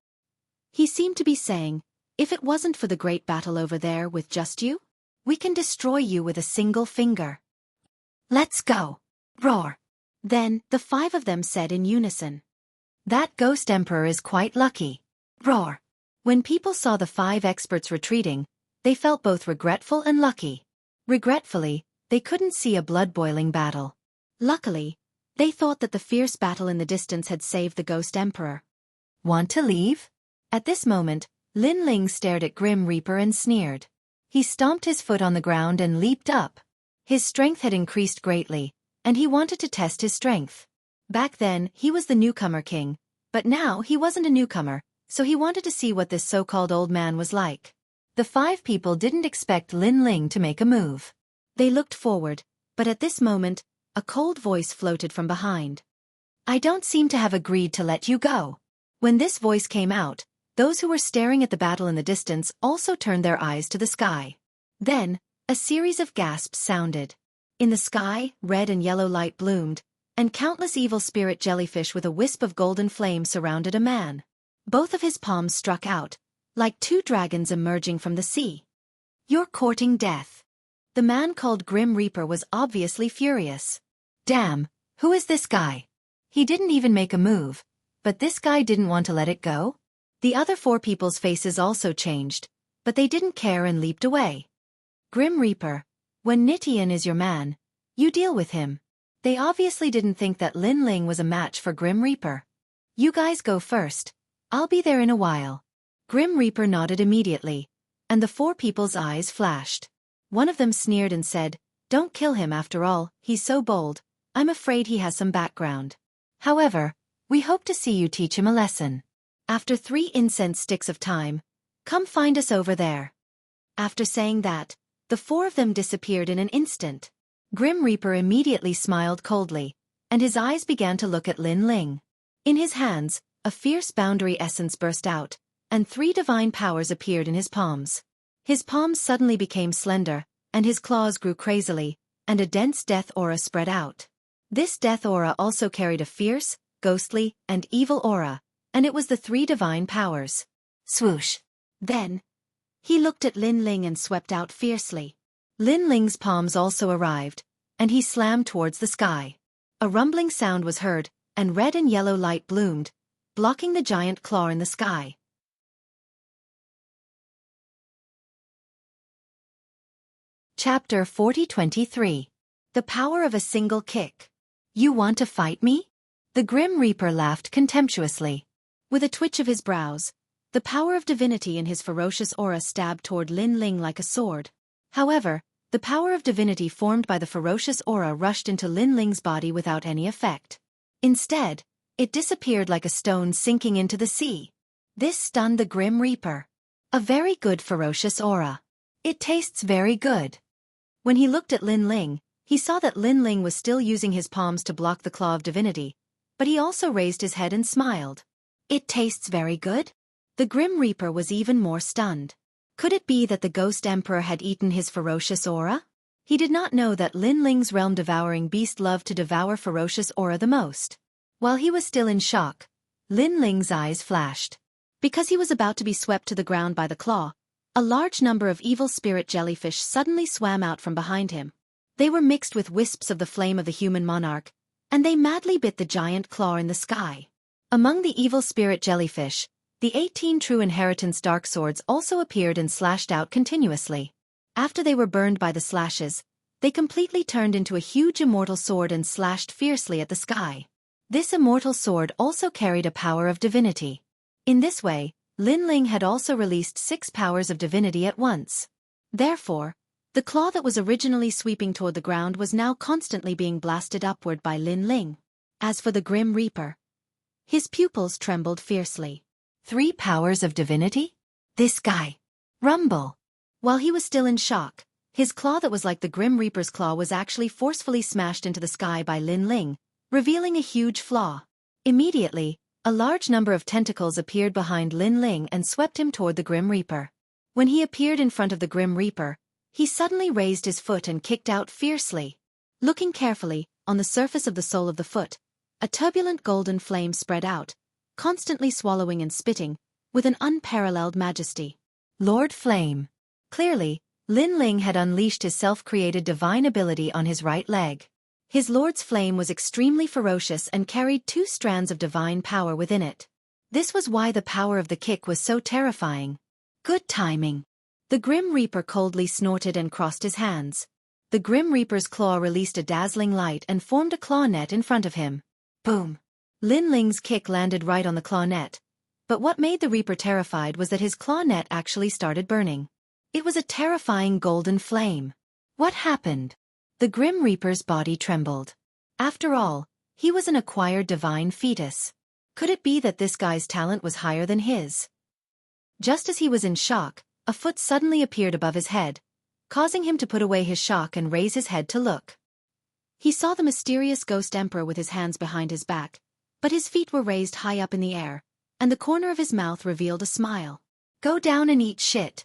He seemed to be saying, if it wasn't for the great battle over there with just you, we can destroy you with a single finger. Let's go! Roar! Then, the 5 of them said in unison. That Ghost Emperor is quite lucky. Roar! When people saw the 5 experts retreating, they felt both regretful and lucky. Regretfully, they couldn't see a blood-boiling battle. Luckily, they thought that the fierce battle in the distance had saved the Ghost Emperor. Want to leave? At this moment, Lin Ling stared at Grim Reaper and sneered. He stomped his foot on the ground and leaped up. His strength had increased greatly, and he wanted to test his strength. Back then, he was the newcomer king, but now he wasn't a newcomer, so he wanted to see what this so-called old man was like. The 5 people didn't expect Lin Ling to make a move. They looked forward, but at this moment, a cold voice floated from behind. I don't seem to have agreed to let you go. When this voice came out, those who were staring at the battle in the distance also turned their eyes to the sky. Then, a series of gasps sounded. In the sky, red and yellow light bloomed, and countless evil spirit jellyfish with a wisp of golden flame surrounded a man. Both of his palms struck out, like 2 dragons emerging from the sea. You're courting death. The man called Grim Reaper was obviously furious. Damn, who is this guy? He didn't even make a move, but this guy didn't want to let it go? The other 4 people's faces also changed, but they didn't care and leaped away. Grim Reaper, when Nitian is your man, you deal with him. They obviously didn't think that Lin Ling was a match for Grim Reaper. You guys go first. I'll be there in a while. Grim Reaper nodded immediately, and the 4 people's eyes flashed. One of them sneered and said, Don't kill him after all, he's so bold. I'm afraid he has some background. However, we hope to see you teach him a lesson. After 3 incense sticks of time, come find us over there. After saying that, the 4 of them disappeared in an instant. Grim Reaper immediately smiled coldly, and his eyes began to look at Lin Ling. In his hands, a fierce boundary essence burst out, and 3 divine powers appeared in his palms. His palms suddenly became slender, and his claws grew crazily, and a dense death aura spread out. This death aura also carried a fierce, ghostly, and evil aura, and it was the 3 divine powers. Swoosh! Then, he looked at Lin Ling and swept out fiercely. Lin Ling's palms also arrived, and he slammed towards the sky. A rumbling sound was heard, and red and yellow light bloomed, blocking the giant claw in the sky. Chapter 40-23. The Power of a Single Kick. You want to fight me? The Grim Reaper laughed contemptuously. With a twitch of his brows, the power of divinity in his ferocious aura stabbed toward Lin Ling like a sword. However, the power of divinity formed by the ferocious aura rushed into Lin Ling's body without any effect. Instead, it disappeared like a stone sinking into the sea. This stunned the Grim Reaper. A very good ferocious aura. It tastes very good. When he looked at Lin Ling, he saw that Lin Ling was still using his palms to block the claw of divinity, but he also raised his head and smiled. It tastes very good? The Grim Reaper was even more stunned. Could it be that the Ghost Emperor had eaten his ferocious aura? He did not know that Lin Ling's realm-devouring beast loved to devour ferocious aura the most. While he was still in shock, Lin Ling's eyes flashed. Because he was about to be swept to the ground by the claw, a large number of evil spirit jellyfish suddenly swam out from behind him. They were mixed with wisps of the flame of the human monarch, and they madly bit the giant claw in the sky. Among the evil spirit jellyfish, the 18 true inheritance dark swords also appeared and slashed out continuously. After they were burned by the slashes, they completely turned into a huge immortal sword and slashed fiercely at the sky. This immortal sword also carried a power of divinity. In this way, Lin Ling had also released 6 powers of divinity at once. Therefore, the claw that was originally sweeping toward the ground was now constantly being blasted upward by Lin Ling. As for the Grim Reaper, his pupils trembled fiercely. 3 powers of divinity? This guy. Rumble. While he was still in shock, his claw that was like the Grim Reaper's claw was actually forcefully smashed into the sky by Lin Ling, revealing a huge flaw. Immediately, a large number of tentacles appeared behind Lin Ling and swept him toward the Grim Reaper. When he appeared in front of the Grim Reaper, he suddenly raised his foot and kicked out fiercely. Looking carefully, on the surface of the sole of the foot, a turbulent golden flame spread out, constantly swallowing and spitting, with an unparalleled majesty. Lord Flame. Clearly, Lin Ling had unleashed his self-created divine ability on his right leg. His Lord's Flame was extremely ferocious and carried 2 strands of divine power within it. This was why the power of the kick was so terrifying. Good timing. The Grim Reaper coldly snorted and crossed his hands. The Grim Reaper's claw released a dazzling light and formed a claw net in front of him. Boom! Lin Ling's kick landed right on the claw net, But what made the Reaper terrified was that his claw net actually started burning. It was a terrifying golden flame. What happened? The Grim Reaper's body trembled. After all, he was an acquired divine fetus. Could it be that this guy's talent was higher than his? Just as he was in shock, a foot suddenly appeared above his head, causing him to put away his shock and raise his head to look. He saw the mysterious ghost emperor with his hands behind his back, but his feet were raised high up in the air, and the corner of his mouth revealed a smile. "Go down and eat shit."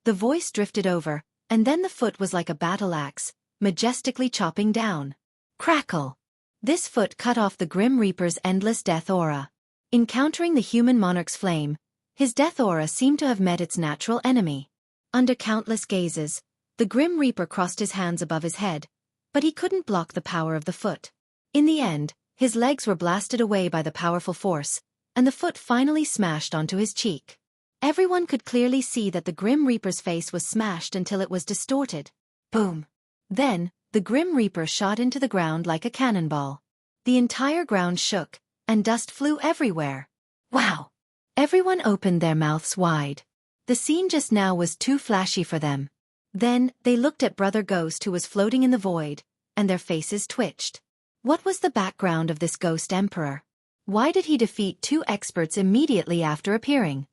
The voice drifted over, and then the foot was like a battle axe, majestically chopping down. Crackle! This foot cut off the Grim Reaper's endless death aura. Encountering the human monarch's flame, his death aura seemed to have met its natural enemy. Under countless gazes, the Grim Reaper crossed his hands above his head, but he couldn't block the power of the foot. In the end, his legs were blasted away by the powerful force, and the foot finally smashed onto his cheek. Everyone could clearly see that the Grim Reaper's face was smashed until it was distorted. Boom! Then, the Grim Reaper shot into the ground like a cannonball. The entire ground shook, and dust flew everywhere. Wow! Everyone opened their mouths wide. The scene just now was too flashy for them. Then, they looked at Brother Ghost who was floating in the void, and their faces twitched. What was the background of this ghost emperor? Why did he defeat two experts immediately after appearing?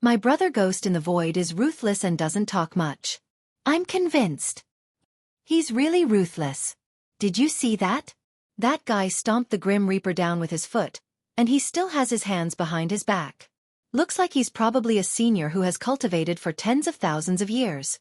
My brother Ghost in the void is ruthless and doesn't talk much. I'm convinced. He's really ruthless. Did you see that? That guy stomped the Grim Reaper down with his foot, and he still has his hands behind his back. Looks like he's probably a senior who has cultivated for tens of thousands of years.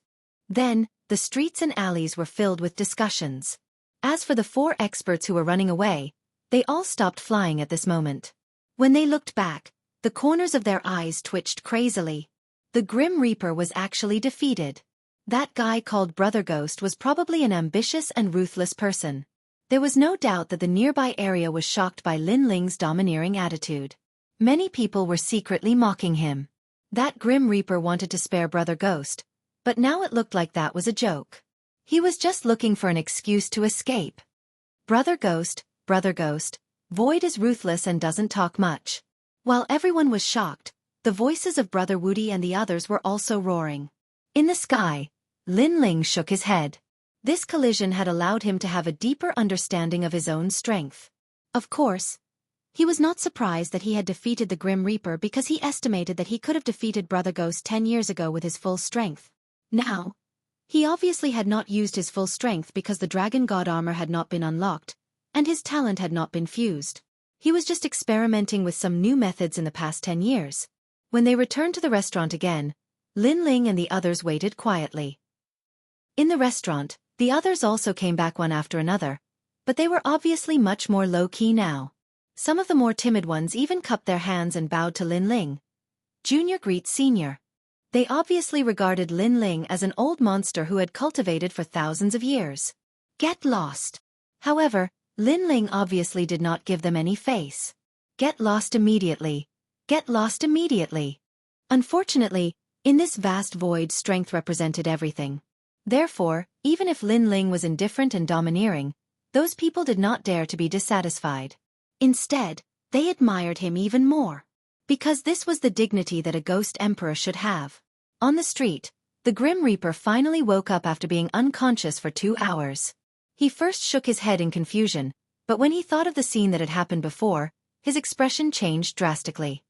Then, the streets and alleys were filled with discussions. As for the four experts who were running away, they all stopped flying at this moment. When they looked back, the corners of their eyes twitched crazily. The Grim Reaper was actually defeated. That guy called Brother Ghost was probably an ambitious and ruthless person. There was no doubt that the nearby area was shocked by Lin Ling's domineering attitude. Many people were secretly mocking him. That Grim Reaper wanted to spare Brother Ghost, but now it looked like that was a joke. He was just looking for an excuse to escape. Brother Ghost, Void is ruthless and doesn't talk much. While everyone was shocked, the voices of Brother Woody and the others were also roaring. In the sky, Lin Ling shook his head. This collision had allowed him to have a deeper understanding of his own strength. Of course, he was not surprised that he had defeated the Grim Reaper because he estimated that he could have defeated Brother Ghost 10 years ago with his full strength. Now, he obviously had not used his full strength because the Dragon God armor had not been unlocked, and his talent had not been fused. He was just experimenting with some new methods in the past 10 years. When they returned to the restaurant again, Lin Ling and the others waited quietly. In the restaurant, the others also came back one after another, but they were obviously much more low-key now. Some of the more timid ones even cupped their hands and bowed to Lin Ling. Junior greets Senior. They obviously regarded Lin Ling as an old monster who had cultivated for thousands of years. Get lost. However, Lin Ling obviously did not give them any face. Get lost immediately. Get lost immediately. Unfortunately, in this vast void, strength represented everything. Therefore, even if Lin Ling was indifferent and domineering, those people did not dare to be dissatisfied. Instead, they admired him even more. Because this was the dignity that a ghost emperor should have. On the street, the Grim Reaper finally woke up after being unconscious for 2 hours. He first shook his head in confusion, but when he thought of the scene that had happened before, his expression changed drastically.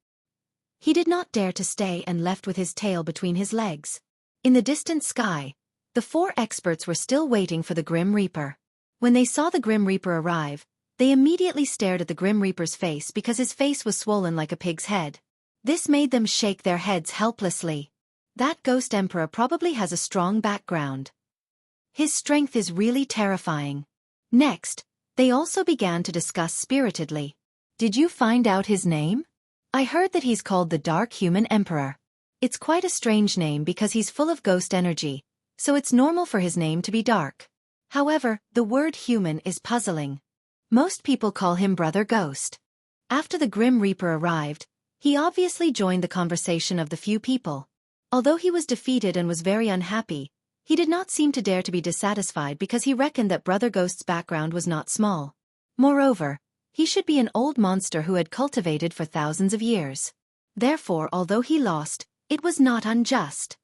He did not dare to stay and left with his tail between his legs. In the distant sky, the 4 experts were still waiting for the Grim Reaper. When they saw the Grim Reaper arrive, they immediately stared at the Grim Reaper's face because his face was swollen like a pig's head. This made them shake their heads helplessly. That ghost emperor probably has a strong background. His strength is really terrifying. Next, they also began to discuss spiritedly. Did you find out his name? I heard that he's called the Dark Human Emperor. It's quite a strange name because he's full of ghost energy, so it's normal for his name to be dark. However, the word human is puzzling. Most people call him Brother Ghost. After the Grim Reaper arrived, he obviously joined the conversation of the few people. Although he was defeated and was very unhappy, he did not seem to dare to be dissatisfied because he reckoned that Brother Ghost's background was not small. Moreover, he should be an old monster who had cultivated for thousands of years. Therefore, although he lost, it was not unjust.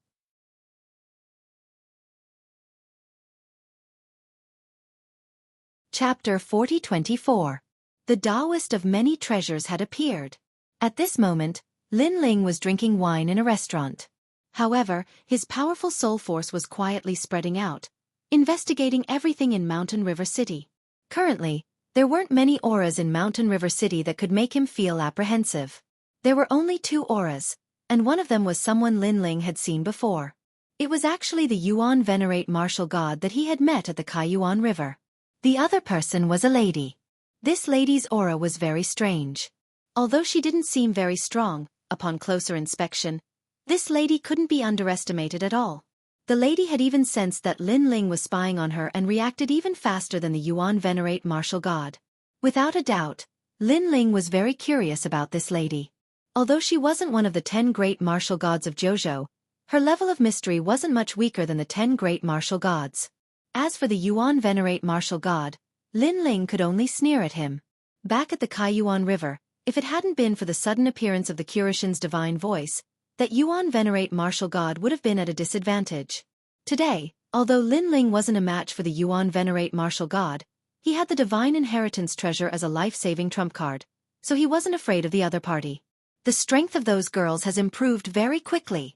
Chapter 40-24. The Taoist of many treasures had appeared. At this moment, Lin Ling was drinking wine in a restaurant. However, his powerful soul force was quietly spreading out, investigating everything in Mountain River City. Currently, there weren't many auras in Mountain River City that could make him feel apprehensive. There were only 2 auras, and one of them was someone Lin Ling had seen before. It was actually the Yuan Venerate martial god that he had met at the Kaiyuan River. The other person was a lady. This lady's aura was very strange. Although she didn't seem very strong, upon closer inspection, this lady couldn't be underestimated at all. The lady had even sensed that Lin Ling was spying on her and reacted even faster than the Yuan Venerate martial god. Without a doubt, Lin Ling was very curious about this lady. Although she wasn't one of the 10 great martial gods of Jojo, her level of mystery wasn't much weaker than the 10 great martial gods. As for the Yuan Venerate martial god, Lin Ling could only sneer at him. Back at the Kaiyuan River, if it hadn't been for the sudden appearance of the Kurishin's divine voice, that Yuan Venerate martial god would have been at a disadvantage. Today, although Lin Ling wasn't a match for the Yuan Venerate martial god, he had the divine inheritance treasure as a life-saving trump card, so he wasn't afraid of the other party. The strength of those girls has improved very quickly.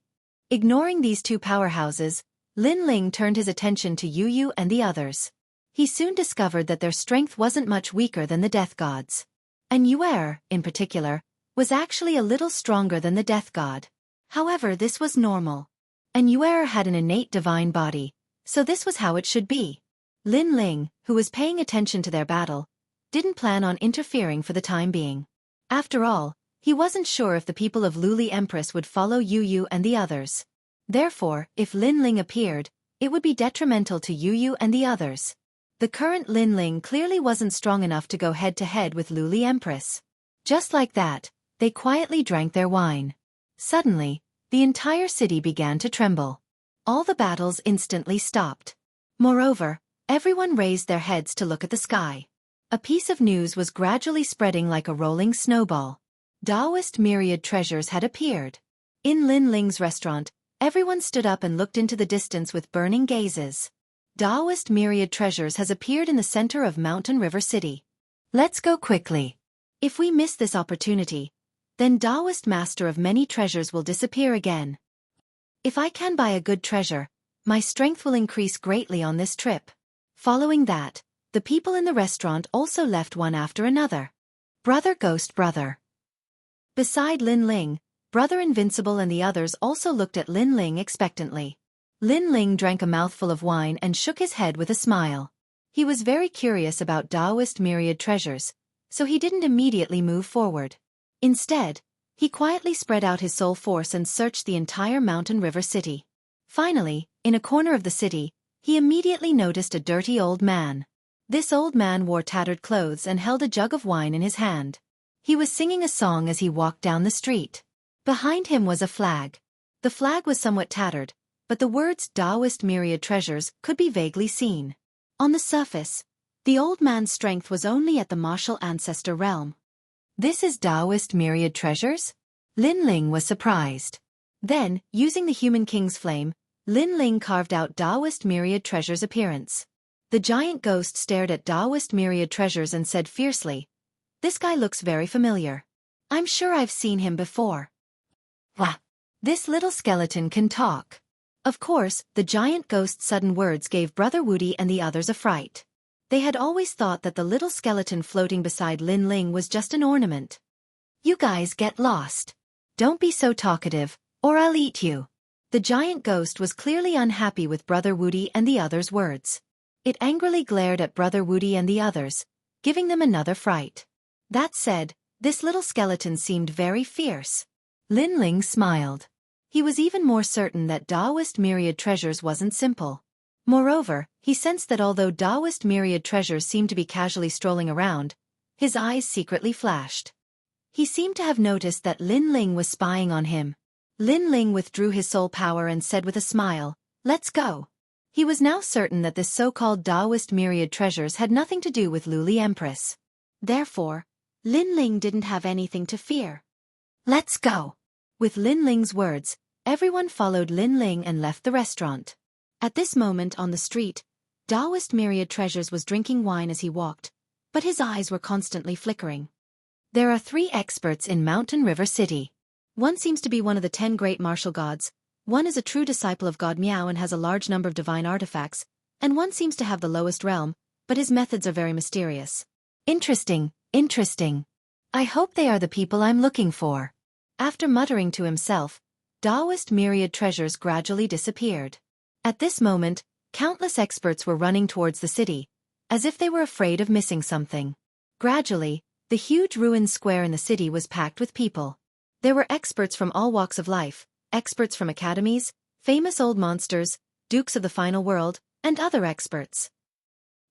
Ignoring these 2 powerhouses, Lin Ling turned his attention to Yu Yu and the others. He soon discovered that their strength wasn't much weaker than the death gods. And Yuer, in particular, was actually a little stronger than the death god. However, this was normal. And Yuer had an innate divine body, so this was how it should be. Lin Ling, who was paying attention to their battle, didn't plan on interfering for the time being. After all, he wasn't sure if the people of Luli Empress would follow Yu Yu and the others. Therefore, if Lin Ling appeared, it would be detrimental to Yu Yu and the others. The current Lin Ling clearly wasn't strong enough to go head-to-head with Luli Empress. Just like that, they quietly drank their wine. Suddenly, the entire city began to tremble. All the battles instantly stopped. Moreover, everyone raised their heads to look at the sky. A piece of news was gradually spreading like a rolling snowball. Taoist myriad treasures had appeared. In Lin Ling's restaurant, everyone stood up and looked into the distance with burning gazes. Taoist myriad treasures has appeared in the center of Mountain River City. Let's go quickly. If we miss this opportunity, then Taoist master of many treasures will disappear again. If I can buy a good treasure, my strength will increase greatly on this trip. Following that, the people in the restaurant also left one after another. Brother Ghost Brother. Beside Lin Ling, Brother Invincible and the others also looked at Lin Ling expectantly. Lin Ling drank a mouthful of wine and shook his head with a smile. He was very curious about Taoist myriad treasures, so he didn't immediately move forward. Instead, he quietly spread out his soul force and searched the entire Mountain River City. Finally, in a corner of the city, he immediately noticed a dirty old man. This old man wore tattered clothes and held a jug of wine in his hand. He was singing a song as he walked down the street. Behind him was a flag. The flag was somewhat tattered, but the words Taoist myriad treasures could be vaguely seen. On the surface, the old man's strength was only at the martial ancestor realm. This is Taoist myriad treasures? Lin Ling was surprised. Then, using the human king's flame, Lin Ling carved out Taoist myriad treasures' appearance. The giant ghost stared at Taoist myriad treasures and said fiercely, "This guy looks very familiar. I'm sure I've seen him before." Wah! This little skeleton can talk. Of course, the giant ghost's sudden words gave Brother Woody and the others a fright. They had always thought that the little skeleton floating beside Lin Ling was just an ornament. "You guys get lost. Don't be so talkative, or I'll eat you." The giant ghost was clearly unhappy with Brother Woody and the others' words. It angrily glared at Brother Woody and the others, giving them another fright. That said, this little skeleton seemed very fierce. Lin Ling smiled. He was even more certain that Taoist myriad treasures wasn't simple. Moreover, he sensed that although Taoist myriad treasures seemed to be casually strolling around, his eyes secretly flashed. He seemed to have noticed that Lin Ling was spying on him. Lin Ling withdrew his soul power and said with a smile, "Let's go." He was now certain that this so-called Taoist myriad treasures had nothing to do with Luli Empress. Therefore, Lin Ling didn't have anything to fear. "Let's go." With Lin Ling's words, everyone followed Lin Ling and left the restaurant. At this moment on the street, Taoist Myriad Treasures was drinking wine as he walked, but his eyes were constantly flickering. There are 3 experts in Mountain River City. One seems to be one of the 10 great martial gods, one is a true disciple of God Miao and has a large number of divine artifacts, and one seems to have the lowest realm, but his methods are very mysterious. Interesting, interesting. I hope they are the people I'm looking for. After muttering to himself, Taoist Myriad Treasures gradually disappeared. At this moment, countless experts were running towards the city, as if they were afraid of missing something. Gradually, the huge ruined square in the city was packed with people. There were experts from all walks of life, experts from academies, famous old monsters, dukes of the final world, and other experts.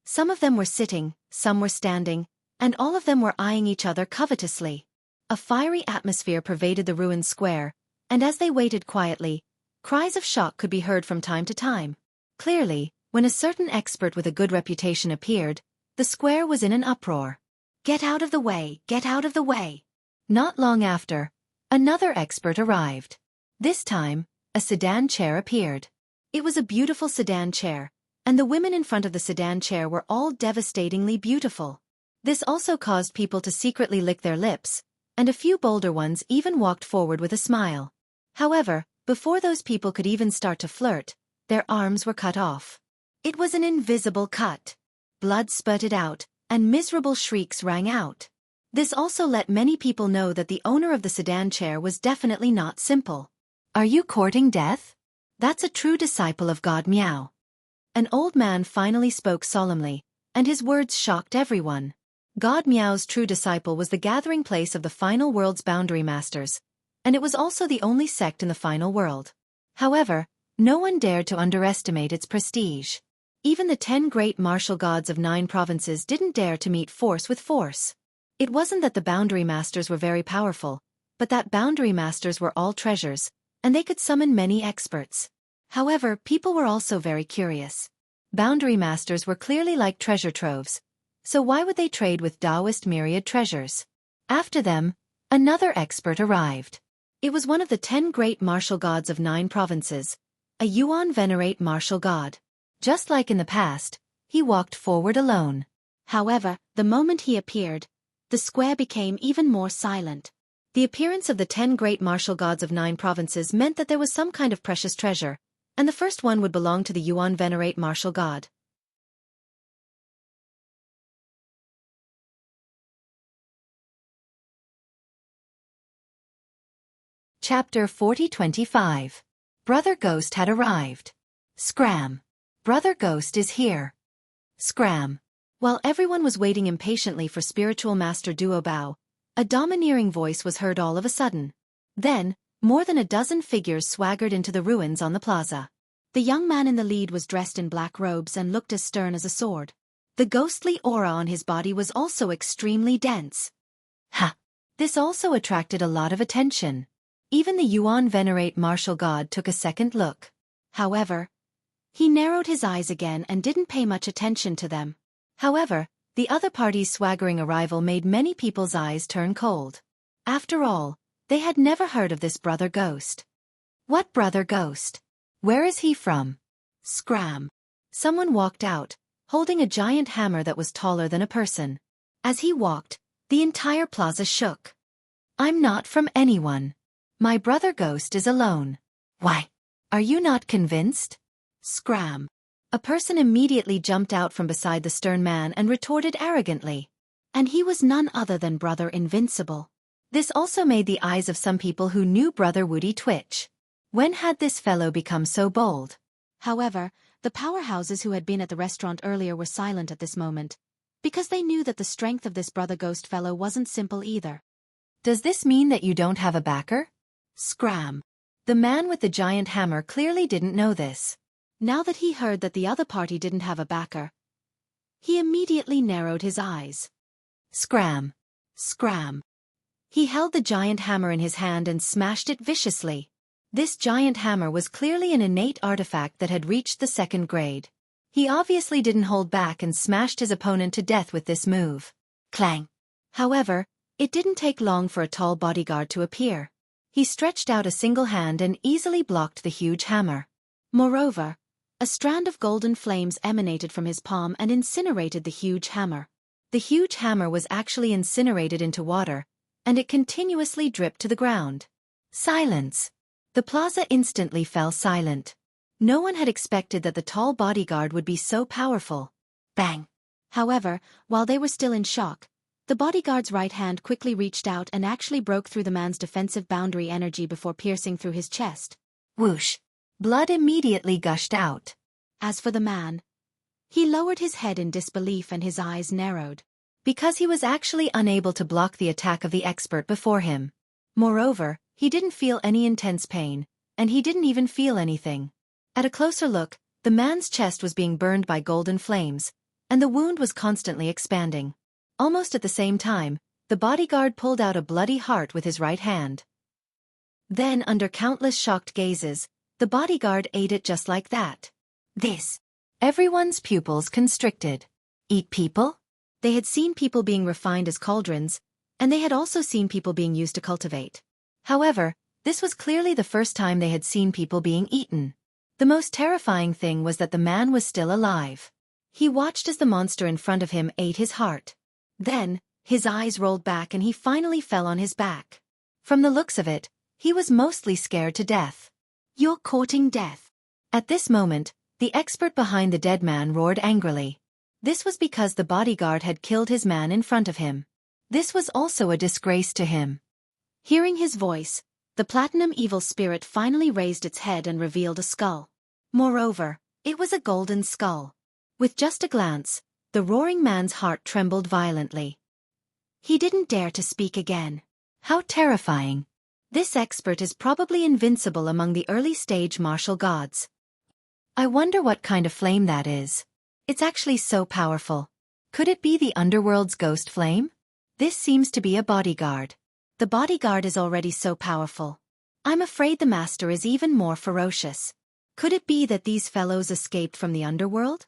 Some of them were sitting, some were standing, and all of them were eyeing each other covetously. A fiery atmosphere pervaded the ruined square, and as they waited quietly, cries of shock could be heard from time to time. Clearly, when a certain expert with a good reputation appeared, the square was in an uproar. Get out of the way, get out of the way. Not long after, another expert arrived. This time, a sedan chair appeared. It was a beautiful sedan chair, and the women in front of the sedan chair were all devastatingly beautiful. This also caused people to secretly lick their lips, and a few bolder ones even walked forward with a smile. However, before those people could even start to flirt, their arms were cut off. It was an invisible cut. Blood spurted out, and miserable shrieks rang out. This also let many people know that the owner of the sedan chair was definitely not simple. Are you courting death? That's a true disciple of God Miao. An old man finally spoke solemnly, and his words shocked everyone. God Miao's true disciple was the gathering place of the final world's boundary masters, and it was also the only sect in the final world. However, no one dared to underestimate its prestige. Even the 10 great martial gods of 9 provinces didn't dare to meet force with force. It wasn't that the boundary masters were very powerful, but that boundary masters were all treasures, and they could summon many experts. However, people were also very curious. Boundary masters were clearly like treasure troves, so why would they trade with Taoist Myriad Treasures? After them, another expert arrived. It was one of the 10 great martial gods of 9 provinces, a Yuan venerate martial god. Just like in the past, he walked forward alone. However, the moment he appeared, the square became even more silent. The appearance of the 10 great martial gods of 9 provinces meant that there was some kind of precious treasure, and the first one would belong to the Yuan venerate martial god. Chapter 40-25. Brother Ghost had arrived. Scram. Brother Ghost is here. Scram. While everyone was waiting impatiently for spiritual master Duo Bao, a domineering voice was heard all of a sudden. Then, more than a dozen figures swaggered into the ruins on the plaza. The young man in the lead was dressed in black robes and looked as stern as a sword. The ghostly aura on his body was also extremely dense. Ha! This also attracted a lot of attention. Even the Yuan venerate martial god took a second look. However, he narrowed his eyes again and didn't pay much attention to them. However, the other party's swaggering arrival made many people's eyes turn cold. After all, they had never heard of this Brother Ghost. What Brother Ghost? Where is he from? Scram. Someone walked out, holding a giant hammer that was taller than a person. As he walked, the entire plaza shook. I'm not from anyone. My Brother Ghost is alone. Why? Are you not convinced? Scram. A person immediately jumped out from beside the stern man and retorted arrogantly. And he was none other than Brother Invincible. This also made the eyes of some people who knew Brother Woody twitch. When had this fellow become so bold? However, the powerhouses who had been at the restaurant earlier were silent at this moment, because they knew that the strength of this Brother Ghost fellow wasn't simple either. Does this mean that you don't have a backer? Scram. The man with the giant hammer clearly didn't know this. Now that he heard that the other party didn't have a backer, he immediately narrowed his eyes. Scram. Scram. He held the giant hammer in his hand and smashed it viciously. This giant hammer was clearly an innate artifact that had reached the 2nd grade. He obviously didn't hold back and smashed his opponent to death with this move. Clang. However, it didn't take long for a tall bodyguard to appear. He stretched out a single hand and easily blocked the huge hammer. Moreover, a strand of golden flames emanated from his palm and incinerated the huge hammer. The huge hammer was actually incinerated into water, and it continuously dripped to the ground. Silence. The plaza instantly fell silent. No one had expected that the tall bodyguard would be so powerful. Bang! However, while they were still in shock, the bodyguard's right hand quickly reached out and actually broke through the man's defensive boundary energy before piercing through his chest. Whoosh! Blood immediately gushed out. As for the man, he lowered his head in disbelief and his eyes narrowed, because he was actually unable to block the attack of the expert before him. Moreover, he didn't feel any intense pain, and he didn't even feel anything. At a closer look, the man's chest was being burned by golden flames, and the wound was constantly expanding. Almost at the same time, the bodyguard pulled out a bloody heart with his right hand. Then, under countless shocked gazes, the bodyguard ate it just like that. This. Everyone's pupils constricted. Eat people? They had seen people being refined as cauldrons, and they had also seen people being used to cultivate. However, this was clearly the first time they had seen people being eaten. The most terrifying thing was that the man was still alive. He watched as the monster in front of him ate his heart. Then, his eyes rolled back and he finally fell on his back. From the looks of it, he was mostly scared to death. "You're courting death." At this moment, the expert behind the dead man roared angrily. This was because the bodyguard had killed his man in front of him. This was also a disgrace to him. Hearing his voice, the platinum evil spirit finally raised its head and revealed a skull. Moreover, it was a golden skull. With just a glance, the roaring man's heart trembled violently. He didn't dare to speak again. How terrifying. This expert is probably invincible among the early-stage martial gods. I wonder what kind of flame that is. It's actually so powerful. Could it be the underworld's ghost flame? This seems to be a bodyguard. The bodyguard is already so powerful. I'm afraid the master is even more ferocious. Could it be that these fellows escaped from the underworld?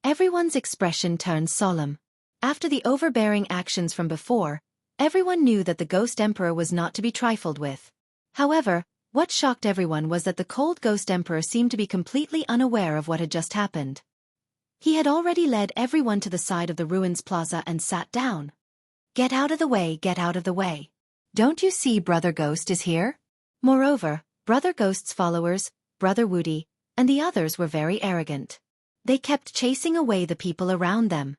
Everyone's expression turned solemn. After the overbearing actions from before, everyone knew that the Ghost Emperor was not to be trifled with. However, what shocked everyone was that the cold Ghost Emperor seemed to be completely unaware of what had just happened. He had already led everyone to the side of the ruins plaza and sat down. "Get out of the way, get out of the way. Don't you see Brother Ghost is here?" Moreover, Brother Ghost's followers, Brother Woody, and the others were very arrogant. They kept chasing away the people around them.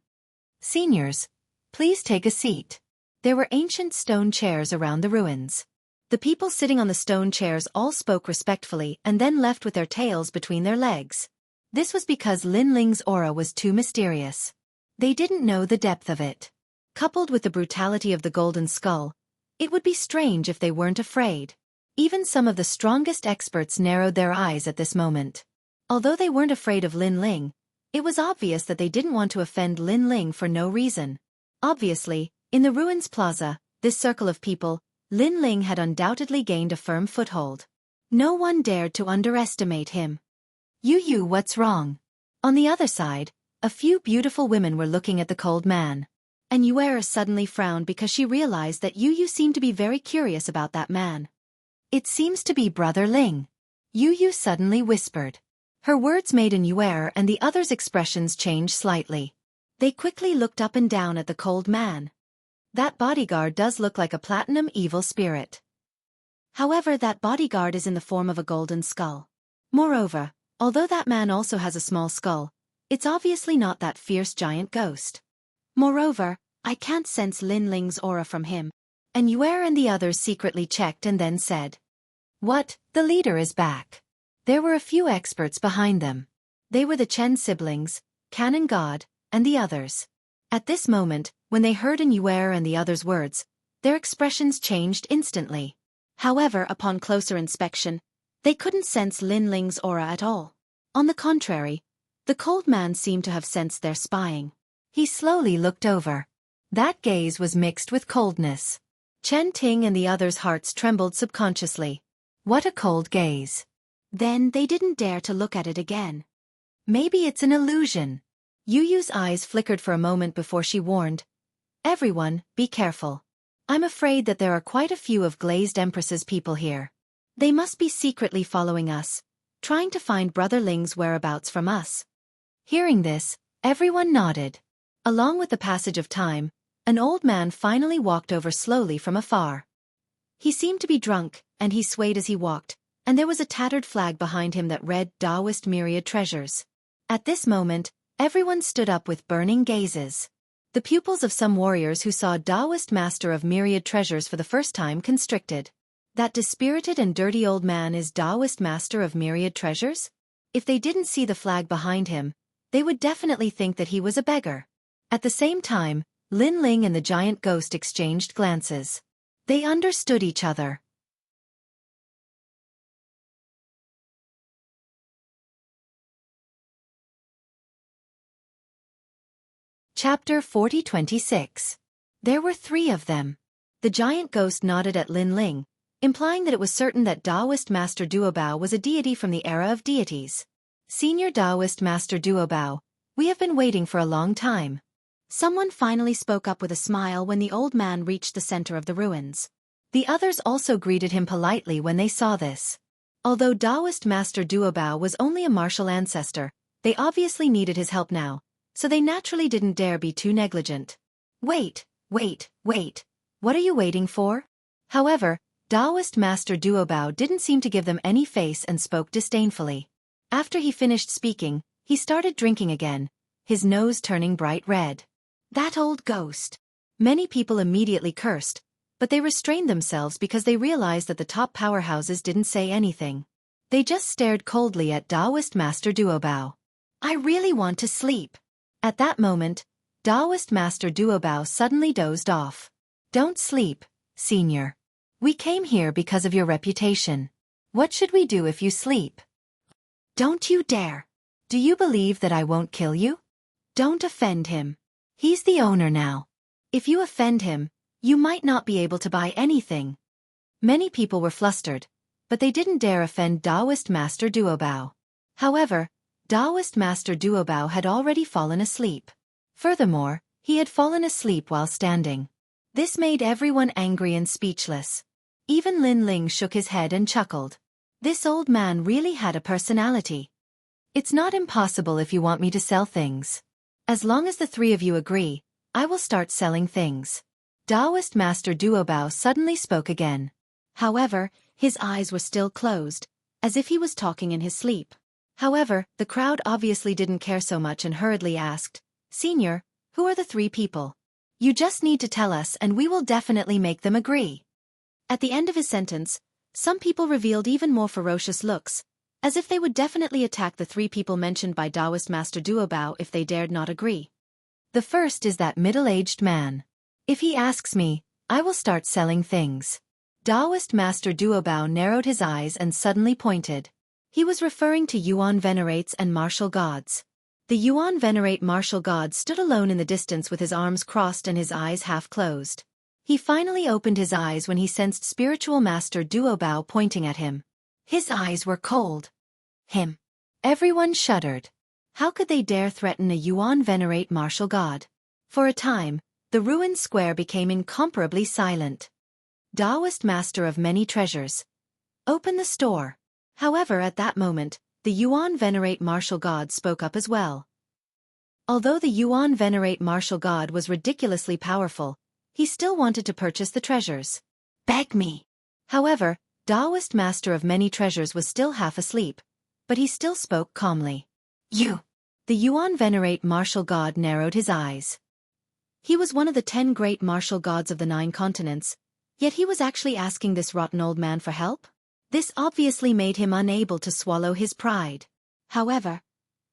"Seniors, please take a seat." There were ancient stone chairs around the ruins. The people sitting on the stone chairs all spoke respectfully and then left with their tails between their legs. This was because Lin Ling's aura was too mysterious. They didn't know the depth of it. Coupled with the brutality of the golden skull, it would be strange if they weren't afraid. Even some of the strongest experts narrowed their eyes at this moment. Although they weren't afraid of Lin Ling, it was obvious that they didn't want to offend Lin Ling for no reason. Obviously, in the ruins plaza, this circle of people, Lin Ling had undoubtedly gained a firm foothold. No one dared to underestimate him. "You, what's wrong?" On the other side, a few beautiful women were looking at the cold man. And Yuera suddenly frowned because she realized that Yu seemed to be very curious about that man. "It seems to be Brother Ling," Yu suddenly whispered. Her words made Yuera and the others' expressions change slightly. They quickly looked up and down at the cold man. That bodyguard does look like a platinum evil spirit. However, that bodyguard is in the form of a golden skull. Moreover, although that man also has a small skull, it's obviously not that fierce giant ghost. Moreover, I can't sense Lin Ling's aura from him. And Yuer and the others secretly checked and then said, "What, the leader is back." There were a few experts behind them. They were the Chen siblings, Canon God, and the others. At this moment, when they heard Yuer and the others' words, their expressions changed instantly. However, upon closer inspection, they couldn't sense Lin Ling's aura at all. On the contrary, the cold man seemed to have sensed their spying. He slowly looked over. That gaze was mixed with coldness. Chen Ting and the others' hearts trembled subconsciously. What a cold gaze. Then they didn't dare to look at it again. Maybe it's an illusion. Yu's eyes flickered for a moment before she warned, "Everyone, be careful. I'm afraid that there are quite a few of Glazed Empress's people here. They must be secretly following us, trying to find Brother Ling's whereabouts from us." Hearing this, everyone nodded. Along with the passage of time, an old man finally walked over slowly from afar. He seemed to be drunk, and he swayed as he walked, and there was a tattered flag behind him that read Taoist Myriad Treasures. At this moment, everyone stood up with burning gazes. The pupils of some warriors who saw Taoist Master of Myriad Treasures for the first time constricted. That dispirited and dirty old man is Taoist Master of Myriad Treasures? If they didn't see the flag behind him, they would definitely think that he was a beggar. At the same time, Lin Ling and the giant ghost exchanged glances. They understood each other. Chapter 40-26. There were 3 of them. The giant ghost nodded at Lin Ling, implying that it was certain that Taoist Master Duobao was a deity from the era of deities. "Senior Taoist Master Duobao, we have been waiting for a long time." Someone finally spoke up with a smile when the old man reached the center of the ruins. The others also greeted him politely when they saw this. Although Taoist Master Duobao was only a martial ancestor, they obviously needed his help now, so they naturally didn't dare be too negligent. Wait. What are you waiting for?" However, Taoist Master Duobao didn't seem to give them any face and spoke disdainfully. After he finished speaking, he started drinking again, his nose turning bright red. That old ghost. Many people immediately cursed, but they restrained themselves because they realized that the top powerhouses didn't say anything. They just stared coldly at Taoist Master Duobao. "I really want to sleep." At that moment, Taoist Master Duobao suddenly dozed off. "Don't sleep, Senior. We came here because of your reputation. What should we do if you sleep?" "Don't you dare. Do you believe that I won't kill you? Don't offend him. He's the owner now. If you offend him, you might not be able to buy anything." Many people were flustered, but they didn't dare offend Taoist Master Duobao. However, Taoist Master Duobao had already fallen asleep. Furthermore, he had fallen asleep while standing. This made everyone angry and speechless. Even Lin Ling shook his head and chuckled. This old man really had a personality. "It's not impossible if you want me to sell things. As long as the 3 of you agree, I will start selling things." Taoist Master Duobao suddenly spoke again. However, his eyes were still closed, as if he was talking in his sleep. However, the crowd obviously didn't care so much and hurriedly asked, "Senior, who are the 3 people? You just need to tell us and we will definitely make them agree." At the end of his sentence, some people revealed even more ferocious looks, as if they would definitely attack the 3 people mentioned by Taoist Master Duobao if they dared not agree. The first is that middle-aged man. "If he asks me, I will start selling things." Taoist Master Duobao narrowed his eyes and suddenly pointed. He was referring to Yuan Venerates and martial gods. The Yuan Venerate martial god stood alone in the distance with his arms crossed and his eyes half closed. He finally opened his eyes when he sensed Spiritual Master Duobao pointing at him. His eyes were cold. Him. Everyone shuddered. How could they dare threaten a Yuan Venerate martial god? For a time, the ruined square became incomparably silent. Taoist Master of Many Treasures. "Open the store." However, at that moment, the Yuan Venerate martial god spoke up as well. Although the Yuan Venerate martial god was ridiculously powerful, he still wanted to purchase the treasures. "Beg me." However, Taoist Master of Many Treasures was still half asleep, but he still spoke calmly. "You." The Yuan Venerate martial god narrowed his eyes. He was one of the 10 great martial gods of the 9 continents, yet he was actually asking this rotten old man for help? This obviously made him unable to swallow his pride. However,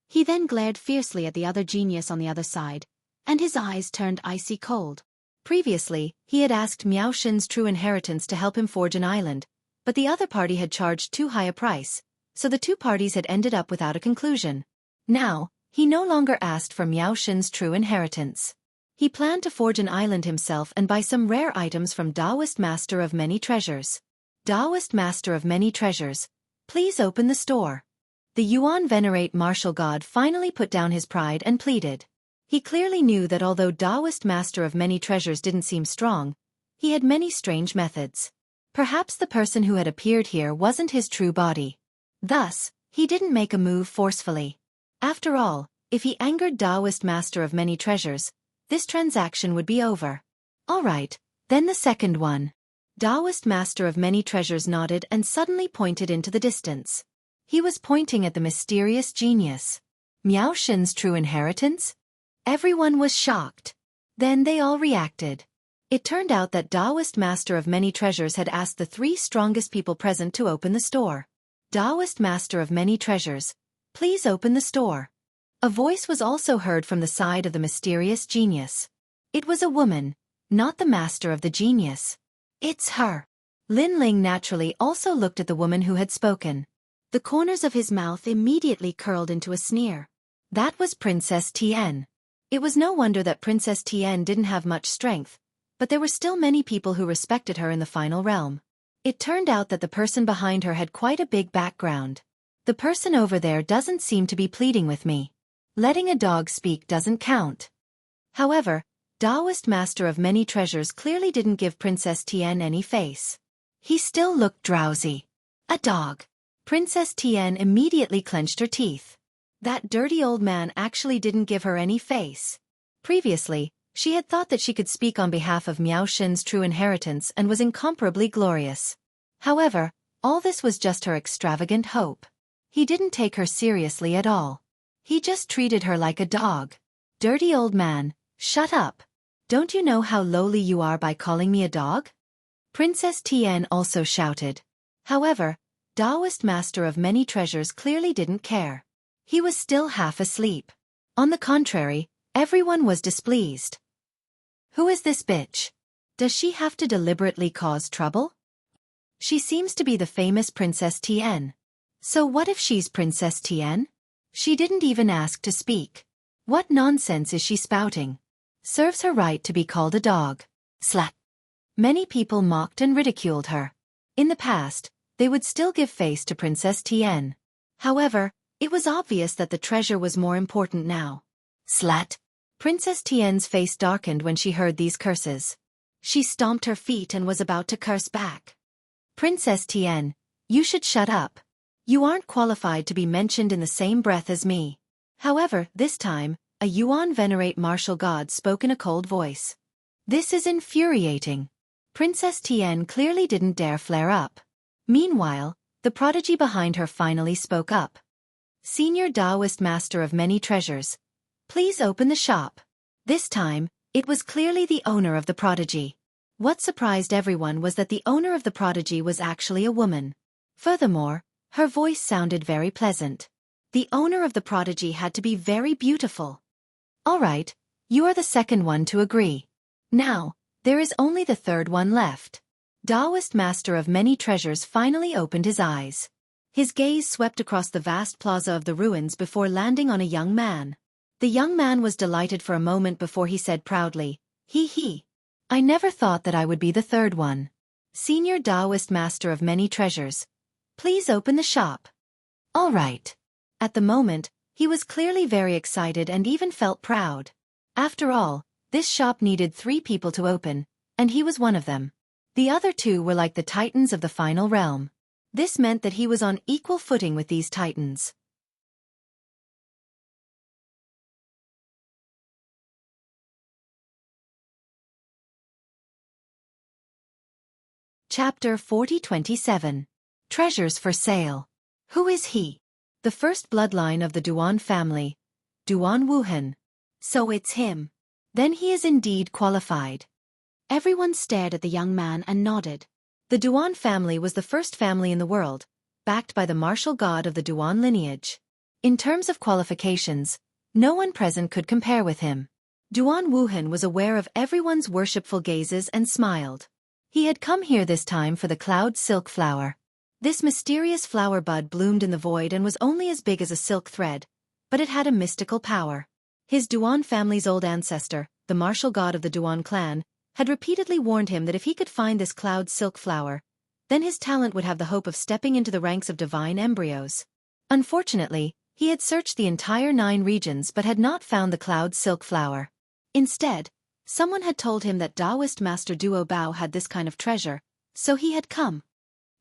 he then glared fiercely at the other genius on the other side, and his eyes turned icy cold. Previously, he had asked Miao Shen's true inheritance to help him forge an island, but the other party had charged too high a price, so the 2 parties had ended up without a conclusion. Now, he no longer asked for Miao Shen's true inheritance. He planned to forge an island himself and buy some rare items from Taoist Master of Many Treasures. "Taoist Master of Many Treasures, please open the store." The Yuan Venerate martial god finally put down his pride and pleaded. He clearly knew that although Taoist Master of Many Treasures didn't seem strong, He had many strange methods. Perhaps the person who had appeared here wasn't his true body. Thus, he didn't make a move forcefully. After all, if he angered Taoist Master of Many Treasures, this transaction would be over. All right, then the second one. Taoist Master of Many Treasures nodded and suddenly pointed into the distance. He was pointing at the mysterious genius. Miao Shen's true inheritance? Everyone was shocked. Then they all reacted. It turned out that Taoist Master of Many Treasures had asked the 3 strongest people present to open the store. Taoist Master of Many Treasures, please open the store. A voice was also heard from the side of the mysterious genius. It was a woman, not the master of the genius. It's her. Lin Ling naturally also looked at the woman who had spoken. The corners of his mouth immediately curled into a sneer. That was Princess Tian. It was no wonder that Princess Tian didn't have much strength, but there were still many people who respected her in the final realm. It turned out that the person behind her had quite a big background. The person over there doesn't seem to be pleading with me. Letting a dog speak doesn't count. However, Taoist Master of Many Treasures clearly didn't give Princess Tian any face. He still looked drowsy. A dog. Princess Tian immediately clenched her teeth. That dirty old man actually didn't give her any face. Previously, she had thought that she could speak on behalf of Miao Shen's true inheritance and was incomparably glorious. However, all this was just her extravagant hope. He didn't take her seriously at all. He just treated her like a dog. Dirty old man, shut up. Don't you know how lowly you are by calling me a dog? Princess Tian also shouted. However, Taoist Master of Many Treasures clearly didn't care. He was still half asleep. On the contrary, everyone was displeased. Who is this bitch? Does she have to deliberately cause trouble? She seems to be the famous Princess Tian. So what if she's Princess Tian? She didn't even ask to speak. What nonsense is she spouting? Serves her right to be called a dog. Slut. Many people mocked and ridiculed her. In the past, they would still give face to Princess Tian. However, it was obvious that the treasure was more important now. Slut. Princess Tian's face darkened when she heard these curses. She stomped her feet and was about to curse back. Princess Tian, you should shut up. You aren't qualified to be mentioned in the same breath as me. However, this time, a Yuan venerate martial god spoke in a cold voice. This is infuriating. Princess Tian clearly didn't dare flare up. Meanwhile, the prodigy behind her finally spoke up. Senior Taoist Master of Many Treasures, please open the shop. This time, it was clearly the owner of the prodigy. What surprised everyone was that the owner of the prodigy was actually a woman. Furthermore, her voice sounded very pleasant. The owner of the prodigy had to be very beautiful. All right, you are the second one to agree. Now, there is only the third one left. Taoist Master of Many Treasures finally opened his eyes. His gaze swept across the vast plaza of the ruins before landing on a young man. The young man was delighted for a moment before he said proudly, "He. I never thought that I would be the third one. Senior Taoist Master of Many Treasures, please open the shop." All right. At the moment, he was clearly very excited and even felt proud. After all, this shop needed 3 people to open, and he was one of them. The other 2 were like the titans of the final realm. This meant that he was on equal footing with these titans. Chapter 40-27. Treasures for Sale. Who is he? The first bloodline of the Duan family, Duan Wuhan. So it's him. Then he is indeed qualified. Everyone stared at the young man and nodded. The Duan family was the first family in the world, backed by the martial god of the Duan lineage. In terms of qualifications, no one present could compare with him. Duan Wuhan was aware of everyone's worshipful gazes and smiled. He had come here this time for the cloud silk flower. This mysterious flower bud bloomed in the void and was only as big as a silk thread, but it had a mystical power. His Duan family's old ancestor, the martial god of the Duan clan, had repeatedly warned him that if he could find this cloud silk flower, then his talent would have the hope of stepping into the ranks of divine embryos. Unfortunately, he had searched the entire 9 regions but had not found the cloud silk flower. Instead, Someone had told him that Taoist Master Duo Bao had this kind of treasure, so he had come.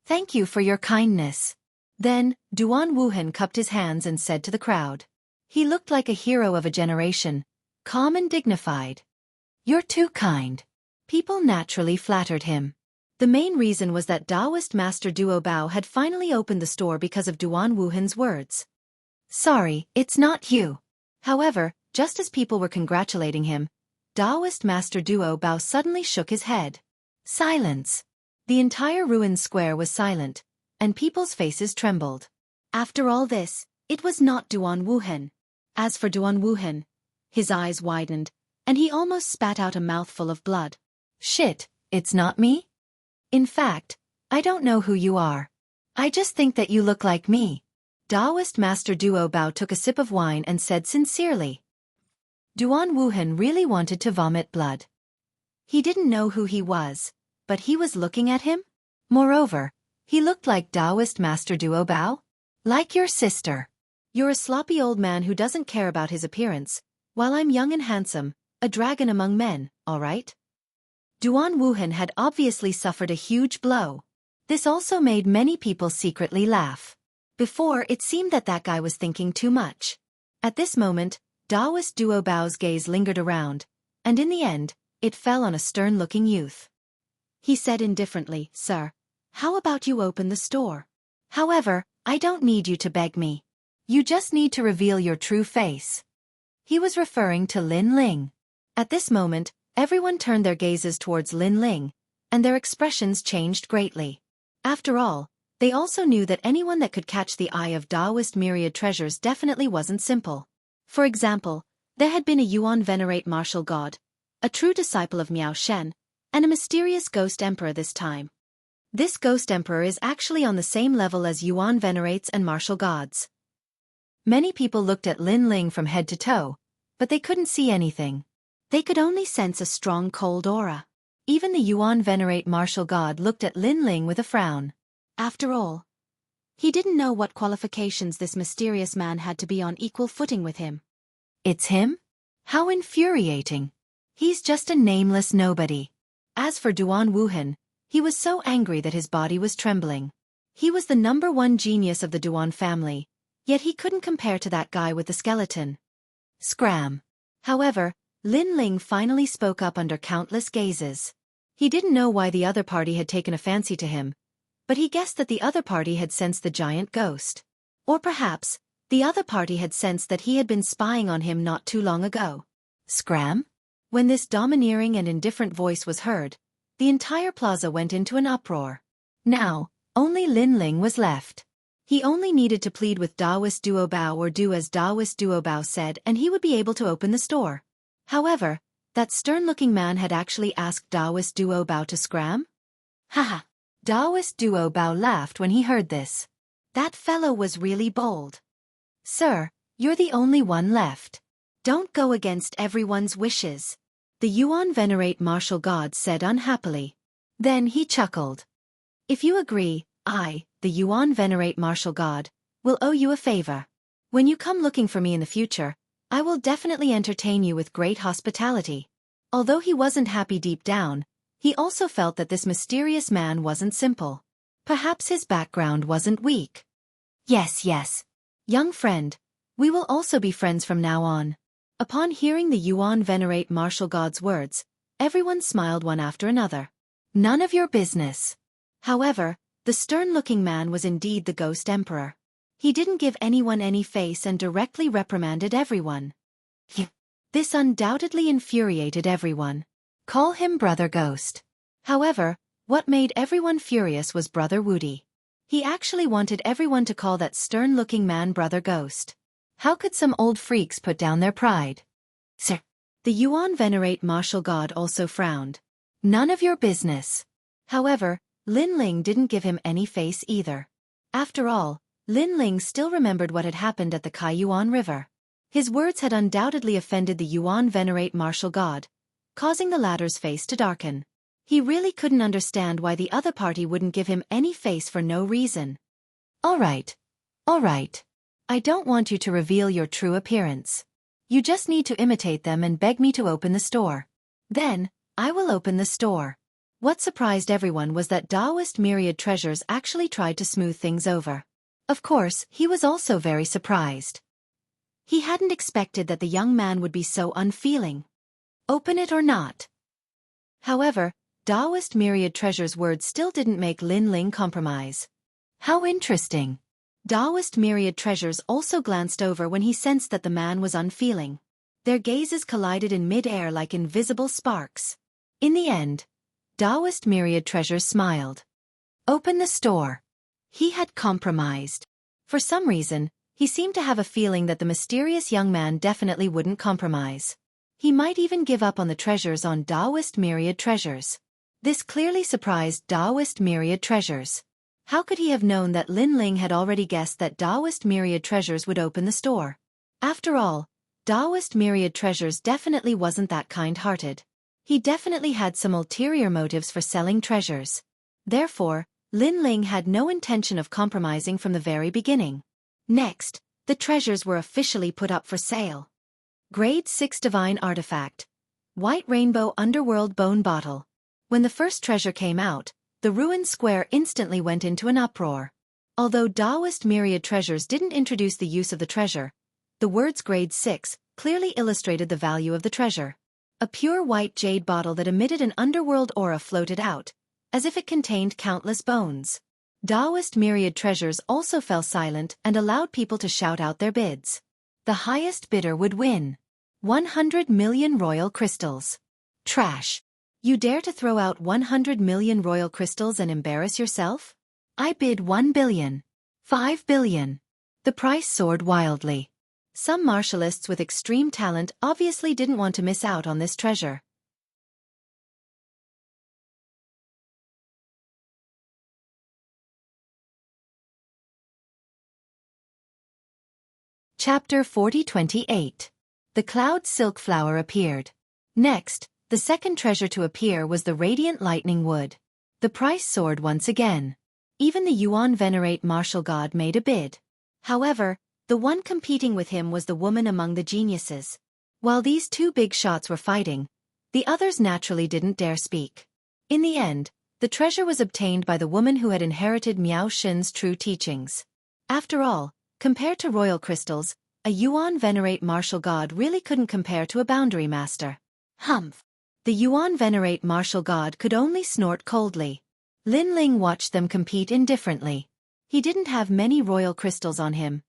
Thank you for your kindness. Then, Duan Wuhan cupped his hands and said to the crowd. He looked like a hero of a generation, calm and dignified. You're too kind. People naturally flattered him. The main reason was that Taoist Master Duo Bao had finally opened the store because of Duan Wuhan's words. Sorry, it's not you. However, just as people were congratulating him, Taoist Master Duo Bao suddenly shook his head. Silence. The entire ruined square was silent, and people's faces trembled. After all this, it was not Duan Wuhan. As for Duan Wuhan, his eyes widened, and he almost spat out a mouthful of blood. Shit, it's not me? In fact, I don't know who you are. I just think that you look like me. Taoist Master Duo Bao took a sip of wine and said sincerely. Duan Wuhan really wanted to vomit blood. He didn't know who he was, but he was looking at him. Moreover, he looked like Taoist Master Duo Bao. Like your sister. You're a sloppy old man who doesn't care about his appearance, while I'm young and handsome, a dragon among men, all right? Duan Wuhan had obviously suffered a huge blow. This also made many people secretly laugh. Before, it seemed that that guy was thinking too much. At this moment, Taoist Duo Bao's gaze lingered around, and in the end, it fell on a stern-looking youth. He said indifferently, Sir, how about you open the store? However, I don't need you to beg me. You just need to reveal your true face. He was referring to Lin Ling. At this moment, everyone turned their gazes towards Lin Ling, and their expressions changed greatly. After all, they also knew that anyone that could catch the eye of Taoist myriad treasures definitely wasn't simple. For example, there had been a Yuan venerate martial god, a true disciple of Miao Shen, and a mysterious ghost emperor this time. This ghost emperor is actually on the same level as Yuan venerates and martial gods. Many people looked at Lin Ling from head to toe, but they couldn't see anything. They could only sense a strong cold aura. Even the Yuan venerate martial god looked at Lin Ling with a frown. After all, he didn't know what qualifications this mysterious man had to be on equal footing with him. It's him? How infuriating. He's just a nameless nobody. As for Duan Wuhan, he was so angry that his body was trembling. He was the #1 genius of the Duan family, yet he couldn't compare to that guy with the skeleton. Scram. However, Lin Ling finally spoke up under countless gazes. He didn't know why the other party had taken a fancy to him, but he guessed that the other party had sensed the giant ghost. Or perhaps, the other party had sensed that he had been spying on him not too long ago. Scram? When this domineering and indifferent voice was heard, the entire plaza went into an uproar. Now, only Lin Ling was left. He only needed to plead with Taoist Duo Bao or do as Taoist Duo Bao said and he would be able to open the store. However, that stern-looking man had actually asked Taoist Duo Bao to scram? Haha. Taoist Duo Bao laughed when he heard this. That fellow was really bold. Sir, you're the only one left. Don't go against everyone's wishes. The Yuan venerate martial god said unhappily. Then he chuckled. If you agree, I, the Yuan venerate martial god, will owe you a favor. When you come looking for me in the future, I will definitely entertain you with great hospitality. Although he wasn't happy deep down, he also felt that this mysterious man wasn't simple. Perhaps his background wasn't weak. Yes. Young friend, we will also be friends from now on. Upon hearing the Yuan venerate martial god's words, everyone smiled one after another. None of your business. However, the stern-looking man was indeed the ghost emperor. He didn't give anyone any face and directly reprimanded everyone. This undoubtedly infuriated everyone. Call him Brother Ghost. However, what made everyone furious was Brother Woody. He actually wanted everyone to call that stern-looking man Brother Ghost. How could some old freaks put down their pride? Sir. The Yuan venerate martial god also frowned. None of your business. However, Lin Ling didn't give him any face either. After all, Lin Ling still remembered what had happened at the Kaiyuan River. His words had undoubtedly offended the Yuan venerate martial god, causing the latter's face to darken. He really couldn't understand why the other party wouldn't give him any face for no reason. All right. I don't want you to reveal your true appearance. You just need to imitate them and beg me to open the store. Then, I will open the store. What surprised everyone was that Taoist Myriad Treasures actually tried to smooth things over. Of course, he was also very surprised. He hadn't expected that the young man would be so unfeeling. Open it or not? However, Taoist Myriad Treasure's words still didn't make Lin Ling compromise. How interesting. Taoist Myriad Treasures also glanced over when he sensed that the man was unfeeling. Their gazes collided in mid-air like invisible sparks. In the end, Taoist Myriad Treasures smiled. Open the store. He had compromised. For some reason, he seemed to have a feeling that the mysterious young man definitely wouldn't compromise. He might even give up on the treasures on Taoist Myriad Treasures. This clearly surprised Taoist Myriad Treasures. How could he have known that Lin Ling had already guessed that Taoist Myriad Treasures would open the store? After all, Taoist Myriad Treasures definitely wasn't that kind-hearted. He definitely had some ulterior motives for selling treasures. Therefore, Lin Ling had no intention of compromising from the very beginning. Next, the treasures were officially put up for sale. Grade 6 Divine Artifact. White Rainbow Underworld Bone Bottle. When the first treasure came out, the ruined square instantly went into an uproar. Although Taoist Myriad Treasures didn't introduce the use of the treasure, the words Grade 6 clearly illustrated the value of the treasure. A pure white jade bottle that emitted an underworld aura floated out, as if it contained countless bones. Taoist Myriad Treasures also fell silent and allowed people to shout out their bids. The highest bidder would win. 100 million royal crystals. Trash. You dare to throw out 100 million royal crystals and embarrass yourself? I bid 1 billion. 5 billion. The price soared wildly. Some martialists with extreme talent obviously didn't want to miss out on this treasure. Chapter 40-28. The Cloud Silk Flower appeared. Next, the second treasure to appear was the Radiant Lightning Wood. The price soared once again. Even the Yuan Venerate Martial God made a bid. However, the one competing with him was the woman among the geniuses. While these two big shots were fighting, the others naturally didn't dare speak. In the end, the treasure was obtained by the woman who had inherited Miao Xin's true teachings. After all, compared to royal crystals, a Yuan Venerate Martial God really couldn't compare to a boundary master. Humph! The Yuan Venerate Martial God could only snort coldly. Lin Ling watched them compete indifferently. He didn't have many royal crystals on him.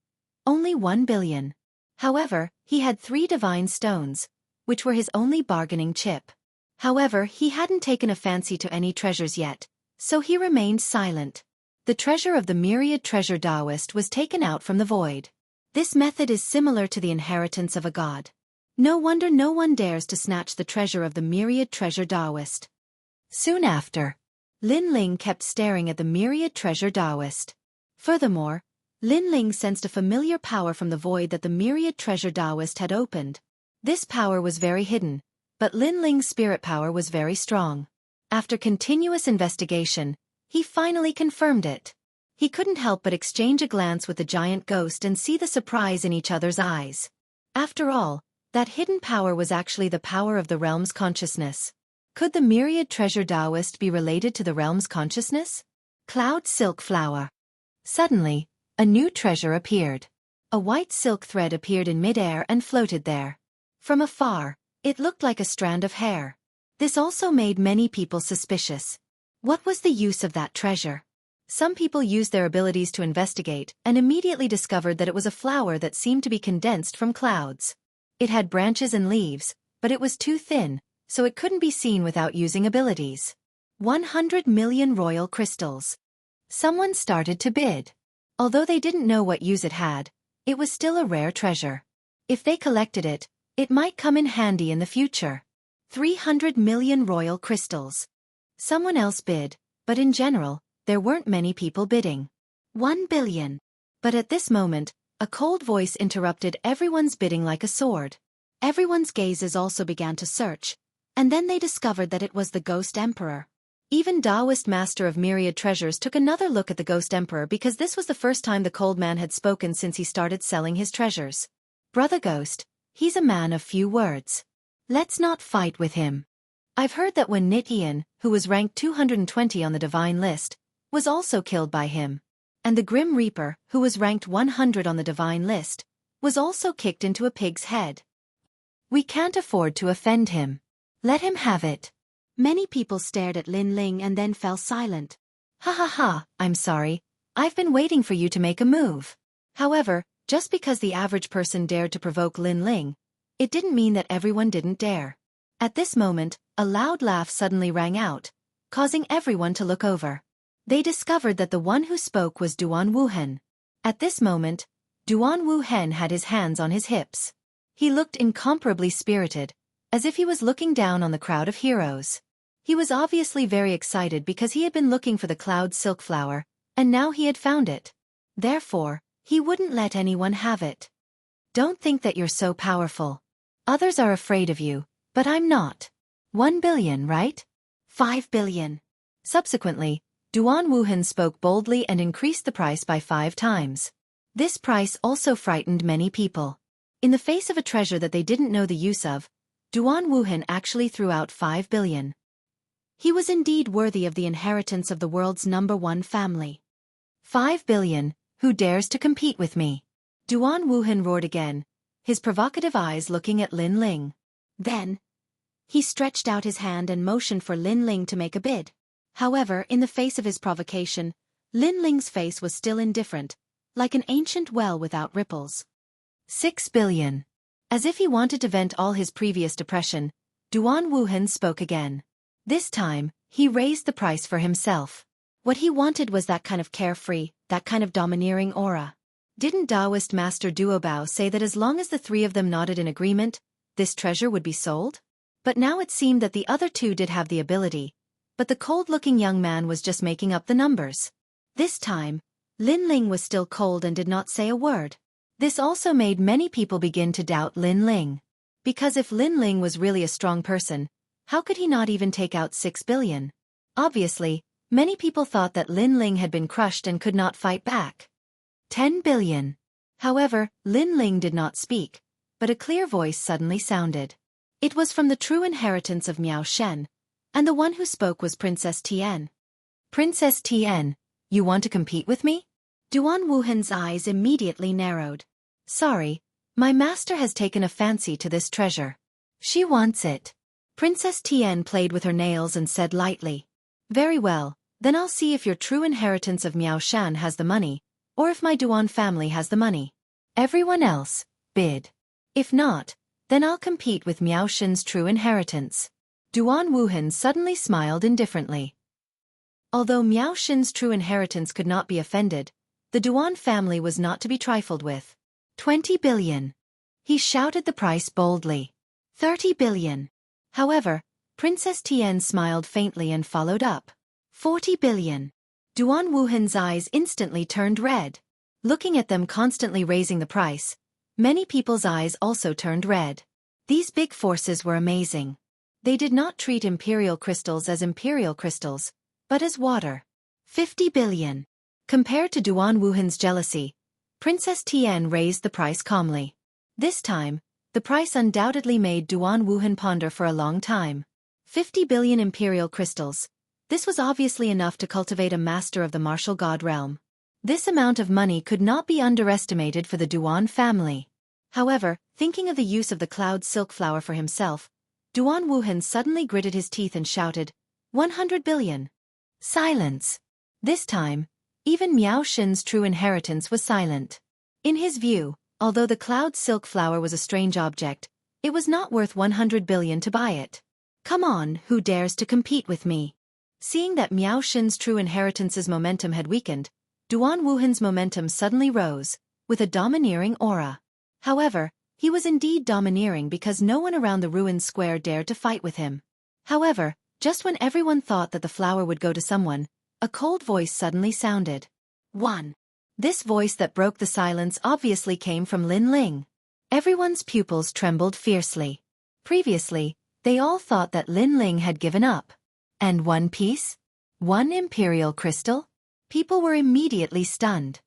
Only 1 billion. However, he had 3 divine stones, which were his only bargaining chip. However, he hadn't taken a fancy to any treasures yet, so he remained silent. The treasure of the Myriad Treasure Taoist was taken out from the void. This method is similar to the inheritance of a god. No wonder no one dares to snatch the treasure of the Myriad Treasure Taoist. Soon after, Lin Ling kept staring at the Myriad Treasure Taoist. Furthermore, Lin Ling sensed a familiar power from the void that the Myriad Treasure Taoist had opened. This power was very hidden, but Lin Ling's spirit power was very strong. After continuous investigation, he finally confirmed it. He couldn't help but exchange a glance with the giant ghost and see the surprise in each other's eyes. After all, that hidden power was actually the power of the realm's consciousness. Could the Myriad Treasure Taoist be related to the realm's consciousness? Cloud Silk Flower. Suddenly, a new treasure appeared. A white silk thread appeared in mid-air and floated there. From afar, it looked like a strand of hair. This also made many people suspicious. What was the use of that treasure? Some people used their abilities to investigate and immediately discovered that it was a flower that seemed to be condensed from clouds. It had branches and leaves, but it was too thin, so it couldn't be seen without using abilities. 100 million royal crystals. Someone started to bid. Although they didn't know what use it had, it was still a rare treasure. If they collected it, it might come in handy in the future. 300 million royal crystals. Someone else bid, but in general, there weren't many people bidding. 1 billion. But at this moment, a cold voice interrupted everyone's bidding like a sword. Everyone's gazes also began to search, and then they discovered that it was the Ghost Emperor. Even Taoist Master of Myriad Treasures took another look at the Ghost Emperor because this was the first time the cold man had spoken since he started selling his treasures. Brother Ghost, he's a man of few words. Let's not fight with him. I've heard that when Nit Ian, who was ranked 220 on the divine list, was also killed by him. And the Grim Reaper, who was ranked 100 on the divine list, was also kicked into a pig's head. We can't afford to offend him. Let him have it. Many people stared at Lin Ling and then fell silent. Ha ha ha, I'm sorry. I've been waiting for you to make a move. However, just because the average person dared to provoke Lin Ling, it didn't mean that everyone didn't dare. At this moment, a loud laugh suddenly rang out, causing everyone to look over. They discovered that the one who spoke was Duan Wuhen. At this moment, Duan Wuhen had his hands on his hips. He looked incomparably spirited, as if he was looking down on the crowd of heroes. He was obviously very excited because he had been looking for the cloud silk flower, and now he had found it. Therefore, he wouldn't let anyone have it. Don't think that you're so powerful. Others are afraid of you, but I'm not. 1 billion, right? 5 billion. Subsequently, Duan Wuhan spoke boldly and increased the price by 5 times. This price also frightened many people. In the face of a treasure that they didn't know the use of, Duan Wuhan actually threw out 5 billion. He was indeed worthy of the inheritance of the world's #1 family. 5 billion, who dares to compete with me? Duan Wuhan roared again, his provocative eyes looking at Lin Ling. Then, he stretched out his hand and motioned for Lin Ling to make a bid. However, in the face of his provocation, Lin Ling's face was still indifferent, like an ancient well without ripples. 6 billion. As if he wanted to vent all his previous depression, Duan Wuhan spoke again. This time, he raised the price for himself. What he wanted was that kind of carefree, that kind of domineering aura. Didn't Taoist Master Duobao say that as long as the 3 of them nodded in agreement, this treasure would be sold? But now it seemed that the other 2 did have the ability, but the cold-looking young man was just making up the numbers. This time, Lin Ling was still cold and did not say a word. This also made many people begin to doubt Lin Ling. Because if Lin Ling was really a strong person, how could he not even take out 6 billion? Obviously, many people thought that Lin Ling had been crushed and could not fight back. 10 billion. However, Lin Ling did not speak, but a clear voice suddenly sounded. It was from the true inheritance of Miao Shen, and the one who spoke was Princess Tian. Princess Tian, you want to compete with me? Duan Wuhan's eyes immediately narrowed. Sorry, my master has taken a fancy to this treasure. She wants it. Princess Tian played with her nails and said lightly. Very well, then I'll see if your true inheritance of Miao Shan has the money, or if my Duan family has the money. Everyone else, bid. If not, then I'll compete with Miao Shan's true inheritance. Duan Wuhan suddenly smiled indifferently. Although Miao Shan's true inheritance could not be offended, the Duan family was not to be trifled with. 20 billion. He shouted the price boldly. 30 billion. However, Princess Tian smiled faintly and followed up. 40 billion. Duan Wuhan's eyes instantly turned red. Looking at them constantly raising the price, many people's eyes also turned red. These big forces were amazing. They did not treat imperial crystals as imperial crystals, but as water. 50 billion. Compared to Duan Wuhan's jealousy, Princess Tian raised the price calmly. This time, the price undoubtedly made Duan Wuhan ponder for a long time. 50 billion imperial crystals. This was obviously enough to cultivate a master of the martial god realm. This amount of money could not be underestimated for the Duan family. However, thinking of the use of the cloud silk flower for himself, Duan Wuhan suddenly gritted his teeth and shouted, 100 billion. Silence. This time, even Miao Shan's true inheritance was silent. In his view, although the cloud silk flower was a strange object, it was not worth 100 billion to buy it. Come on, who dares to compete with me? Seeing that Miao Shan's true inheritance's momentum had weakened, Duan Wuhan's momentum suddenly rose, with a domineering aura. However, he was indeed domineering because no one around the ruined square dared to fight with him. However, just when everyone thought that the flower would go to someone, a cold voice suddenly sounded. 1. This voice that broke the silence obviously came from Lin Ling. Everyone's pupils trembled fiercely. Previously, they all thought that Lin Ling had given up. And 1 piece? 1 imperial crystal? People were immediately stunned.